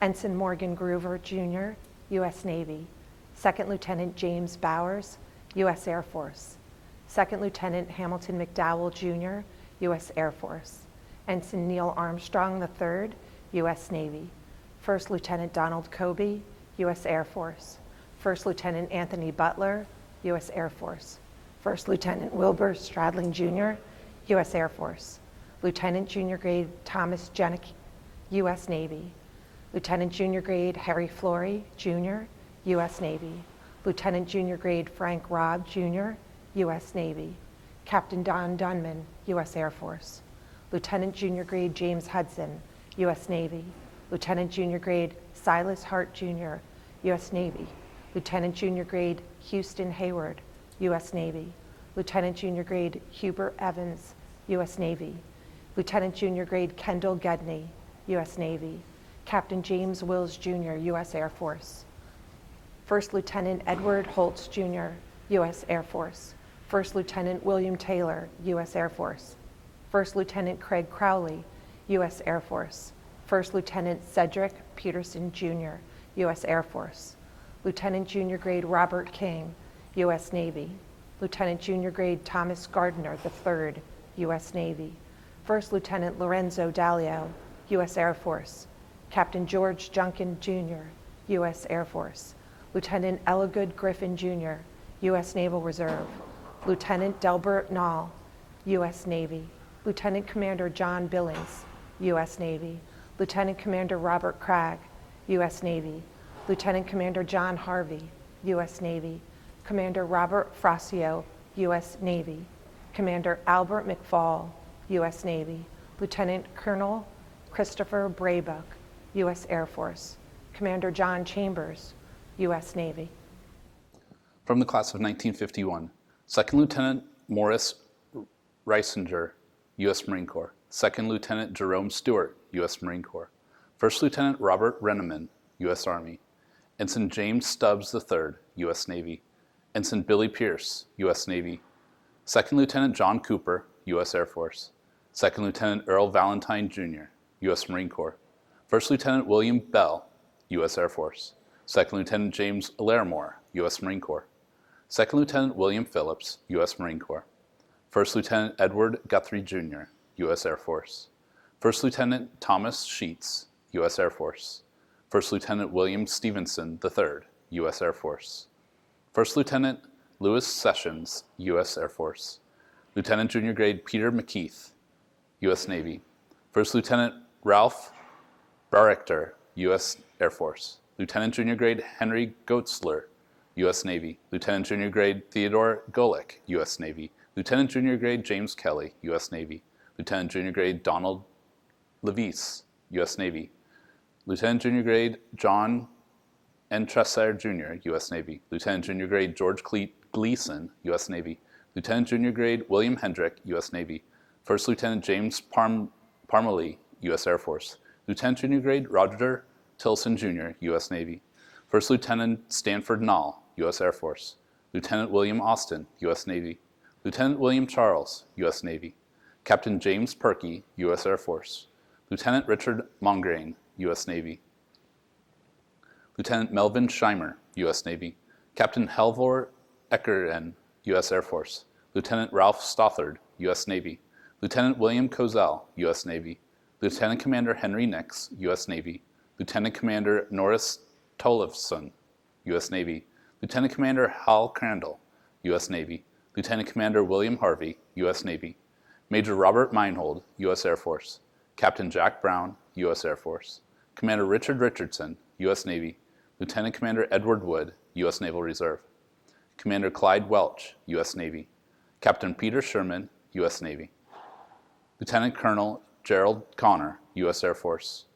Ensign Morgan Groover Jr., U.S. Navy. Second Lieutenant James Bowers, U.S. Air Force. Second Lieutenant Hamilton McDowell Jr., U.S. Air Force. Ensign Neil Armstrong III, U.S. Navy. First Lieutenant Donald Kobe, U.S. Air Force. First Lieutenant Anthony Butler, U.S. Air Force. First Lieutenant Wilbur Stradling Jr., U.S. Air Force. Lieutenant Junior Grade Thomas Jenick, U.S. Navy. Lieutenant Junior Grade Harry Flory, Jr., U.S. Navy. Lieutenant Junior Grade Frank Robb, Jr., U.S. Navy. Captain Don Dunman, U.S. Air Force. Lieutenant Junior Grade James Hudson, U.S. Navy. Lieutenant Junior Grade Silas Hart, Jr., U.S. Navy. Lieutenant Junior Grade Houston Hayward, U.S. Navy. Lieutenant Junior Grade Hubert Evans, U.S. Navy. Lieutenant Junior Grade Kendall Gedney, U.S. Navy. Captain James Wills, Jr., U.S. Air Force. First Lieutenant Edward Holtz, Jr., U.S. Air Force. First Lieutenant William Taylor, U.S. Air Force. First Lieutenant Craig Crowley, U.S. Air Force. First Lieutenant Cedric Peterson, Jr., U.S. Air Force. Lieutenant Junior Grade Robert King, U.S. Navy. Lieutenant Junior Grade Thomas Gardner III, U.S. Navy. First Lieutenant Lorenzo Dalio, U.S. Air Force. Captain George Junkin, Jr., U.S. Air Force. Lieutenant Elligood Griffin, Jr., U.S. Naval Reserve. Lieutenant Delbert Nall, U.S. Navy. Lieutenant Commander John Billings, U.S. Navy. Lieutenant Commander Robert Cragg, U.S. Navy. Lieutenant Commander John Harvey, U.S. Navy. Commander Robert Frasio, U.S. Navy. Commander Albert McFall, U.S. Navy. Lieutenant Colonel Christopher Braybuck, U.S. Air Force. Commander John Chambers, U.S. Navy. From the class of 1951, Second Lieutenant Morris Reisinger, U.S. Marine Corps. Second Lieutenant Jerome Stewart, U.S. Marine Corps. First Lieutenant Robert Renneman, U.S. Army. Ensign James Stubbs III, U.S. Navy. Ensign Billy Pierce, U.S. Navy. Second Lieutenant John Cooper, U.S. Air Force. Second Lieutenant Earl Valentine Jr., U.S. Marine Corps. First Lieutenant William Bell, U.S. Air Force. Second Lieutenant James Larimore, U.S. Marine Corps. Second Lieutenant William Phillips, U.S. Marine Corps. First Lieutenant Edward Guthrie Jr., U.S. Air Force. First Lieutenant Thomas Sheets, U.S. Air Force. First Lieutenant William Stevenson III, U.S. Air Force. First Lieutenant Louis Sessions, U.S. Air Force. Lieutenant Junior Grade Peter McKeith, U.S. Navy. First Lieutenant Ralph Barachter, U.S. Air Force. Lieutenant Junior Grade Henry Goetzler, U.S. Navy. Lieutenant Junior Grade Theodore Golick, U.S. Navy. Lieutenant Junior Grade James Kelly, U.S. Navy. Lieutenant Junior Grade Donald Levis, U.S. Navy. Lieutenant Junior Grade John Entresser Jr., U.S. Navy. Lieutenant Junior Grade George Gleason, U.S. Navy. Lieutenant Junior Grade William Hendrick, U.S. Navy. First Lieutenant James Parmalee, U.S. Air Force. Lieutenant Junior Grade Roger Tilson Jr., U.S. Navy. First Lieutenant Stanford Nall, U.S. Air Force. Lieutenant William Austin, U.S. Navy. Lieutenant William Charles, U.S. Navy. Captain James Perkey, U.S. Air Force. Lieutenant Richard Mongrain, U.S. Navy. Lieutenant Melvin Scheimer, U.S. Navy. Captain Halvor Eckeren, U.S. Air Force. Lieutenant Ralph Stothard, U.S. Navy. Lieutenant William Kozel, U.S. Navy. Lieutenant Commander Henry Nix, U.S. Navy. Lieutenant Commander Norris Tollefson, U.S. Navy. Lieutenant Commander Hal Crandall, U.S. Navy. Lieutenant Commander William Harvey, U.S. Navy. Major Robert Meinhold, U.S. Air Force. Captain Jack Brown, U.S. Air Force. Commander Richard Richardson, U.S. Navy. Lieutenant Commander Edward Wood, U.S. Naval Reserve. Commander Clyde Welch, U.S. Navy. Captain Peter Sherman, U.S. Navy. Lieutenant Colonel Gerald Connor, U.S. Air Force.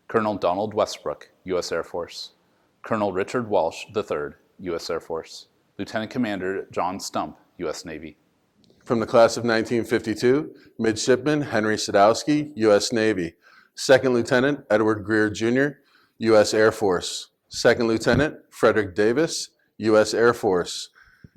Colonel Donald Westbrook, U.S. Air Force. Colonel Richard Walsh III, U.S. Air Force. Lieutenant Commander John Stump, U.S. Navy. From the class of 1952, Midshipman Henry Sadowski, U.S. Navy. Second Lieutenant Edward Greer Jr., U.S. Air Force. Second Lieutenant Frederick Davis, U.S. Air Force.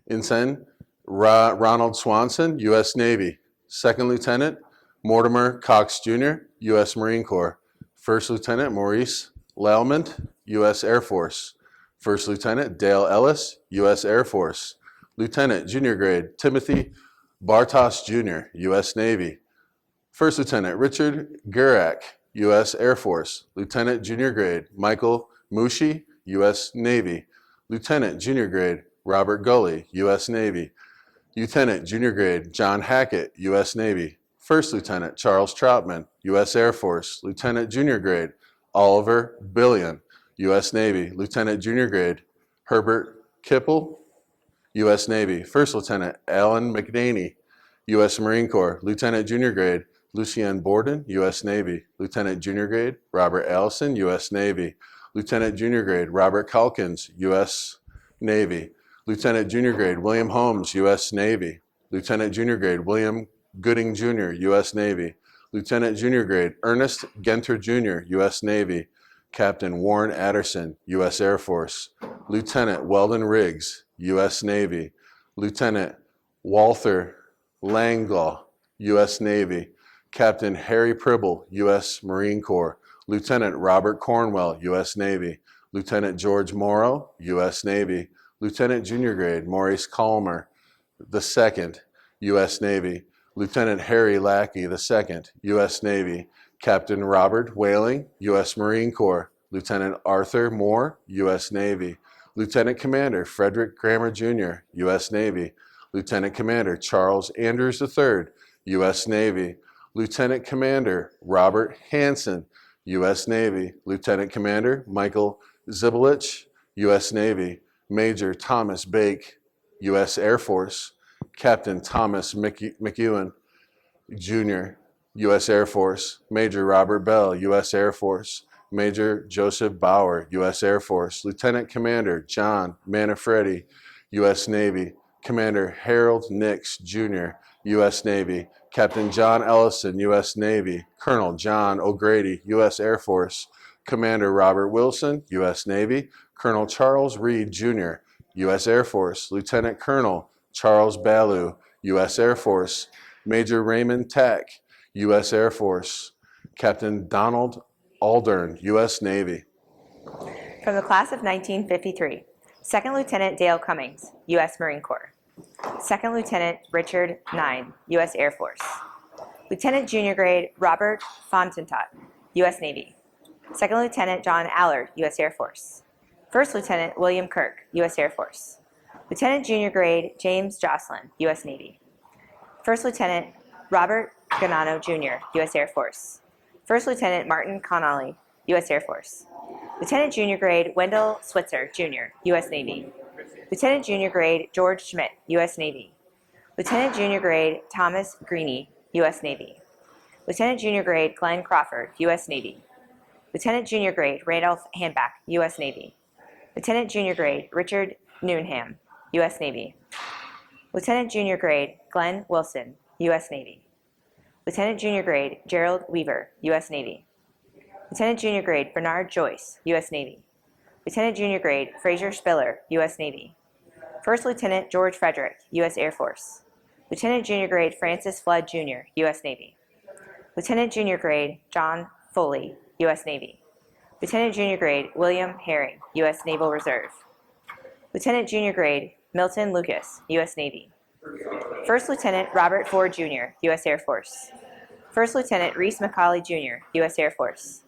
Ensign Ronald Swanson, U.S. Navy. Second Lieutenant Mortimer Cox Jr., U.S. Marine Corps. First Lieutenant Maurice Lallement, U.S. Air Force. First Lieutenant Dale Ellis, U.S. Air Force. Lieutenant Junior Grade Timothy Bartos Jr., U.S. Navy. First Lieutenant Richard Gurak, U.S. Air Force. Lieutenant Junior Grade Michael Mushi, U.S. Navy. Lieutenant Junior Grade Robert Gully, U.S. Navy. Lieutenant Junior Grade John Hackett, U.S. Navy. First Lieutenant Charles Troutman, U.S. Air Force. Lieutenant Junior Grade Oliver Billion, U.S. Navy. Lieutenant Junior Grade Herbert Kipple, U.S. Navy. First Lieutenant Alan McNaney, U.S. Marine Corps. Lieutenant Junior Grade Lucien Borden, U.S. Navy. Lieutenant Junior Grade Robert Allison, U.S. Navy. Lieutenant Junior Grade Robert Calkins, U.S. Navy. Lieutenant Junior Grade William Holmes, U.S. Navy. Lieutenant Junior Grade William Gooding Jr., U.S. Navy. Lieutenant Junior Grade Ernest Genter Jr., U.S. Navy. Captain Warren Adderson, U.S. Air Force. Lieutenant Weldon Riggs, U.S. Navy. Lieutenant Walther Langlaw, U.S. Navy. Captain Harry Pribble, U.S. Marine Corps. Lieutenant Robert Cornwell, U.S. Navy. Lieutenant George Morrow, U.S. Navy. Lieutenant Junior Grade Maurice Calmer, II, U.S. Navy. Lieutenant Harry Lackey, II, U.S. Navy. Captain Robert Whaling, U.S. Marine Corps. Lieutenant Arthur Moore, U.S. Navy. Lieutenant Commander Frederick Grammer Jr., U.S. Navy. Lieutenant Commander Charles Andrews III, U.S. Navy. Lieutenant Commander Robert Hansen, U.S. Navy. Lieutenant Commander Michael Zibelich, U.S. Navy. Major Thomas Bake, U.S. Air Force. Captain Thomas McEwen, Jr., U.S. Air Force. Major Robert Bell, U.S. Air Force. Major Joseph Bauer, U.S. Air Force. Lieutenant Commander John Manfredi, U.S. Navy. Commander Harold Nix, Jr., U.S. Navy. Captain John Ellison, U.S. Navy. Colonel John O'Grady, U.S. Air Force. Commander Robert Wilson, U.S. Navy. Colonel Charles Reed, Jr., U.S. Air Force. Lieutenant Colonel Charles Ballou, U.S. Air Force. Major Raymond Tack, U.S. Air Force. Captain Donald Aldern, U.S. Navy. From the class of 1953, Second Lieutenant Dale Cummings, U.S. Marine Corps. Second Lieutenant Richard Nine, U.S. Air Force. Lieutenant Junior Grade Robert Fontentot, U.S. Navy. Second Lieutenant John Allard, U.S. Air Force. First Lieutenant William Kirk, U.S. Air Force. Lieutenant Junior Grade James Jocelyn, U.S. Navy. First Lieutenant Robert Ganano Jr., U.S. Air Force. First Lieutenant Martin Connolly, U.S. Air Force. Lieutenant Junior Grade Wendell Switzer, Jr., U.S. Navy. Lieutenant Junior Grade George Schmidt, U.S. Navy. Lieutenant Junior Grade Thomas Greene, U.S. Navy. Lieutenant Junior Grade Glenn Crawford, U.S. Navy. Lieutenant Junior Grade Randolph Handback, U.S. Navy. Lieutenant Junior Grade Richard Newnham, U.S. Navy. Lieutenant Junior Grade Glenn Wilson, U.S. Navy. Lieutenant Junior Grade Gerald Weaver, U.S. Navy. Lieutenant Junior Grade Bernard Joyce, U.S. Navy. Lieutenant Junior Grade Fraser Spiller, U.S. Navy. First Lieutenant George Frederick, U.S. Air Force. Lieutenant Junior Grade Francis Flood, Jr., U.S. Navy. Lieutenant Junior Grade John Foley, U.S. Navy. Lieutenant Junior Grade William Herring, U.S. Naval Reserve. Lieutenant Junior Grade Milton Lucas, U.S. Navy. First Lieutenant Robert Ford, Jr., U.S. Air Force. First Lieutenant Reese McCauley, Jr., U.S. Air Force.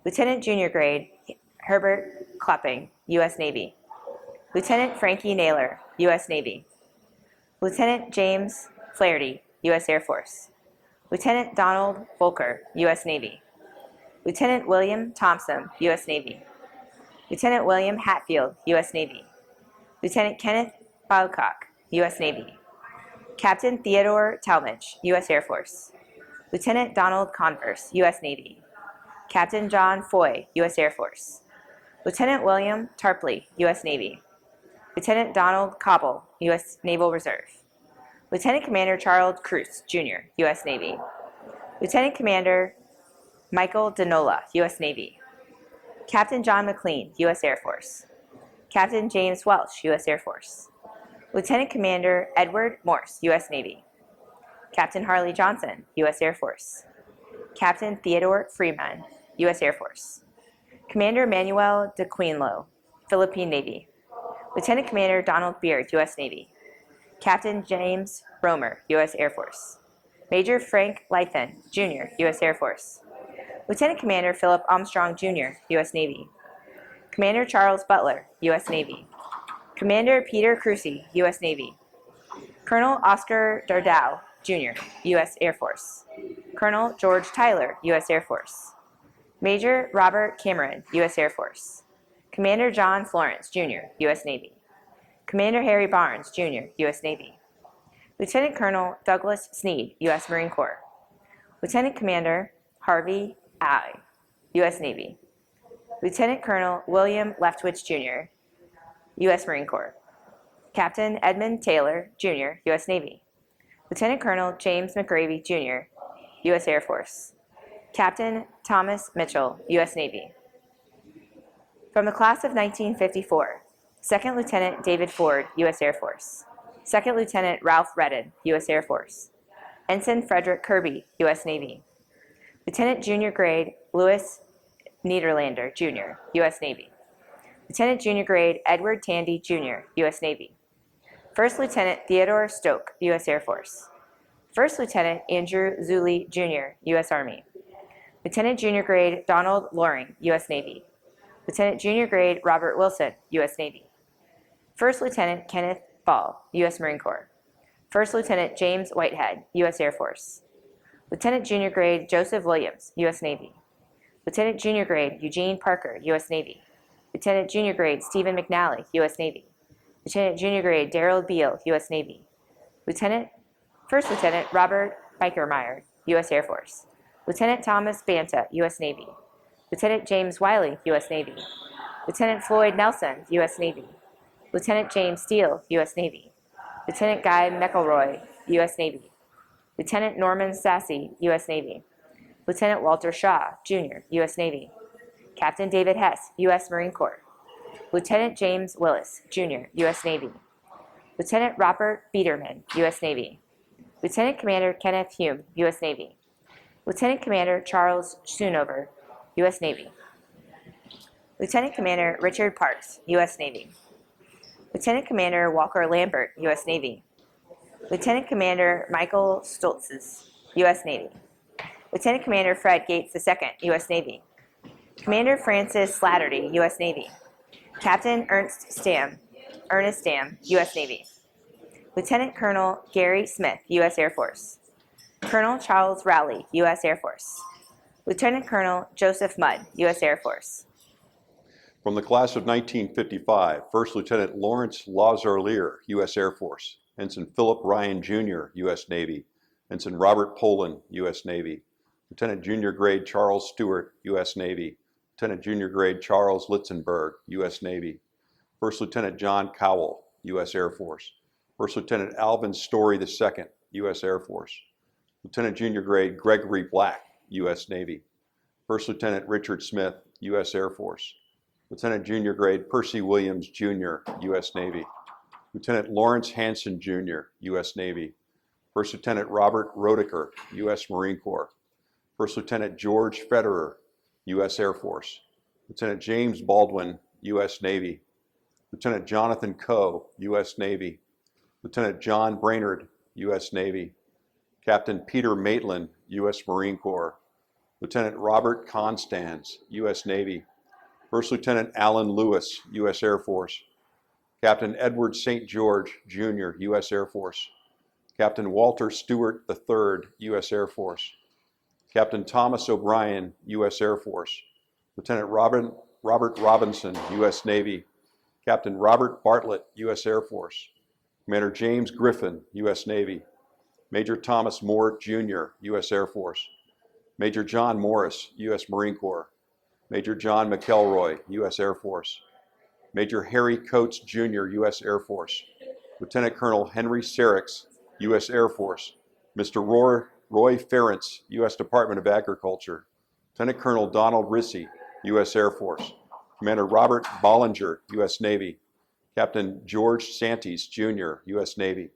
Lieutenant Junior Grade Herbert Clapping, U.S. Navy. Lieutenant Frankie Naylor, U.S. Navy. Lieutenant James Flaherty, U.S. Air Force. Lieutenant Donald Volker, U.S. Navy. Lieutenant William Thompson, U.S. Navy. Lieutenant William Hatfield, U.S. Navy. Lieutenant Kenneth Babcock, U.S. Navy. Captain Theodore Talmadge, U.S. Air Force. Lieutenant Donald Converse, U.S. Navy. Captain John Foy, U.S. Air Force. Lieutenant William Tarpley, U.S. Navy. Lieutenant Donald Cobble, U.S. Naval Reserve. Lieutenant Commander Charles Cruz, Jr., U.S. Navy. Lieutenant Commander Michael Denola, U.S. Navy. Captain John McLean, U.S. Air Force. Captain James Welch, U.S. Air Force. Lieutenant Commander Edward Morse, U.S. Navy. Captain Harley Johnson, U.S. Air Force. Captain Theodore Freeman, U.S. Air Force. Commander Manuel de Quinlo, Philippine Navy. Lieutenant Commander Donald Beard, U.S. Navy. Captain James Romer, U.S. Air Force. Major Frank Lythen, Jr., U.S. Air Force. Lieutenant Commander Philip Armstrong, Jr., U.S. Navy. Commander Charles Butler, U.S. Navy. Commander Peter Crucy, U.S. Navy. Colonel Oscar Dardow, Jr., U.S. Air Force. Colonel George Tyler, U.S. Air Force. Major Robert Cameron, U.S. Air Force. Commander John Florence, Jr., U.S. Navy. Commander Harry Barnes, Jr., U.S. Navy. Lieutenant Colonel Douglas Sneed, U.S. Marine Corps. Lieutenant Commander Harvey I, U.S. Navy. Lieutenant Colonel William Leftwich, Jr., U.S. Marine Corps. Captain Edmund Taylor, Jr., U.S. Navy. Lieutenant Colonel James McGravy, Jr., U.S. Air Force. Captain Thomas Mitchell, U.S. Navy. From the class of 1954, Second Lieutenant David Ford, U.S. Air Force. Second Lieutenant Ralph Redden, U.S. Air Force. Ensign Frederick Kirby, U.S. Navy. Lieutenant Junior Grade Louis Niederlander, Jr., U.S. Navy. Lieutenant Junior Grade Edward Tandy, Jr., U.S. Navy. First Lieutenant Theodore Stoke, U.S. Air Force. First Lieutenant Andrew Zuli, Jr., U.S. Army. Lieutenant Junior Grade Donald Loring, U.S. Navy. Lieutenant Junior Grade Robert Wilson, U.S. Navy. First Lieutenant Kenneth Ball, U.S. Marine Corps. First Lieutenant James Whitehead, U.S. Air Force. Lieutenant Junior Grade Joseph Williams, U.S. Navy. Lieutenant Junior Grade Eugene Parker, U.S. Navy. Lieutenant Junior Grade Stephen McNally, U.S. Navy. Lieutenant Junior Grade Daryl Beal, U.S. Navy. First Lieutenant Robert Bikermeyer, U.S. Air Force. Lieutenant Thomas Banta, U.S. Navy. Lieutenant James Wiley, U.S. Navy. Lieutenant Floyd Nelson, U.S. Navy. Lieutenant James Steele, U.S. Navy. Lieutenant Guy McElroy, U.S. Navy. Lieutenant Norman Sassy, U.S. Navy. Lieutenant Walter Shaw, Jr., U.S. Navy. Captain David Hess, U.S. Marine Corps. Lieutenant James Willis, Jr., U.S. Navy. Lieutenant Robert Biederman, U.S. Navy. Lieutenant Commander Kenneth Hume, U.S. Navy. Lieutenant Commander Charles Schoonover, U.S. Navy. Lieutenant Commander Richard Parks, U.S. Navy. Lieutenant Commander Walker Lambert, U.S. Navy. Lieutenant Commander Michael Stoltzes, U.S. Navy. Lieutenant Commander Fred Gates II, U.S. Navy. Commander Francis Slattery, U.S. Navy. Captain Ernest Stam, U.S. Navy. Lieutenant Colonel Gary Smith, U.S. Air Force. Colonel Charles Rowley, U.S. Air Force. Lieutenant Colonel Joseph Mudd, U.S. Air Force. From the class of 1955, First Lieutenant Lawrence Lazarlier, U.S. Air Force. Ensign Philip Ryan, Jr., U.S. Navy. Ensign Robert Poland, U.S. Navy. Lieutenant Junior Grade Charles Stewart, U.S. Navy. Lieutenant Junior Grade Charles Litzenberg, U.S. Navy. First Lieutenant John Cowell, U.S. Air Force. First Lieutenant Alvin Story II, U.S. Air Force. Lieutenant Junior Grade Gregory Black, U.S. Navy. First Lieutenant Richard Smith, U.S. Air Force. Lieutenant Junior Grade Percy Williams, Jr., U.S. Navy. Lieutenant Lawrence Hanson, Jr., U.S. Navy. First Lieutenant Robert Rodecker, U.S. Marine Corps. First Lieutenant George Federer, U.S. Air Force. Lieutenant James Baldwin, U.S. Navy. Lieutenant Jonathan Coe, U.S. Navy. Lieutenant John Brainerd, U.S. Navy. Captain Peter Maitland, U.S. Marine Corps. Lieutenant Robert Constans, U.S. Navy. First Lieutenant Alan Lewis, U.S. Air Force. Captain Edward St. George, Jr., U.S. Air Force. Captain Walter Stewart III, U.S. Air Force. Captain Thomas O'Brien, U.S. Air Force. Lieutenant Robert Robinson, U.S. Navy. Captain Robert Bartlett, U.S. Air Force. Commander James Griffin, U.S. Navy. Major Thomas Moore, Jr., U.S. Air Force. Major John Morris, U.S. Marine Corps. Major John McElroy, U.S. Air Force. Major Harry Coates, Jr., U.S. Air Force. Lieutenant Colonel Henry Serix, U.S. Air Force. Mr. Roy Ferentz, U.S. Department of Agriculture. Lieutenant Colonel Donald Rissy, U.S. Air Force. Commander Robert Bollinger, U.S. Navy. Captain George Santis, Jr., U.S. Navy.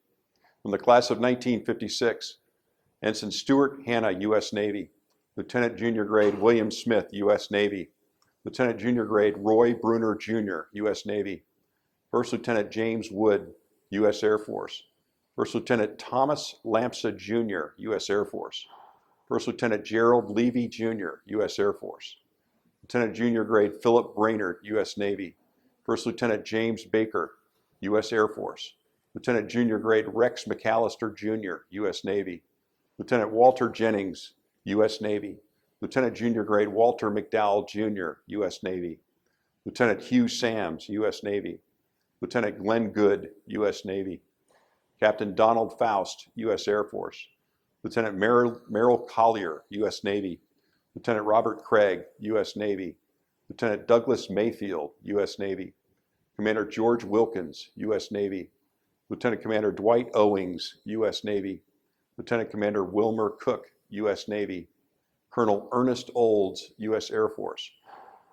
From the class of 1956, Ensign Stuart Hanna, U.S. Navy. Lieutenant Junior Grade William Smith, U.S. Navy. Lieutenant Junior Grade Roy Bruner, Jr., U.S. Navy. First Lieutenant James Wood, U.S. Air Force. First Lieutenant Thomas Lampsa, Jr., U.S. Air Force. First Lieutenant Gerald Levy, Jr., U.S. Air Force. Lieutenant Junior Grade Philip Brainerd, U.S. Navy. First Lieutenant James Baker, U.S. Air Force. Lieutenant Junior Grade Rex McAllister, Jr., U.S. Navy. Lieutenant Walter Jennings, U.S. Navy. Lieutenant Junior Grade Walter McDowell, Jr., U.S. Navy. Lieutenant Hugh Sams, U.S. Navy. Lieutenant Glenn Good, U.S. Navy. Captain Donald Faust, U.S. Air Force. Lieutenant Merrill Collier, U.S. Navy. Lieutenant Robert Craig, U.S. Navy. Lieutenant Douglas Mayfield, U.S. Navy. Commander George Wilkins, U.S. Navy. Lieutenant Commander Dwight Owings, U.S. Navy. Lieutenant Commander Wilmer Cook, U.S. Navy. Colonel Ernest Olds, U.S. Air Force.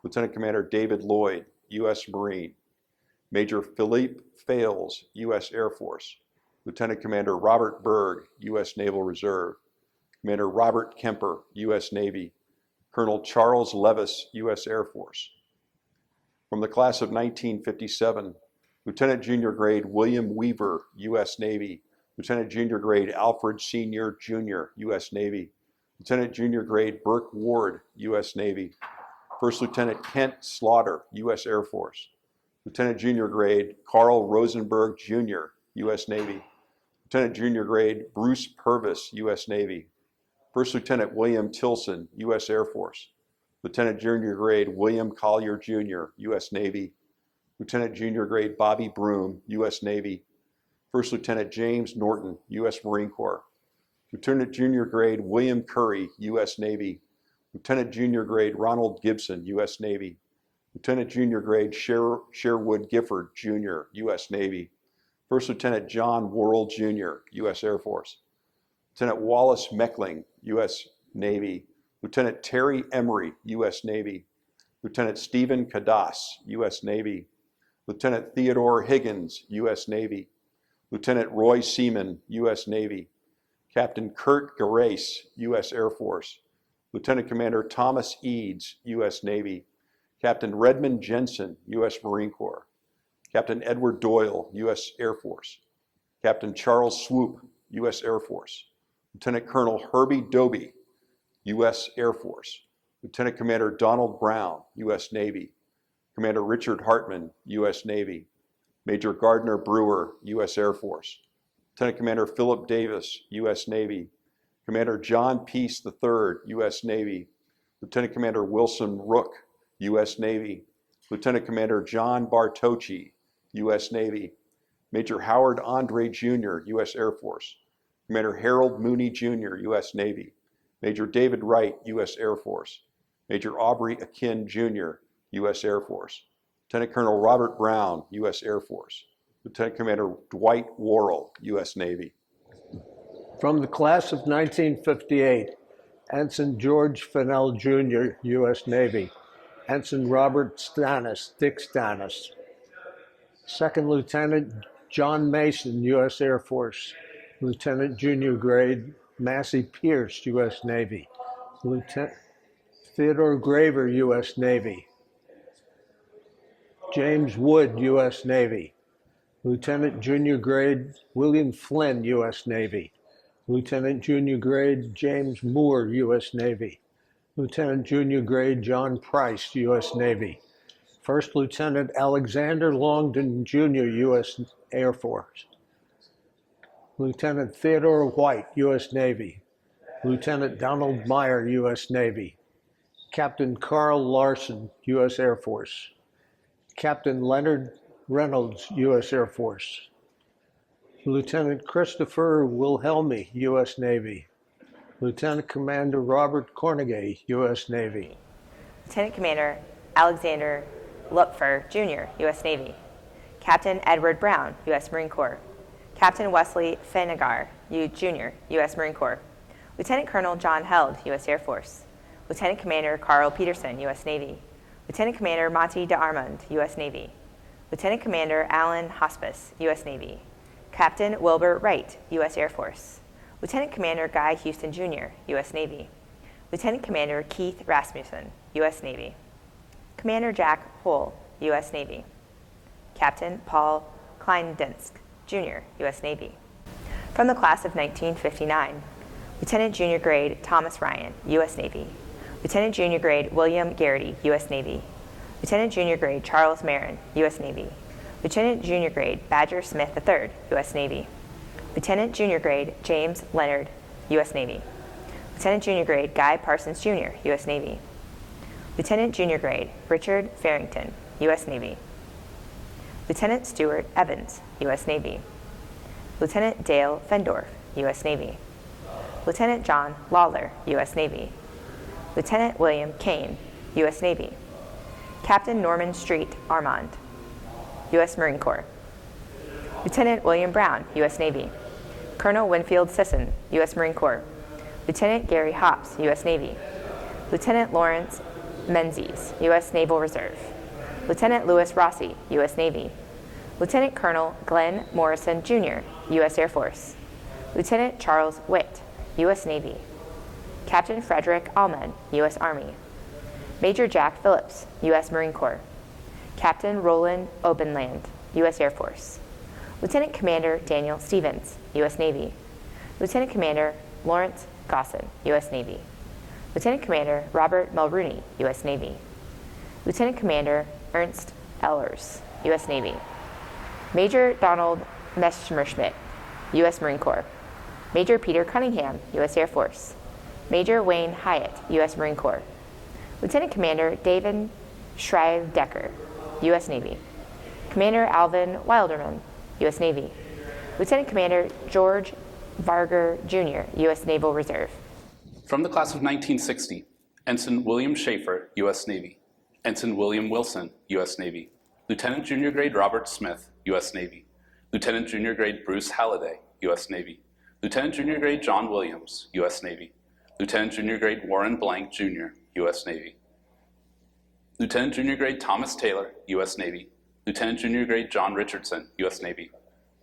Lieutenant Commander David Lloyd, U.S. Marine. Major Philippe Fales, U.S. Air Force. Lieutenant Commander Robert Berg, U.S. Naval Reserve. Commander Robert Kemper, U.S. Navy. Colonel Charles Levis, U.S. Air Force. From the class of 1957, Lieutenant Junior Grade William Weaver, U.S. Navy. Lieutenant Junior Grade Alfred Senior, Jr., U.S. Navy. Lieutenant Junior Grade Burke Ward, U.S. Navy. First Lieutenant Kent Slaughter, U.S. Air Force. Lieutenant Junior Grade Carl Rosenberg, Jr., U.S. Navy. Lieutenant Junior Grade Bruce Purvis, U.S. Navy. First Lieutenant William Tilson, U.S. Air Force. Lieutenant Junior Grade William Collier, Jr., U.S. Navy. Lieutenant Junior Grade Bobby Broom, U.S. Navy. First Lieutenant James Norton, U.S. Marine Corps. Lieutenant Junior Grade William Curry, U.S. Navy. Lieutenant Junior Grade Ronald Gibson, U.S. Navy. Lieutenant Junior Grade Sherwood Gifford, Jr., U.S. Navy. First Lieutenant John Worrell, Jr., U.S. Air Force. Lieutenant Wallace Meckling, U.S. Navy. Lieutenant Terry Emery, U.S. Navy. Lieutenant Stephen Kadas, U.S. Navy. Lieutenant Theodore Higgins, U.S. Navy. Lieutenant Roy Seaman, U.S. Navy. Captain Kurt Gerace, U.S. Air Force. Lieutenant Commander Thomas Eads, U.S. Navy. Captain Redmond Jensen, U.S. Marine Corps. Captain Edward Doyle, U.S. Air Force. Captain Charles Swoop, U.S. Air Force. Lieutenant Colonel Herbie Doby, U.S. Air Force. Lieutenant Commander Donald Brown, U.S. Navy. Commander Richard Hartman, U.S. Navy. Major Gardner Brewer, U.S. Air Force. Lieutenant Commander Philip Davis, U.S. Navy. Commander John Peace III, U.S. Navy. Lieutenant Commander Wilson Rook, U.S. Navy. Lieutenant Commander John Bartocci, U.S. Navy. Major Howard Andre Jr., U.S. Air Force. Commander Harold Mooney Jr., U.S. Navy. Major David Wright, U.S. Air Force. Major Aubrey Akin Jr., U.S. Air Force. Lieutenant Colonel Robert Brown, U.S. Air Force. Lieutenant Commander Dwight Worrell, U.S. Navy. From the class of 1958, Ensign George Fennell Jr., U.S. Navy. Ensign Robert Stannis, Dick Stannis. Second Lieutenant John Mason, U.S. Air Force. Lieutenant Junior Grade Massey Pierce, U.S. Navy. Lieutenant Theodore Graver, U.S. Navy. James Wood, U.S. Navy. Lieutenant Junior Grade William Flynn, U.S. Navy. Lieutenant Junior Grade James Moore, U.S. Navy. Lieutenant Junior Grade John Price, U.S. Navy. First Lieutenant Alexander Longdon, Jr., U.S. Air Force. Lieutenant Theodore White, U.S. Navy. Lieutenant Donald Meyer, U.S. Navy. Captain Carl Larson, U.S. Air Force. Captain Leonard Reynolds, U.S. Air Force. Lieutenant Christopher Wilhelmi, U.S. Navy. Lieutenant Commander Robert Cornegay, U.S. Navy. Lieutenant Commander Alexander Lupfer, Jr., U.S. Navy. Captain Edward Brown, U.S. Marine Corps. Captain Wesley Fenegar, Jr., U.S. Marine Corps. Lieutenant Colonel John Held, U.S. Air Force. Lieutenant Commander Carl Peterson, U.S. Navy. Lieutenant Commander Monty DeArmond, U.S. Navy. Lieutenant Commander Alan Hospice, U.S. Navy. Captain Wilbur Wright, U.S. Air Force. Lieutenant Commander Guy Houston, Jr., U.S. Navy. Lieutenant Commander Keith Rasmussen, U.S. Navy. Commander Jack Hull, U.S. Navy. Captain Paul Kleindensk, Jr., U.S. Navy. From the class of 1959, Lieutenant Junior Grade Thomas Ryan, U.S. Navy. Lieutenant Junior Grade William Garrity, U.S. Navy. Lieutenant Junior Grade Charles Marin, U.S. Navy. Lieutenant Junior Grade Badger Smith III, U.S. Navy. Lieutenant Junior Grade James Leonard, U.S. Navy. Lieutenant Junior Grade Guy Parsons, Jr., U.S. Navy. Lieutenant Junior Grade Richard Farrington, U.S. Navy. Lieutenant Stuart Evans, U.S. Navy. Lieutenant Dale Fendorf, U.S. Navy. Lieutenant John Lawler, U.S. Navy. Lieutenant William Kane, U.S. Navy. Captain Norman Street Armand, U.S. Marine Corps. Lieutenant William Brown, U.S. Navy. Colonel Winfield Sisson, U.S. Marine Corps. Lieutenant Gary Hops, U.S. Navy. Lieutenant Lawrence Menzies, U.S. Naval Reserve. Lieutenant Louis Rossi, U.S. Navy. Lieutenant Colonel Glenn Morrison, Jr., U.S. Air Force. Lieutenant Charles Witt, U.S. Navy. Captain Frederick Allman, U.S. Army. Major Jack Phillips, U.S. Marine Corps. Captain Roland Obenland, U.S. Air Force. Lieutenant Commander Daniel Stevens, U.S. Navy. Lieutenant Commander Lawrence Gosson, U.S. Navy. Lieutenant Commander Robert Mulrooney, U.S. Navy. Lieutenant Commander Ernst Ehlers, U.S. Navy. Major Donald Messerschmitt, U.S. Marine Corps. Major Peter Cunningham, U.S. Air Force. Major Wayne Hyatt, U.S. Marine Corps. Lieutenant Commander David Schreidecker, U.S. Navy. Commander Alvin Wilderman, U.S. Navy. Lieutenant Commander George Varger, Jr., U.S. Naval Reserve. From the class of 1960, Ensign William Schaefer, U.S. Navy. Ensign William Wilson, U.S. Navy. Lieutenant Junior Grade Robert Smith, U.S. Navy. Lieutenant Junior Grade Bruce Halliday, U.S. Navy. Lieutenant Junior Grade John Williams, U.S. Navy. Lieutenant Junior Grade Warren Blank, Jr., U.S. Navy. Lieutenant Junior Grade Thomas Taylor, U.S. Navy. Lieutenant Junior Grade John Richardson, U.S. Navy.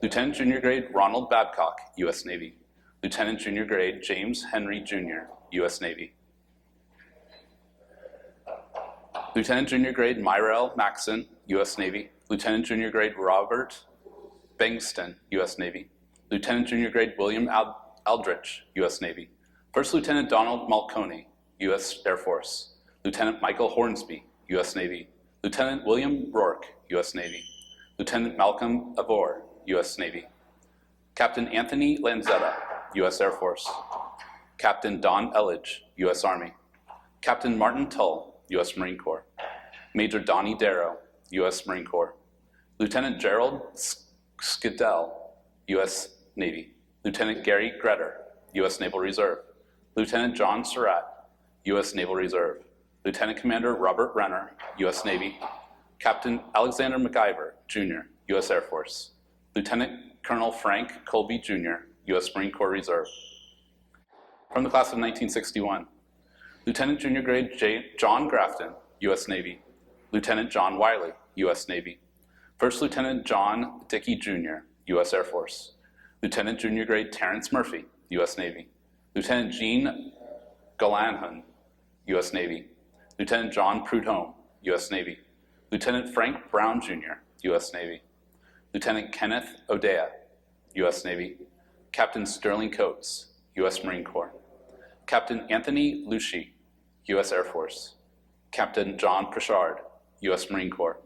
Lieutenant Junior Grade Ronald Babcock, U.S. Navy. Lieutenant Junior Grade James Henry, Jr., U.S. Navy. Lieutenant Junior Grade Myrell Maxson, U.S. Navy. Lieutenant Junior Grade Robert Bengston, U.S. Navy. Lieutenant Junior Grade William Aldrich, U.S. Navy. First Lieutenant Donald Malcone, U.S. Air Force. Lieutenant Michael Hornsby, U.S. Navy. Lieutenant William Rourke, U.S. Navy. Lieutenant Malcolm Avor, U.S. Navy. Captain Anthony Lanzetta, U.S. Air Force. Captain Don Elledge, U.S. Army. Captain Martin Tull, U.S. Marine Corps. Major Donnie Darrow, U.S. Marine Corps. Lieutenant Gerald Skidell, U.S. Navy. Lieutenant Gary Gretter, U.S. Naval Reserve. Lieutenant John Surratt, U.S. Naval Reserve. Lieutenant Commander Robert Renner, U.S. Navy. Captain Alexander MacIver, Jr., U.S. Air Force. Lieutenant Colonel Frank Colby, Jr., U.S. Marine Corps Reserve. From the class of 1961, Lieutenant Junior Grade John Grafton, U.S. Navy. Lieutenant John Wiley, U.S. Navy. First Lieutenant John Dickey, Jr., U.S. Air Force. Lieutenant Junior Grade Terrence Murphy, U.S. Navy. Lieutenant Gene Galanhan, U.S. Navy. Lieutenant John Prudhomme, U.S. Navy. Lieutenant Frank Brown, Jr., U.S. Navy. Lieutenant Kenneth O'Dea, U.S. Navy. Captain Sterling Coates, U.S. Marine Corps. Captain Anthony Lucci, U.S. Air Force. Captain John Pritchard, U.S. Marine Corps.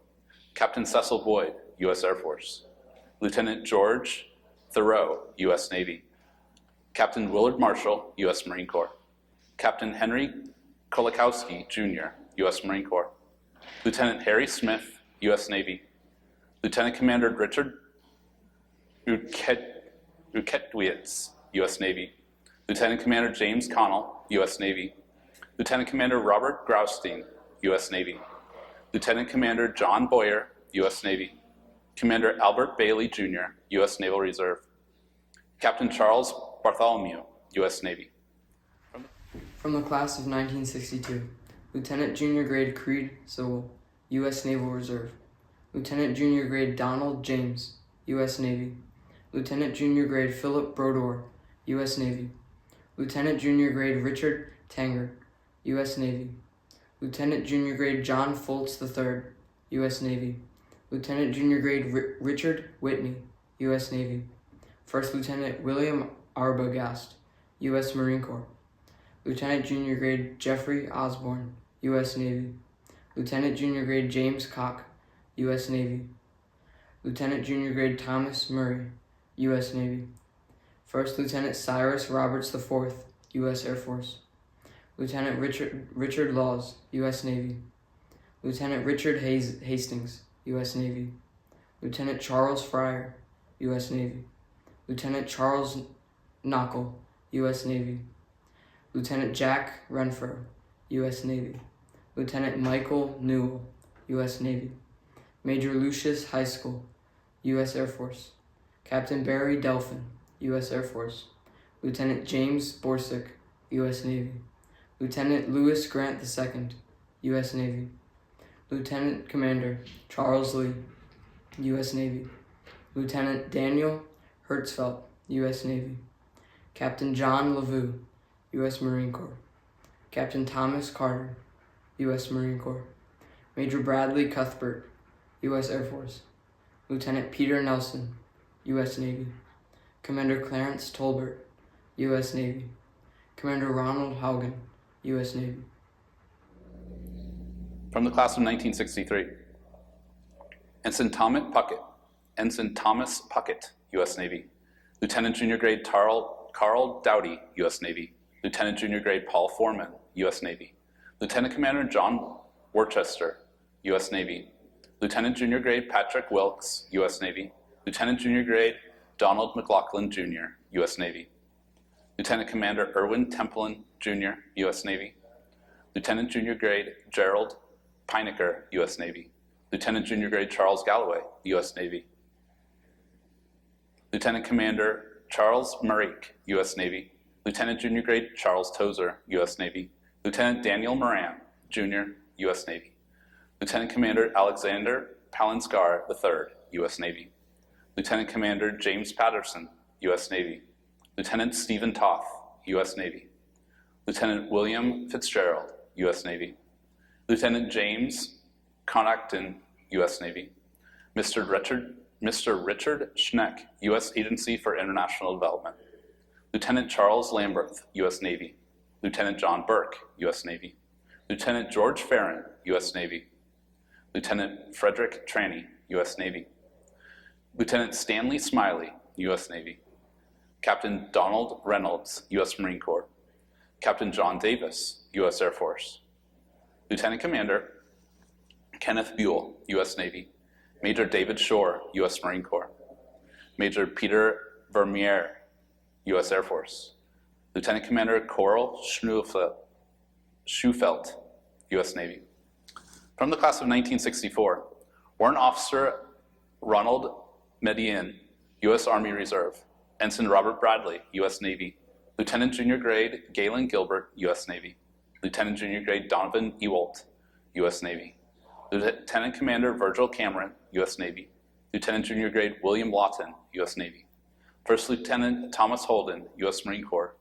Captain Cecil Boyd, U.S. Air Force. Lieutenant George Thoreau, U.S. Navy. Captain Willard Marshall, U.S. Marine Corps. Captain Henry Kolakowski, Jr., U.S. Marine Corps. Lieutenant Harry Smith, U.S. Navy. Lieutenant Commander Richard Ruketwitz, U.S. Navy. Lieutenant Commander James Connell, U.S. Navy. Lieutenant Commander Robert Graustein, U.S. Navy. Lieutenant Commander John Boyer, U.S. Navy. Commander Albert Bailey, Jr., U.S. Naval Reserve. Captain Charles Bartholomew, U.S. Navy. From the class of 1962, Lieutenant Junior Grade Creed Sewell, U.S. Naval Reserve. Lieutenant Junior Grade Donald James, U.S. Navy. Lieutenant Junior Grade Philip Brodor, U.S. Navy. Lieutenant Junior Grade Richard Tanger, U.S. Navy. Lieutenant Junior Grade John Foltz III, U.S. Navy. Lieutenant Junior Grade Richard Whitney, U.S. Navy. First Lieutenant William Arbogast, U.S. Marine Corps. Lieutenant Junior Grade Jeffrey Osborne, U.S. Navy. Lieutenant Junior Grade James Cock, U.S. Navy. Lieutenant Junior Grade Thomas Murray, U.S. Navy. First Lieutenant Cyrus Roberts IV, U.S. Air Force. Lieutenant Richard Laws, U.S. Navy. Lieutenant Richard Hastings, U.S. Navy. Lieutenant Charles Fryer, U.S. Navy. Lieutenant Charles Knockel, U.S. Navy. Lieutenant Jack Renfro, U.S. Navy. Lieutenant Michael Newell, U.S. Navy. Major Lucius High School, U.S. Air Force. Captain Barry Delphin, U.S. Air Force. Lieutenant James Borsick, U.S. Navy. Lieutenant Lewis Grant II, U.S. Navy. Lieutenant Commander Charles Lee, U.S. Navy. Lieutenant Daniel Hertzfeld, U.S. Navy. Captain John LaVue, U.S. Marine Corps. Captain Thomas Carter, U.S. Marine Corps. Major Bradley Cuthbert, U.S. Air Force. Lieutenant Peter Nelson, U.S. Navy. Commander Clarence Tolbert, U.S. Navy. Commander Ronald Haugen, U.S. Navy. From the class of 1963, Ensign Thomas Puckett, U.S. Navy. Lieutenant Junior Grade Carl Dowdy, U.S. Navy. Lieutenant Junior Grade Paul Foreman, U.S. Navy. Lieutenant Commander John Worcester, U.S. Navy. Lieutenant Junior Grade Patrick Wilkes, U.S. Navy. Lieutenant Junior Grade Donald McLaughlin, Jr., U.S. Navy. Lieutenant Commander Erwin Templin, Jr., U.S. Navy. Lieutenant Junior Grade Gerald Pinecker, U.S. Navy. Lieutenant Junior Grade Charles Galloway, U.S. Navy. Lieutenant Commander Charles Marique, U.S. Navy. Lieutenant Junior Grade Charles Tozer, U.S. Navy. Lieutenant Daniel Moran, Jr., U.S. Navy. Lieutenant Commander Alexander Palinskar III, U.S. Navy. Lieutenant Commander James Patterson, U.S. Navy. Lieutenant Stephen Toth, U.S. Navy. Lieutenant William Fitzgerald, U.S. Navy. Lieutenant James Connaughton, U.S. Navy. Mr. Richard Schneck, U.S. Agency for International Development. Lieutenant Charles Lamberth, U.S. Navy. Lieutenant John Burke, U.S. Navy. Lieutenant George Farron, U.S. Navy. Lieutenant Frederick Traney, U.S. Navy. Lieutenant Stanley Smiley, U.S. Navy. Captain Donald Reynolds, U.S. Marine Corps. Captain John Davis, U.S. Air Force. Lieutenant Commander Kenneth Buell, U.S. Navy. Major David Shore, U.S. Marine Corps. Major Peter Vermeer, U.S. Air Force. Lieutenant Commander Coral Schufelt, U.S. Navy. From the class of 1964, Warrant Officer Ronald Medellin, U.S. Army Reserve. Ensign Robert Bradley, U.S. Navy. Lieutenant Junior Grade Galen Gilbert, U.S. Navy. Lieutenant Junior Grade Donovan Ewalt, U.S. Navy. Lieutenant Commander Virgil Cameron, U.S. Navy. Lieutenant Junior Grade William Lawton, U.S. Navy. First Lieutenant Thomas Holden, U.S. Marine Corps.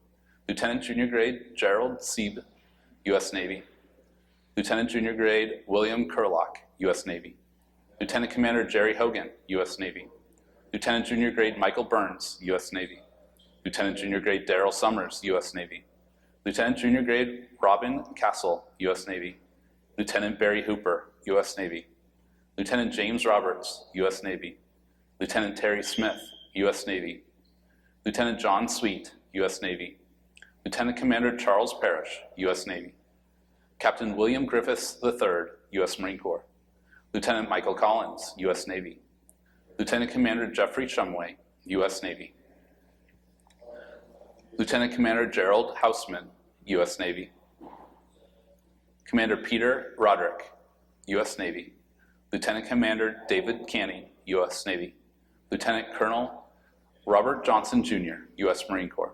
Lieutenant Junior Grade Gerald Sieb, U.S. Navy. Lieutenant Junior Grade William Curlock, U.S. Navy. Lieutenant Commander Jerry Hogan, U.S. Navy. Lieutenant Junior Grade Michael Burns, U.S. Navy. Lieutenant Junior Grade Darrell Summers, U.S. Navy. Lieutenant Junior Grade Robin Castle, U.S. Navy. Lieutenant Barry Hooper, U.S. Navy. Lieutenant James Roberts, U.S. Navy. Lieutenant Terry Smith, U.S. Navy. Lieutenant John Sweet, U.S. Navy. Lieutenant Commander Charles Parrish, U.S. Navy. Captain William Griffiths III, U.S. Marine Corps. Lieutenant Michael Collins, U.S. Navy. Lieutenant Commander Jeffrey Shumway, U.S. Navy. Lieutenant Commander Gerald Houseman, U.S. Navy. Commander Peter Roderick, U.S. Navy. Lieutenant Commander David Canning, U.S. Navy. Lieutenant Colonel Robert Johnson, Jr., U.S. Marine Corps.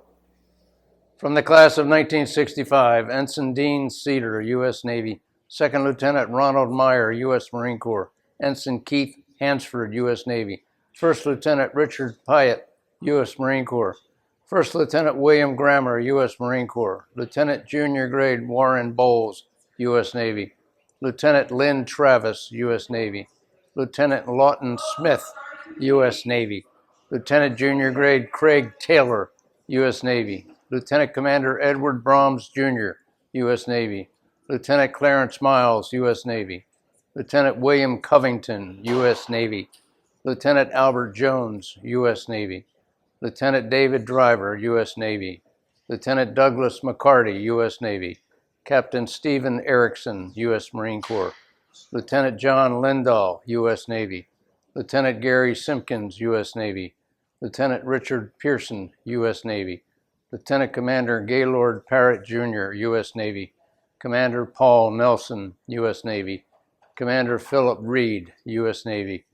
From the class of 1965, Ensign Dean Cedar, U.S. Navy. Second Lieutenant Ronald Meyer, U.S. Marine Corps. Ensign Keith Hansford, U.S. Navy. First Lieutenant Richard Pyatt, U.S. Marine Corps. First Lieutenant William Grammer, U.S. Marine Corps. Lieutenant Junior Grade Warren Bowles, U.S. Navy. Lieutenant Lynn Travis, U.S. Navy. Lieutenant Lawton Smith, U.S. Navy. Lieutenant Junior Grade Craig Taylor, U.S. Navy. Lieutenant Commander Edward Brahms, Jr., U.S. Navy. Lieutenant Clarence Miles, U.S. Navy. Lieutenant William Covington, U.S. Navy. Lieutenant Albert Jones, U.S. Navy. Lieutenant David Driver, U.S. Navy. Lieutenant Douglas McCarty, U.S. Navy. Captain Stephen Erickson, U.S. Marine Corps. Lieutenant John Lindahl, U.S. Navy. Lieutenant Gary Simpkins, U.S. Navy. Lieutenant Richard Pearson, U.S. Navy. Lieutenant Commander Gaylord Parrott, Jr., U.S. Navy. Commander Paul Nelson, U.S. Navy. Commander Philip Reed, U.S. Navy.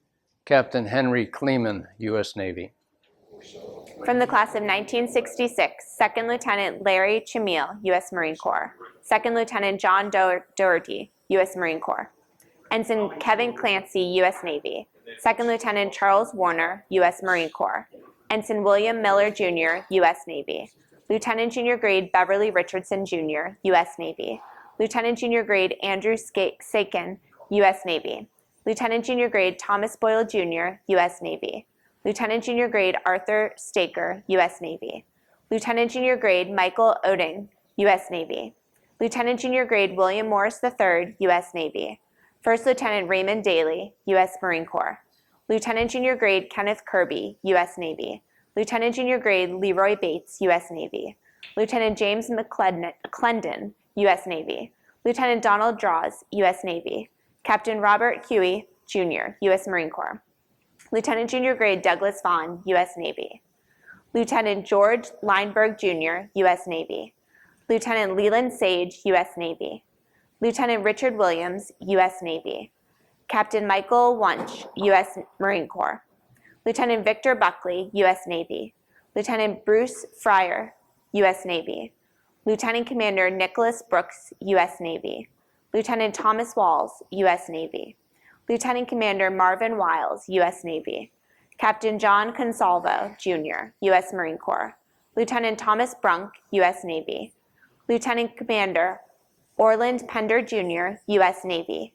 Captain Henry Kleeman, U.S. Navy. From the class of 1966, Second Lieutenant Larry Chamiel, U.S. Marine Corps. Second Lieutenant John Doherty, U.S. Marine Corps. Ensign Kevin Clancy, U.S. Navy. Second Lieutenant Charles Warner, U.S. Marine Corps. Ensign William Miller, Jr., U.S. Navy. Lieutenant Junior Grade Beverly Richardson, Jr., U.S. Navy. Lieutenant Junior Grade Andrew Sakin, U.S. Navy. Lieutenant Junior Grade Thomas Boyle, Jr., U.S. Navy. Lieutenant Junior Grade Arthur Staker, U.S. Navy. Lieutenant Junior Grade Michael Oding, U.S. Navy. Lieutenant Junior Grade William Morris III, U.S. Navy. First Lieutenant Raymond Daly, U.S. Marine Corps. Lieutenant Junior Grade Kenneth Kirby, U.S. Navy. Lieutenant Junior Grade Leroy Bates, U.S. Navy. Lieutenant James McClendon, U.S. Navy. Lieutenant Donald Draws, U.S. Navy. Captain Robert Huey, Jr., U.S. Marine Corps. Lieutenant Junior Grade Douglas Vaughn, U.S. Navy. Lieutenant George Lineberg, Jr., U.S. Navy. Lieutenant Leland Sage, U.S. Navy. Lieutenant Richard Williams, U.S. Navy. Captain Michael Wunsch, U.S. Marine Corps. Lieutenant Victor Buckley, U.S. Navy. Lieutenant Bruce Fryer, U.S. Navy. Lieutenant Commander Nicholas Brooks, U.S. Navy. Lieutenant Thomas Walls, U.S. Navy. Lieutenant Commander Marvin Wiles, U.S. Navy. Captain John Consalvo, Jr., U.S. Marine Corps. Lieutenant Thomas Brunk, U.S. Navy. Lieutenant Commander Orland Pender, Jr., U.S. Navy.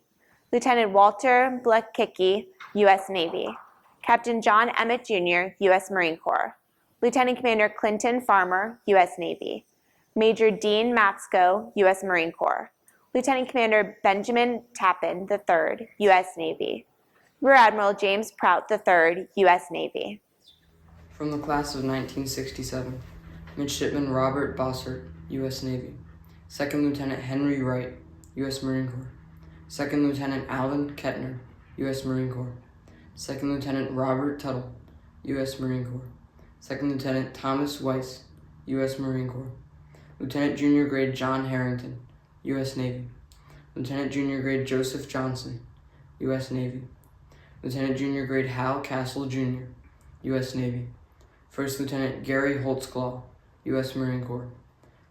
Lieutenant Walter Blekicki, U.S. Navy. Captain John Emmett, Jr., U.S. Marine Corps. Lieutenant Commander Clinton Farmer, U.S. Navy. Major Dean Matsko, U.S. Marine Corps. Lieutenant Commander Benjamin Tappan III, U.S. Navy. Rear Admiral James Prout III, U.S. Navy. From the class of 1967, Midshipman Robert Bossert, U.S. Navy. Second Lieutenant Henry Wright, U.S. Marine Corps. Second Lieutenant Alan Kettner, U.S. Marine Corps. Second Lieutenant Robert Tuttle, U.S. Marine Corps. Second Lieutenant Thomas Weiss, U.S. Marine Corps. Lieutenant Junior Grade John Harrington, U.S. Navy. Lieutenant Junior Grade Joseph Johnson, U.S. Navy. Lieutenant Junior Grade Hal Castle, Jr., U.S. Navy. First Lieutenant Gary Holtzclaw, U.S. Marine Corps.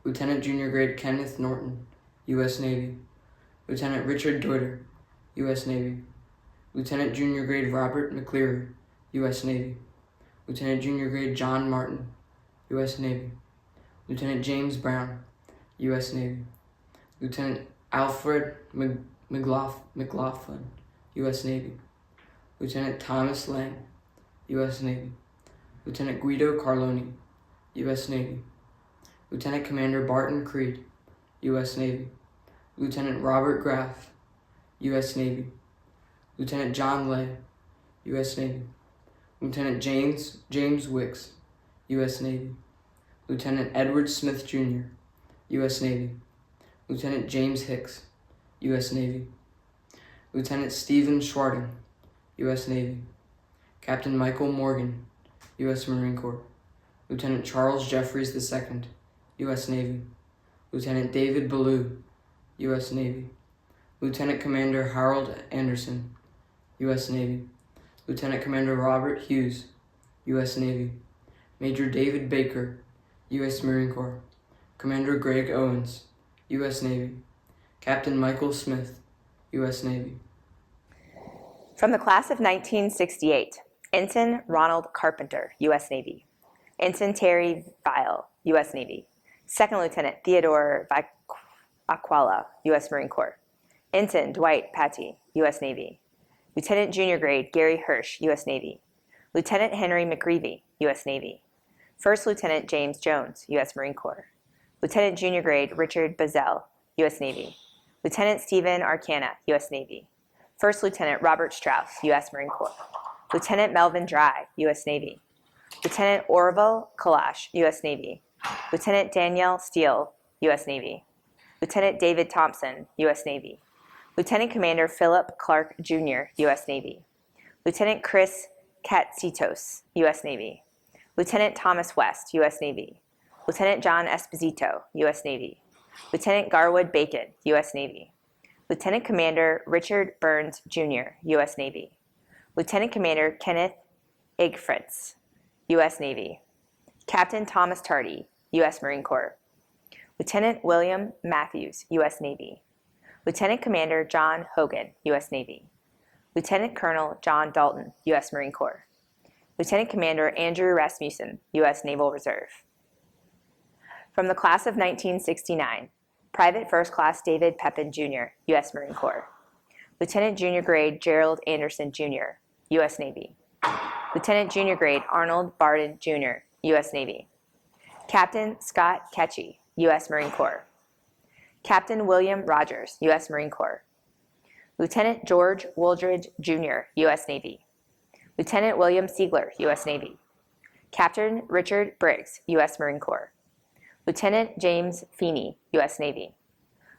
Lieutenant Junior Grade Kenneth Norton, U.S. Navy. Lieutenant Richard Deuter, U.S. Navy. Lieutenant Junior Grade Robert McCleary, U.S. Navy. Lieutenant Junior Grade John Martin, U.S. Navy. Lieutenant James Brown, U.S. Navy. Lieutenant Alfred McLaughlin, U.S. Navy. Lieutenant Thomas Lang, U.S. Navy. Lieutenant Guido Carloni, U.S. Navy. Lieutenant Commander Barton Creed, U.S. Navy. Lieutenant Robert Graff, U.S. Navy. Lieutenant John Lay, U.S. Navy. Lieutenant James Wicks, U.S. Navy. Lieutenant Edward Smith, Jr., U.S. Navy. Lieutenant James Hicks, U.S. Navy. Lieutenant Stephen Schwarting, U.S. Navy. Captain Michael Morgan, U.S. Marine Corps. Lieutenant Charles Jeffries II, U.S. Navy. Lieutenant David Ballou, U.S. Navy. Lieutenant Commander Harold Anderson, U.S. Navy. Lieutenant Commander Robert Hughes, U.S. Navy. Major David Baker, U.S. Marine Corps. Commander Greg Owens, U.S. Navy. Captain Michael Smith, U.S. Navy. From the class of 1968, Ensign Ronald Carpenter, U.S. Navy. Ensign Terry Vile, U.S. Navy. Second Lieutenant Theodore Aquala, U.S. Marine Corps. Ensign Dwight Patty, U.S. Navy. Lieutenant Junior Grade Gary Hirsch, U.S. Navy. Lieutenant Henry McGreevy, U.S. Navy. First Lieutenant James Jones, U.S. Marine Corps. Lieutenant Junior Grade Richard Bazell, U.S. Navy. Lieutenant Stephen Arcana, U.S. Navy. First Lieutenant Robert Strauss, U.S. Marine Corps. Lieutenant Melvin Dry, U.S. Navy. Lieutenant Orville Kalash, U.S. Navy. Lieutenant Danielle Steele, U.S. Navy. Lieutenant David Thompson, U.S. Navy. Lieutenant Commander Philip Clark, Jr., U.S. Navy. Lieutenant Chris Katsitos, U.S. Navy. Lieutenant Thomas West, U.S. Navy. Lieutenant John Esposito, U.S. Navy. Lieutenant Garwood Bacon, U.S. Navy. Lieutenant Commander Richard Burns, Jr., U.S. Navy. Lieutenant Commander Kenneth Igfritz, U.S. Navy. Captain Thomas Tardy, U.S. Marine Corps. Lieutenant William Matthews, U.S. Navy. Lieutenant Commander John Hogan, U.S. Navy. Lieutenant Colonel John Dalton, U.S. Marine Corps. Lieutenant Commander Andrew Rasmussen, U.S. Naval Reserve. From the class of 1969, Private First Class David Pepin, Jr., U.S. Marine Corps. Lieutenant Junior Grade Gerald Anderson, Jr., U.S. Navy. Lieutenant Junior Grade Arnold Barden, Jr., U.S. Navy. Captain Scott Ketchy, U.S. Marine Corps. Captain William Rogers, U.S. Marine Corps. Lieutenant George Wooldridge, Jr., U.S. Navy. Lieutenant William Siegler, U.S. Navy. Captain Richard Briggs, U.S. Marine Corps. Lieutenant James Feeney, U.S. Navy.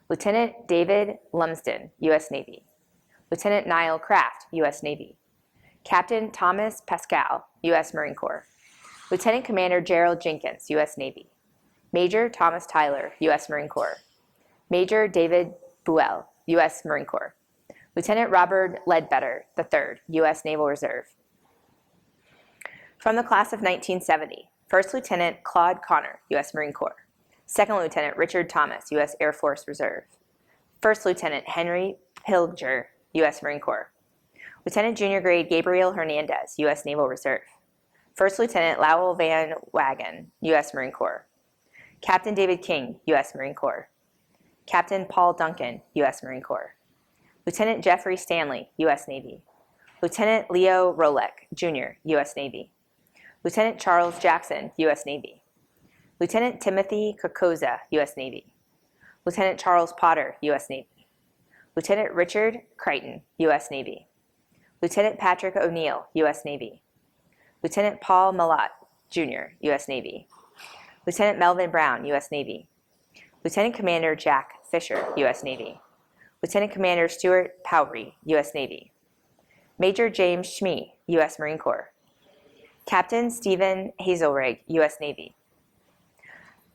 Lieutenant David Lumsden, U.S. Navy. Lieutenant Niall Craft, U.S. Navy. Captain Thomas Pascal, U.S. Marine Corps. Lieutenant Commander Gerald Jenkins, U.S. Navy. Major Thomas Tyler, U.S. Marine Corps. Major David Buell, U.S. Marine Corps. Lieutenant Robert Ledbetter, III, U.S. Naval Reserve. From the class of 1970, First Lieutenant Claude Connor, U.S. Marine Corps. Second Lieutenant Richard Thomas, U.S. Air Force Reserve. First Lieutenant Henry Pilger, U.S. Marine Corps. Lieutenant Junior Grade Gabriel Hernandez, U.S. Naval Reserve. First Lieutenant Lowell Van Wagen, U.S. Marine Corps. Captain David King, U.S. Marine Corps. Captain Paul Duncan, U.S. Marine Corps. Lieutenant Jeffrey Stanley, U.S. Navy. Lieutenant Leo Rolek, Jr., U.S. Navy. Lieutenant Charles Jackson, U.S. Navy. Lieutenant Timothy Kokoza, U.S. Navy. Lieutenant Charles Potter, U.S. Navy. Lieutenant Richard Crichton, U.S. Navy. Lieutenant Patrick O'Neill, U.S. Navy. Lieutenant Paul Malott, Jr., U.S. Navy. Lieutenant Melvin Brown, U.S. Navy. Lieutenant Commander Jack Fisher, U.S. Navy. Lieutenant Commander Stuart Powry, U.S. Navy. Major James Schmee, U.S. Marine Corps. Captain Stephen Hazelrig, U.S. Navy.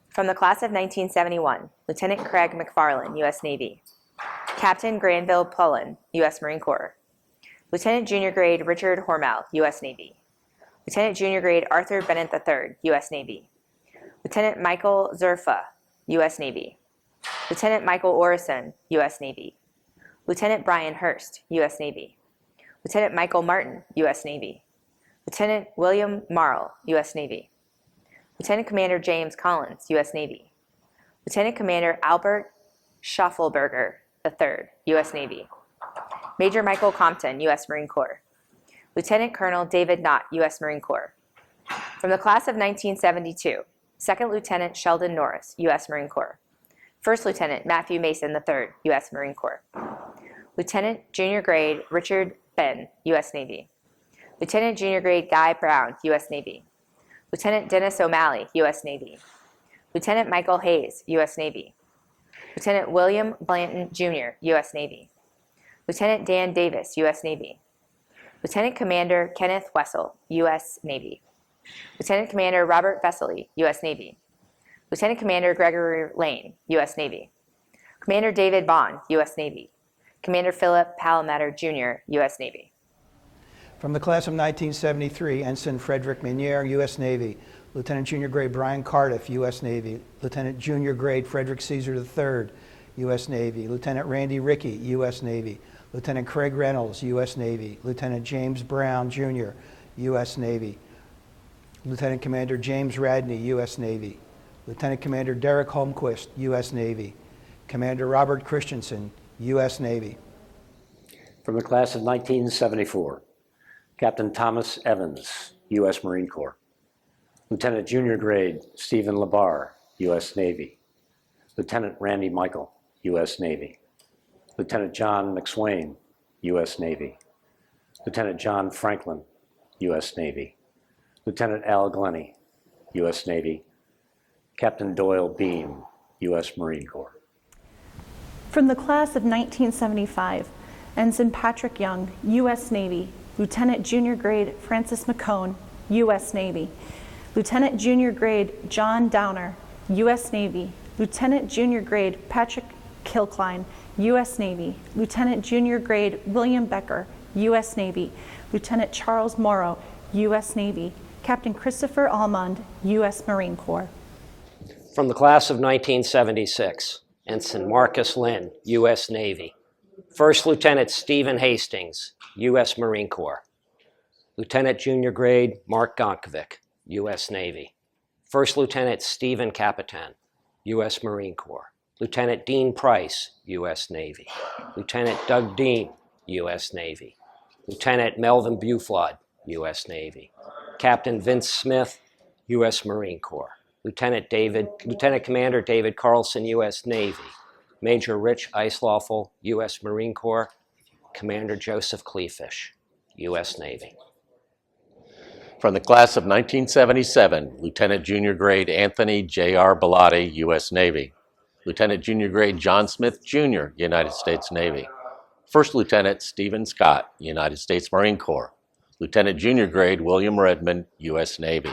From the class of 1971, Lieutenant Craig McFarland, U.S. Navy. Captain Granville Pullen, U.S. Marine Corps. Lieutenant Junior Grade Richard Hormel, U.S. Navy. Lieutenant Junior Grade Arthur Bennett III, U.S. Navy. Lieutenant Michael Zerfa, U.S. Navy. Lieutenant Michael Orison, U.S. Navy. Lieutenant Brian Hurst, U.S. Navy. Lieutenant Michael Martin, U.S. Navy. Lieutenant William Marl, U.S. Navy. Lieutenant Commander James Collins, U.S. Navy. Lieutenant Commander Albert Schaffelberger III, U.S. Navy. Major Michael Compton, U.S. Marine Corps. Lieutenant Colonel David Knott, U.S. Marine Corps. From the class of 1972, Second Lieutenant Sheldon Norris, U.S. Marine Corps. First Lieutenant Matthew Mason III, U.S. Marine Corps. Lieutenant Junior Grade Richard Ben, U.S. Navy. Lieutenant Junior Grade Guy Brown, U.S. Navy. Lieutenant Dennis O'Malley, U.S. Navy. Lieutenant Michael Hayes, U.S. Navy. Lieutenant William Blanton, Jr., U.S. Navy. Lieutenant Dan Davis, U.S. Navy. Lieutenant Commander Kenneth Wessel, U.S. Navy. Lieutenant Commander Robert Vesely, U.S. Navy. Lieutenant Commander Gregory Lane, U.S. Navy. Commander David Bond, U.S. Navy. Commander Philip Palomatter, Jr., U.S. Navy. From the class of 1973, Ensign Frederick Minier, U.S. Navy. Lieutenant Junior Grade Brian Cardiff, U.S. Navy. Lieutenant Junior Grade Frederick Caesar III, U.S. Navy. Lieutenant Randy Rickey, U.S. Navy. Lieutenant Craig Reynolds, U.S. Navy. Lieutenant James Brown, Jr., U.S. Navy. Lieutenant Commander James Radney, U.S. Navy. Lieutenant Commander Derek Holmquist, U.S. Navy. Commander Robert Christensen, U.S. Navy. From the class of 1974, Captain Thomas Evans, U.S. Marine Corps. Lieutenant Junior Grade Stephen Labar, U.S. Navy. Lieutenant Randy Michael, U.S. Navy. Lieutenant John McSwain, U.S. Navy. Lieutenant John Franklin, U.S. Navy. Lieutenant Al Glennie, U.S. Navy. Captain Doyle Beam, U.S. Marine Corps. From the class of 1975, Ensign Patrick Young, U.S. Navy. Lieutenant Junior Grade Francis McCone, U.S. Navy. Lieutenant Junior Grade John Downer, U.S. Navy. Lieutenant Junior Grade Patrick Kilkline, U.S. Navy. Lieutenant Junior Grade William Becker, U.S. Navy. Lieutenant Charles Morrow, U.S. Navy. Captain Christopher Almond, U.S. Marine Corps. From the class of 1976, Ensign Marcus Lynn, U.S. Navy. First Lieutenant Stephen Hastings, U.S. Marine Corps. Lieutenant Junior Grade Mark Gonkovic, U.S. Navy. First Lieutenant Stephen Capitan, U.S. Marine Corps. Lieutenant Dean Price, U.S. Navy. Lieutenant Doug Dean, U.S. Navy. Lieutenant Melvin Buflod, U.S. Navy. Captain Vince Smith, U.S. Marine Corps. Lieutenant Commander David Carlson, U.S. Navy. Major Rich Eislawful, U.S. Marine Corps. Commander Joseph Cleefish, U.S. Navy. From the class of 1977, Lieutenant Junior Grade Anthony J.R. Bellotti, U.S. Navy. Lieutenant Junior Grade John Smith, Jr., United States Navy. First Lieutenant Stephen Scott, United States Marine Corps. Lieutenant Junior Grade William Redmond, U.S. Navy.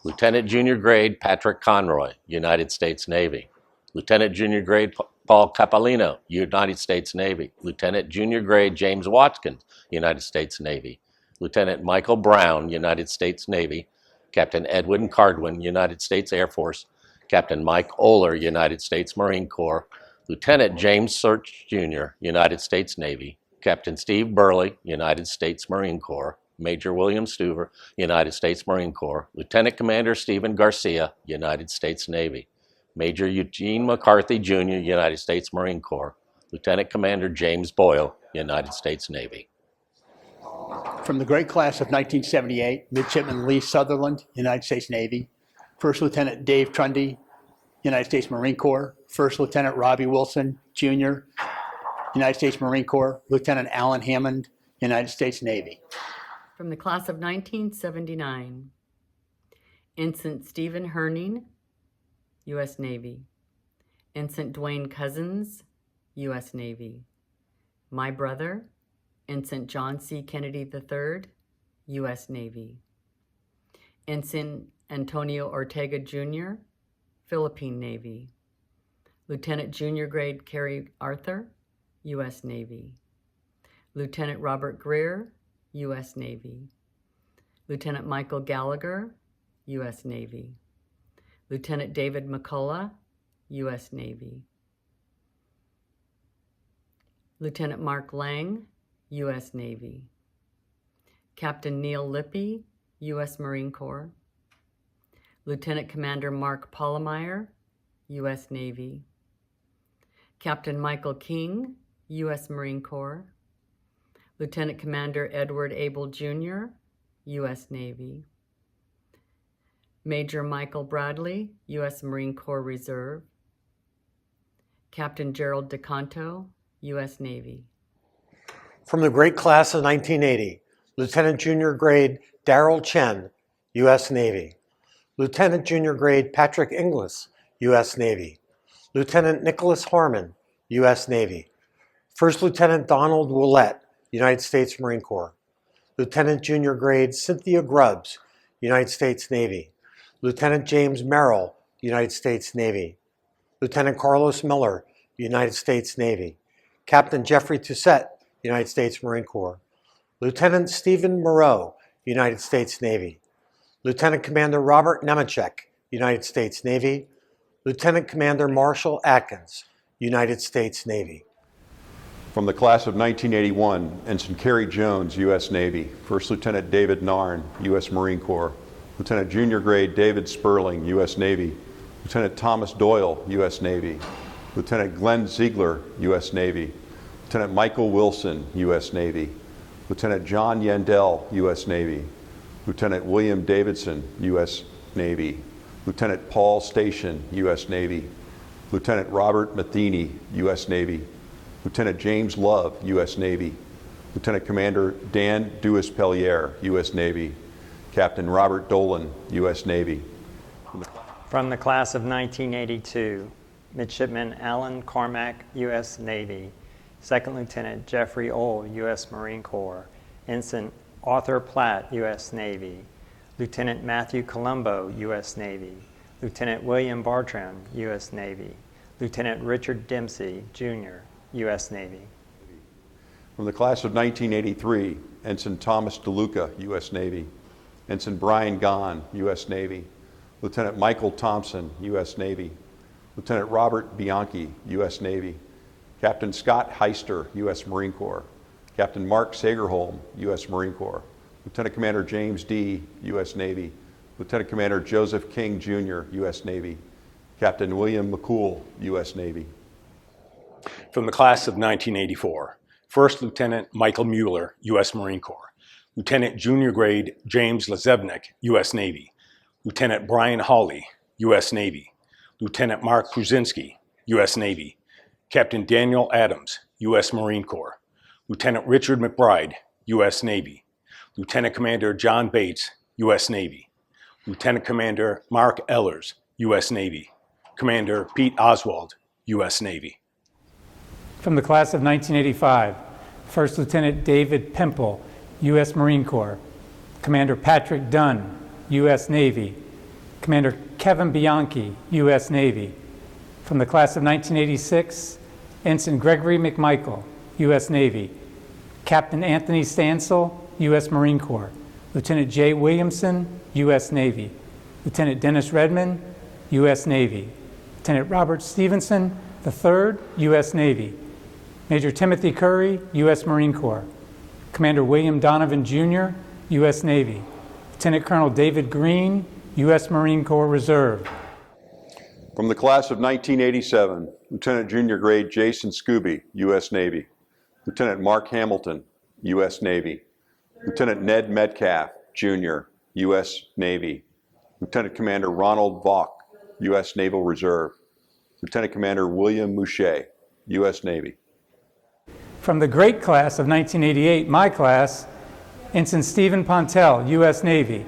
Lieutenant Junior Grade Patrick Conroy, United States Navy. Lieutenant Junior Grade Paul Capolino, United States Navy. Lieutenant Junior Grade James Watkins, United States Navy. Lieutenant Michael Brown, United States Navy. Captain Edwin Cardwin, United States Air Force. Captain Mike Oler, United States Marine Corps. Lieutenant James Search Jr., United States Navy. Captain Steve Burley, United States Marine Corps. Major William Stuver, United States Marine Corps. Lieutenant Commander Stephen Garcia, United States Navy. Major Eugene McCarthy Jr., United States Marine Corps. Lieutenant Commander James Boyle, United States Navy. From the great class of 1978, Midshipman Lee Sutherland, United States Navy. First Lieutenant Dave Trundy, United States Marine Corps. First Lieutenant Robbie Wilson, Jr., United States Marine Corps. Lieutenant Alan Hammond, United States Navy. From the class of 1979, Ensign Stephen Herning, U.S. Navy. Ensign Dwayne Cousins, U.S. Navy. My brother, Ensign John C. Kennedy III, U.S. Navy. Ensign Antonio Ortega Jr., Philippine Navy. Lieutenant Junior Grade Kerry Arthur, U.S. Navy. Lieutenant Robert Greer, U.S. Navy. Lieutenant Michael Gallagher, U.S. Navy. Lieutenant David McCullough, U.S. Navy. Lieutenant Mark Lang, U.S. Navy. Captain Neil Lippy, U.S. Marine Corps. Lieutenant Commander Mark Polomeyer, U.S. Navy. Captain Michael King, U.S. Marine Corps. Lieutenant Commander Edward Abel Jr., U.S. Navy. Major Michael Bradley, U.S. Marine Corps Reserve. Captain Gerald DeCanto, U.S. Navy. From the great class of 1980, Lieutenant Junior Grade Darrell Chen, U.S. Navy. Lieutenant Junior Grade Patrick Inglis, U.S. Navy. Lieutenant Nicholas Harmon, U.S. Navy. First Lieutenant Donald Willett, United States Marine Corps. Lieutenant Junior Grade Cynthia Grubbs, United States Navy. Lieutenant James Merrill, United States Navy. Lieutenant Carlos Miller, United States Navy. Captain Jeffrey Toussaint, United States Marine Corps. Lieutenant Stephen Moreau, United States Navy. Lieutenant Commander Robert Nemechek, United States Navy. Lieutenant Commander Marshall Atkins, United States Navy. From the class of 1981, Ensign Kerry Jones, U.S. Navy. First Lieutenant David Narn, U.S. Marine Corps. Lieutenant Junior Grade David Sperling, U.S. Navy. Lieutenant Thomas Doyle, U.S. Navy. Lieutenant Glenn Ziegler, U.S. Navy. Lieutenant Michael Wilson, U.S. Navy. Lieutenant John Yandell, U.S. Navy. Lieutenant William Davidson, U.S. Navy. Lieutenant Paul Station, U.S. Navy. Lieutenant Robert Matheny, U.S. Navy. Lieutenant James Love, U.S. Navy. Lieutenant Commander Dan Duis-Pellier, U.S. Navy. Captain Robert Dolan, U.S. Navy. From the class of 1982, Midshipman Alan Carmack, U.S. Navy. Second Lieutenant Jeffrey Ohl, U.S. Marine Corps. Ensign Arthur Platt, U.S. Navy. Lieutenant Matthew Colombo, U.S. Navy. Lieutenant William Bartram, U.S. Navy. Lieutenant Richard Dempsey, Jr., U.S. Navy. From the class of 1983, Ensign Thomas DeLuca, U.S. Navy. Ensign Brian Gahn, U.S. Navy. Lieutenant Michael Thompson, U.S. Navy. Lieutenant Robert Bianchi, U.S. Navy. Captain Scott Heister, U.S. Marine Corps. Captain Mark Sagerholm, U.S. Marine Corps. Lieutenant Commander James D., U.S. Navy. Lieutenant Commander Joseph King, Jr., U.S. Navy. Captain William McCool, U.S. Navy. From the class of 1984, First Lieutenant Michael Mueller, U.S. Marine Corps. Lieutenant Junior Grade James Lazebnik, U.S. Navy. Lieutenant Brian Hawley, U.S. Navy. Lieutenant Mark Kruzinski, U.S. Navy. Captain Daniel Adams, U.S. Marine Corps. Lieutenant Richard McBride, U.S. Navy. Lieutenant Commander John Bates, U.S. Navy. Lieutenant Commander Mark Ellers, U.S. Navy. Commander Pete Oswald, U.S. Navy. From the class of 1985, First Lieutenant David Pimple, U.S. Marine Corps. Commander Patrick Dunn, U.S. Navy. Commander Kevin Bianchi, U.S. Navy. From the class of 1986, Ensign Gregory McMichael, U.S. Navy. Captain Anthony Stansel, U.S. Marine Corps. Lieutenant Jay Williamson, U.S. Navy. Lieutenant Dennis Redmond, U.S. Navy. Lieutenant Robert Stevenson, III, U.S. Navy. Major Timothy Curry, U.S. Marine Corps. Commander William Donovan, Jr., U.S. Navy. Lieutenant Colonel David Green, U.S. Marine Corps Reserve. From the class of 1987, Lieutenant Junior Grade Jason Scooby, U.S. Navy. Lieutenant Mark Hamilton, U.S. Navy. Lieutenant Ned Metcalf, Jr., U.S. Navy. Lieutenant Commander Ronald Vaught, U.S. Naval Reserve. Lieutenant Commander William Mouchet, U.S. Navy. From the great class of 1988, my class, Ensign Stephen Pontel, U.S. Navy.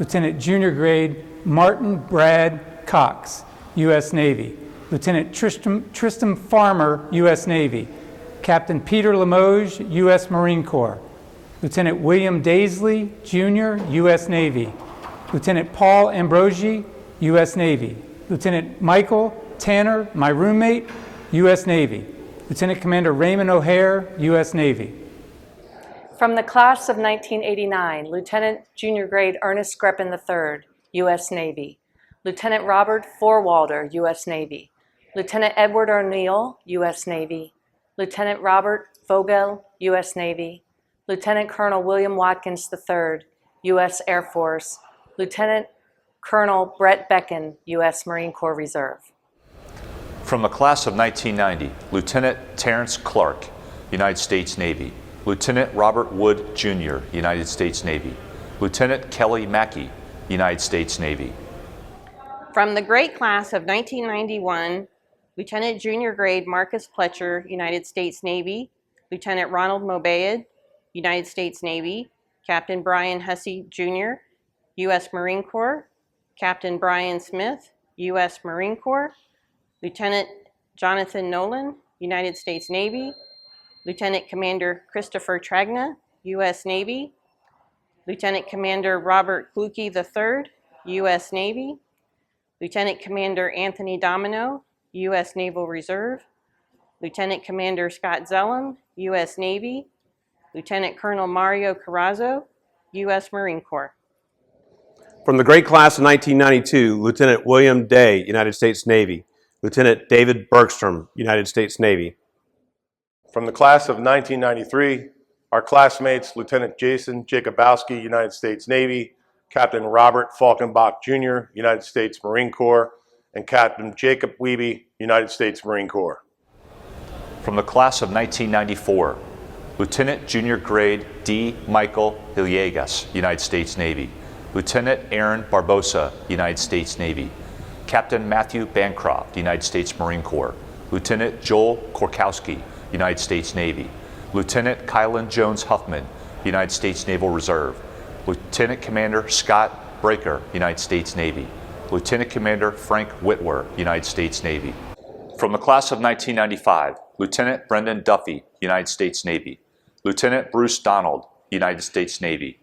Lieutenant Junior Grade Martin Brad Cox, U.S. Navy. Lieutenant Tristram Farmer, U.S. Navy. Captain Peter Limoges, U.S. Marine Corps. Lieutenant William Daisley, Jr., U.S. Navy. Lieutenant Paul Ambrosi, U.S. Navy. Lieutenant Michael Tanner, my roommate, U.S. Navy. Lieutenant Commander Raymond O'Hare, U.S. Navy. From the class of 1989, Lieutenant Junior Grade Ernest Screppen III, U.S. Navy. Lieutenant Robert Forwalder, U.S. Navy. Lieutenant Edward O'Neill, U.S. Navy. Lieutenant Robert Vogel, U.S. Navy. Lieutenant Colonel William Watkins III, U.S. Air Force. Lieutenant Colonel Brett Becken, U.S. Marine Corps Reserve. From the class of 1990, Lieutenant Terrence Clark, United States Navy. Lieutenant Robert Wood, Jr., United States Navy. Lieutenant Kelly Mackey, United States Navy. From the great class of 1991, Lieutenant Junior Grade Marcus Pletcher, United States Navy. Lieutenant Ronald Mobayed, United States Navy. Captain Brian Hussey, Jr., U.S. Marine Corps. Captain Brian Smith, U.S. Marine Corps. Lieutenant Jonathan Nolan, United States Navy. Lieutenant Commander Christopher Tragna, U.S. Navy. Lieutenant Commander Robert Kluke III, U.S. Navy. Lieutenant Commander Anthony Domino, U.S. Naval Reserve. Lieutenant Commander Scott Zellum, U.S. Navy. Lieutenant Colonel Mario Carrazzo, U.S. Marine Corps. From the great class of 1992, Lieutenant William Day, United States Navy. Lieutenant David Bergstrom, United States Navy. From the class of 1993, our classmates, Lieutenant Jason Jacobowski, United States Navy, Captain Robert Falkenbach Jr., United States Marine Corps, and Captain Jacob Wiebe, United States Marine Corps. From the class of 1994, Lieutenant Junior Grade D. Michael Villegas, United States Navy. Lieutenant Aaron Barbosa, United States Navy. Captain Matthew Bancroft, United States Marine Corps. Lieutenant Joel Korkowski, United States Navy. Lieutenant Kylan Jones Huffman, United States Naval Reserve. Lieutenant Commander Scott Breaker, United States Navy. Lieutenant Commander Frank Whitwer, United States Navy. From the class of 1995, Lieutenant Brendan Duffy, United States Navy. Lieutenant Bruce Donald, United States Navy.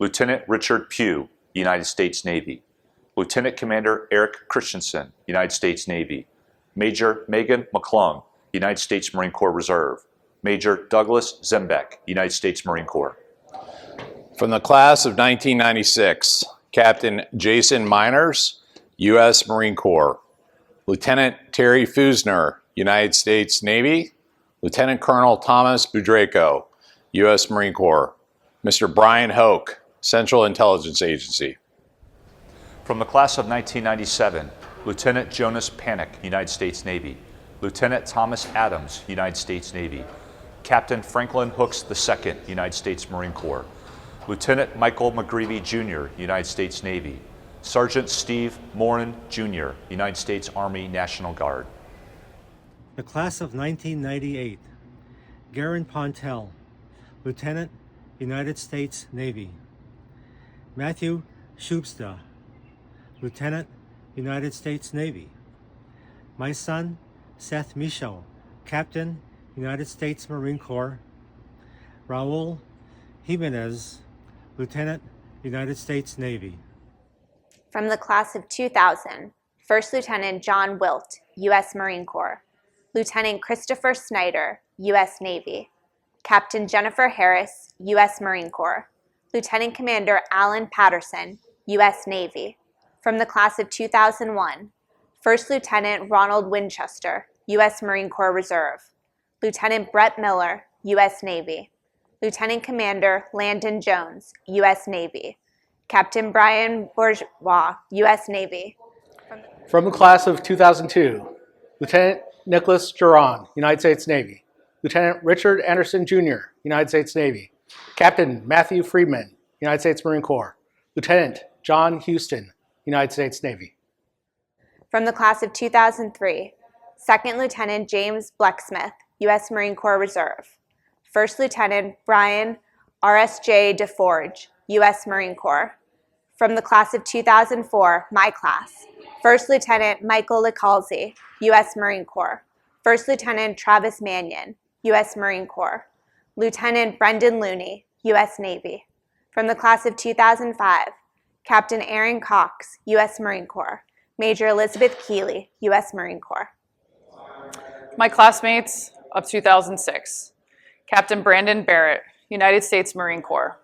Lieutenant Richard Pugh, United States Navy. Lieutenant Commander Eric Christensen, United States Navy. Major Megan McClung, United States Marine Corps Reserve. Major Douglas Zembeck, United States Marine Corps. From the class of 1996, Captain Jason Miners, U.S. Marine Corps. Lieutenant Terry Fusner, United States Navy. Lieutenant Colonel Thomas Budrako, U.S. Marine Corps. Mr. Brian Hoke, Central Intelligence Agency. From the class of 1997, Lieutenant Jonas Panic, United States Navy. Lieutenant Thomas Adams, United States Navy. Captain Franklin Hooks II, United States Marine Corps. Lieutenant Michael McGreevy Jr., United States Navy. Sergeant Steve Morin Jr., United States Army National Guard. The class of 1998, Garen Pontel, Lieutenant, United States Navy. Matthew Schubsta, Lieutenant, United States Navy. My son, Seth Michaud, Captain, United States Marine Corps. Raul Jimenez, Lieutenant, United States Navy. From the class of 2000, First Lieutenant John Wilt, U.S. Marine Corps. Lieutenant Christopher Snyder, U.S. Navy. Captain Jennifer Harris, U.S. Marine Corps. Lieutenant Commander Alan Patterson, U.S. Navy. From the class of 2001, First Lieutenant Ronald Winchester, U.S. Marine Corps Reserve. Lieutenant Brett Miller, U.S. Navy. Lieutenant Commander Landon Jones, U.S. Navy. Captain Brian Bourgeois, U.S. Navy. From the class of 2002, Lieutenant Nicholas Giron, United States Navy. Lieutenant Richard Anderson Jr., United States Navy. Captain Matthew Friedman, United States Marine Corps. Lieutenant John Houston, United States Navy. From the class of 2003, Second Lieutenant James Blecksmith, U.S. Marine Corps Reserve. First Lieutenant Brian R.S.J. DeForge, U.S. Marine Corps. From the class of 2004, my class, First Lieutenant Michael Licalzi, U.S. Marine Corps. First Lieutenant Travis Mannion, U.S. Marine Corps. Lieutenant Brendan Looney, U.S. Navy. From the class of 2005, Captain Aaron Cox, U.S. Marine Corps. Major Elizabeth Keeley, U.S. Marine Corps. My classmates of 2006, Captain Brandon Barrett, United States Marine Corps.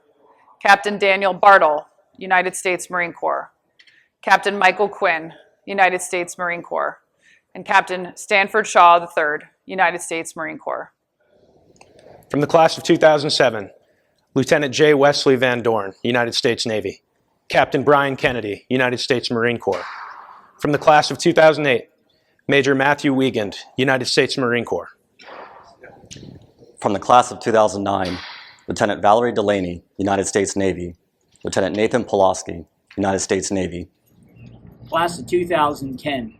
Captain Daniel Bartle, United States Marine Corps. Captain Michael Quinn, United States Marine Corps. And Captain Stanford Shaw III, United States Marine Corps. From the class of 2007, Lieutenant J. Wesley Van Dorn, United States Navy. Captain Brian Kennedy, United States Marine Corps. From the class of 2008, Major Matthew Wiegand, United States Marine Corps. From the class of 2009, Lieutenant Valerie Delaney, United States Navy. Lieutenant Nathan Pulaski, United States Navy. Class of 2010,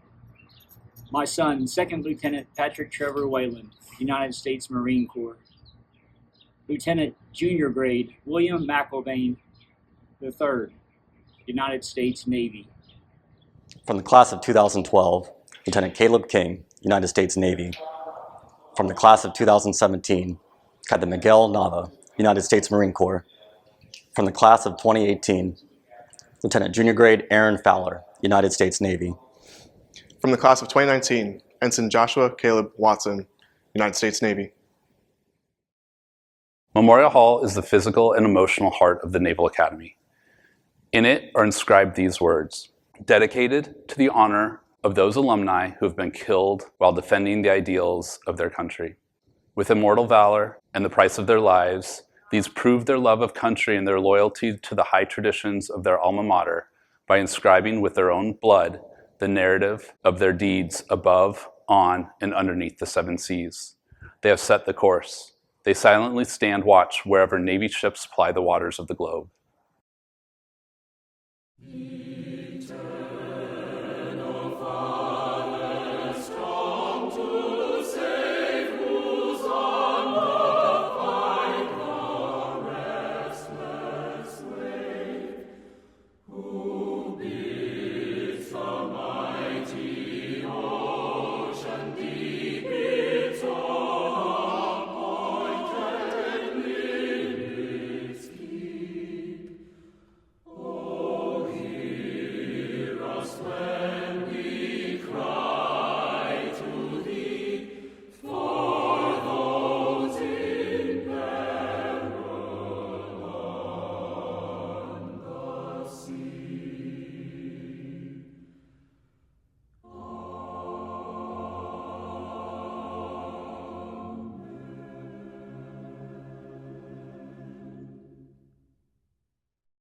my son, Second Lieutenant Patrick Trevor Wayland, United States Marine Corps. Lieutenant Junior Grade William McIlvain III, United States Navy. From the class of 2012, Lieutenant Caleb King, United States Navy. From the class of 2017, Captain Miguel Nava, United States Marine Corps. From the class of 2018, Lieutenant Junior Grade Aaron Fowler, United States Navy. From the class of 2019, Ensign Joshua Caleb Watson, United States Navy. Memorial Hall is the physical and emotional heart of the Naval Academy. In it are inscribed these words: dedicated to the honor of those alumni who have been killed while defending the ideals of their country. With immortal valor and the price of their lives, these prove their love of country and their loyalty to the high traditions of their alma mater by inscribing with their own blood the narrative of their deeds above, on, and underneath the seven seas. They have set the course. They silently stand watch wherever Navy ships ply the waters of the globe.